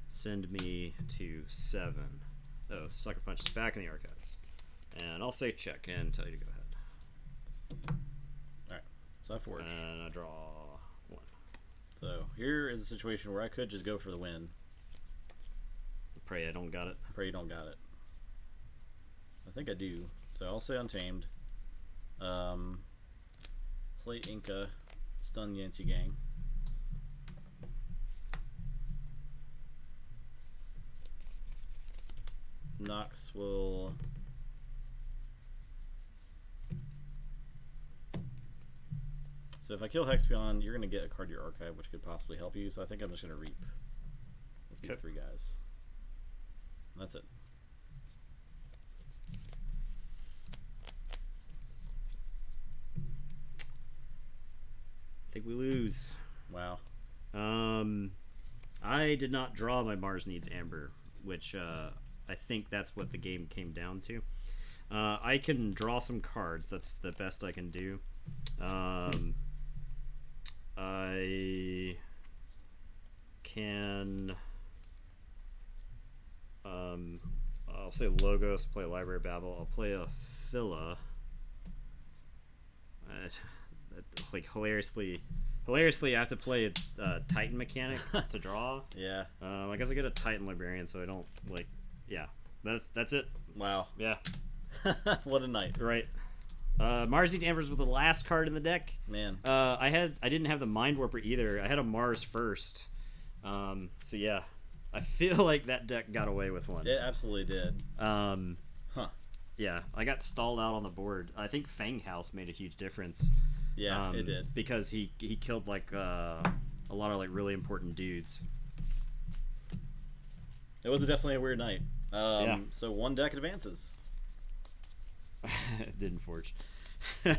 Send me to 7. Oh, Sucker Punch is back in the archives, and I'll say check and tell you to go ahead. All right, so I forge. And I draw 1. So here is a situation where I could just go for the win. Pray I don't got it. Pray you don't got it. I think I do. So I'll say Untamed. Play Inca. Stun Yancy Gang. Nox will... So if I kill Hexpion, you're going to get a card to your archive, which could possibly help you. So I think I'm just going to reap with these 3 guys. And that's it. I think we lose. Wow. I did not draw my Mars Needs Amber, which I think that's what the game came down to. I can draw some cards. That's the best I can do. I can... I'll say Logos, play Library Babble. I'll play a Phila. like hilariously, I have to play a Titan mechanic to draw. Yeah. I guess I get a Titan Librarian, so I don't like. Yeah, that's it. Wow. Yeah. What a night. Right. Mars Needs Ambers was the last card in the deck. Man. I didn't have the Mind Warper either. I had a Mars first. So yeah, I feel like that deck got away with one. It absolutely did. Yeah, I got stalled out on the board. I think Fang House made a huge difference. Yeah, it did. Because he killed like a lot of like really important dudes. It was definitely a weird night. Yeah. So one deck advances. It didn't forge. All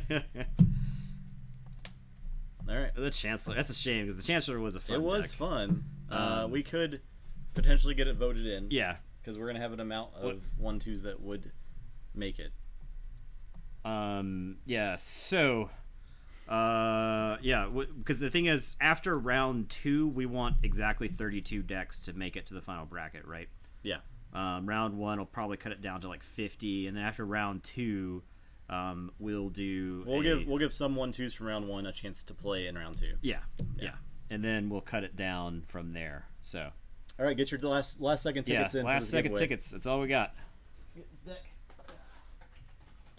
right. The Chancellor. That's a shame because the Chancellor was a fun. It was deck. fun. We could potentially get it voted in. Yeah. Because we're gonna have an amount of 1/2s that would make it. Yeah. So. Yeah. Because the thing is, after round 2, we want exactly 32 decks to make it to the final bracket, right? Yeah. Round 1 will probably cut it down to like 50, and then after round 2, we'll give some 1/2s from round 1 a chance to play in round 2. Yeah, and then we'll cut it down from there. So, all right, get your last second tickets in. Last second giveaway. tickets. That's all we got.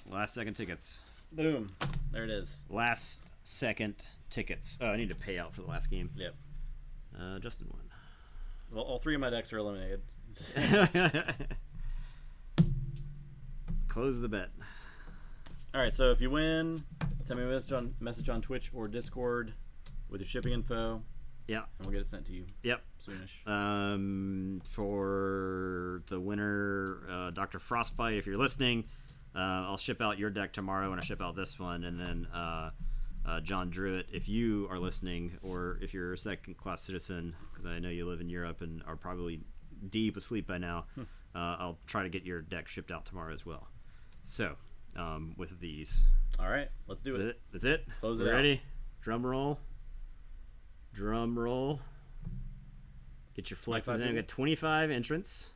Last second tickets. Boom. There it is. Last second tickets. Oh, I need to pay out for the last game. Yep. Justin won. Well, all 3 of my decks are eliminated. Close the bet. All right, so if you win, send me a message on Twitch or Discord with your shipping info. Yeah, and we'll get it sent to you. Yep. Soonish. For the winner, Dr. Frostbite, if you're listening, I'll ship out your deck tomorrow when I ship out this one, and then John Druitt, if you are listening, or if you're a second-class citizen, because I know you live in Europe and are probably deep asleep by now, I'll try to get your deck shipped out tomorrow as well. So, with these. All right, let's do it. That's it. Close it out. Ready? Drum roll. Drum roll. Get your flexes in. We got 25 entrants.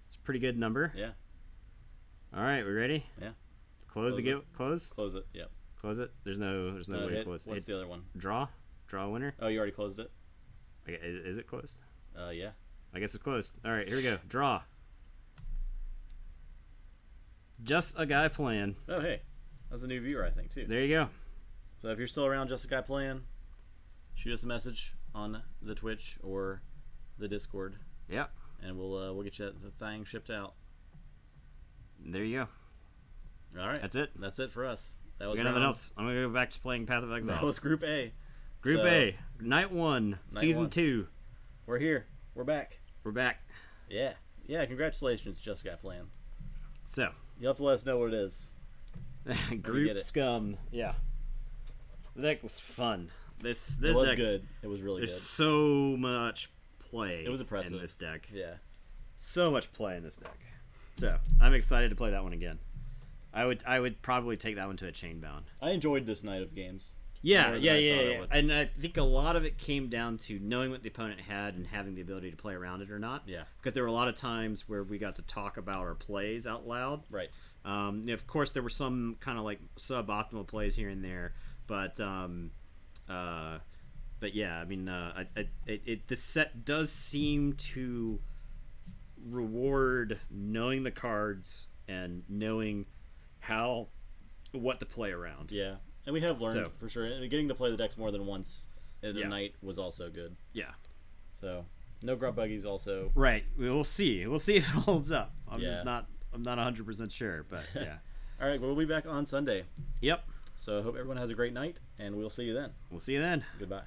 It's a pretty good number. Yeah. All right, we ready? Yeah. Close the game. Close. Close it. Yep. Close it. There's no way to close. What's the other one? Draw a winner. Oh, you already closed it. Okay, is it closed? Yeah. I guess it's closed. All right, here we go. Draw. Just a guy playing. Oh, hey, that's a new viewer, I think, too. There you go. So if you're still around, just a guy playing, shoot us a message on the Twitch or the Discord. Yeah. And we'll get you the thing shipped out. There you go. All right. That's it. That's it for us. That was we got nothing else. I'm gonna go back to playing Path of Exile. That was Group A. Group A, Night 1, Season 2. We're here. We're back. We're back. Yeah. Yeah. Congratulations, just a guy playing. So you'll have to let us know what it is. Group Scum. Yeah. The deck was fun. This was deck, good. It was really good. There's so much play. It was impressive in this deck. Yeah. So much play in this deck. So I'm excited to play that one again. I would probably take that one to a Chainbound. I enjoyed this night of games. Yeah. And I think a lot of it came down to knowing what the opponent had and having the ability to play around it or not. Yeah. Because there were a lot of times where we got to talk about our plays out loud. Right. Of course, there were some kind of like suboptimal plays here and there, but yeah, I mean, this set does seem to reward knowing the cards and knowing what to play around. Yeah, and we have learned for sure. And getting to play the decks more than once in a night was also good. Yeah. So no grub buggies also. Right. We'll see. We'll see if it holds up. I'm not 100% sure, but yeah. All right, we'll be back on Sunday. Yep. So I hope everyone has a great night, and we'll see you then. We'll see you then. Goodbye.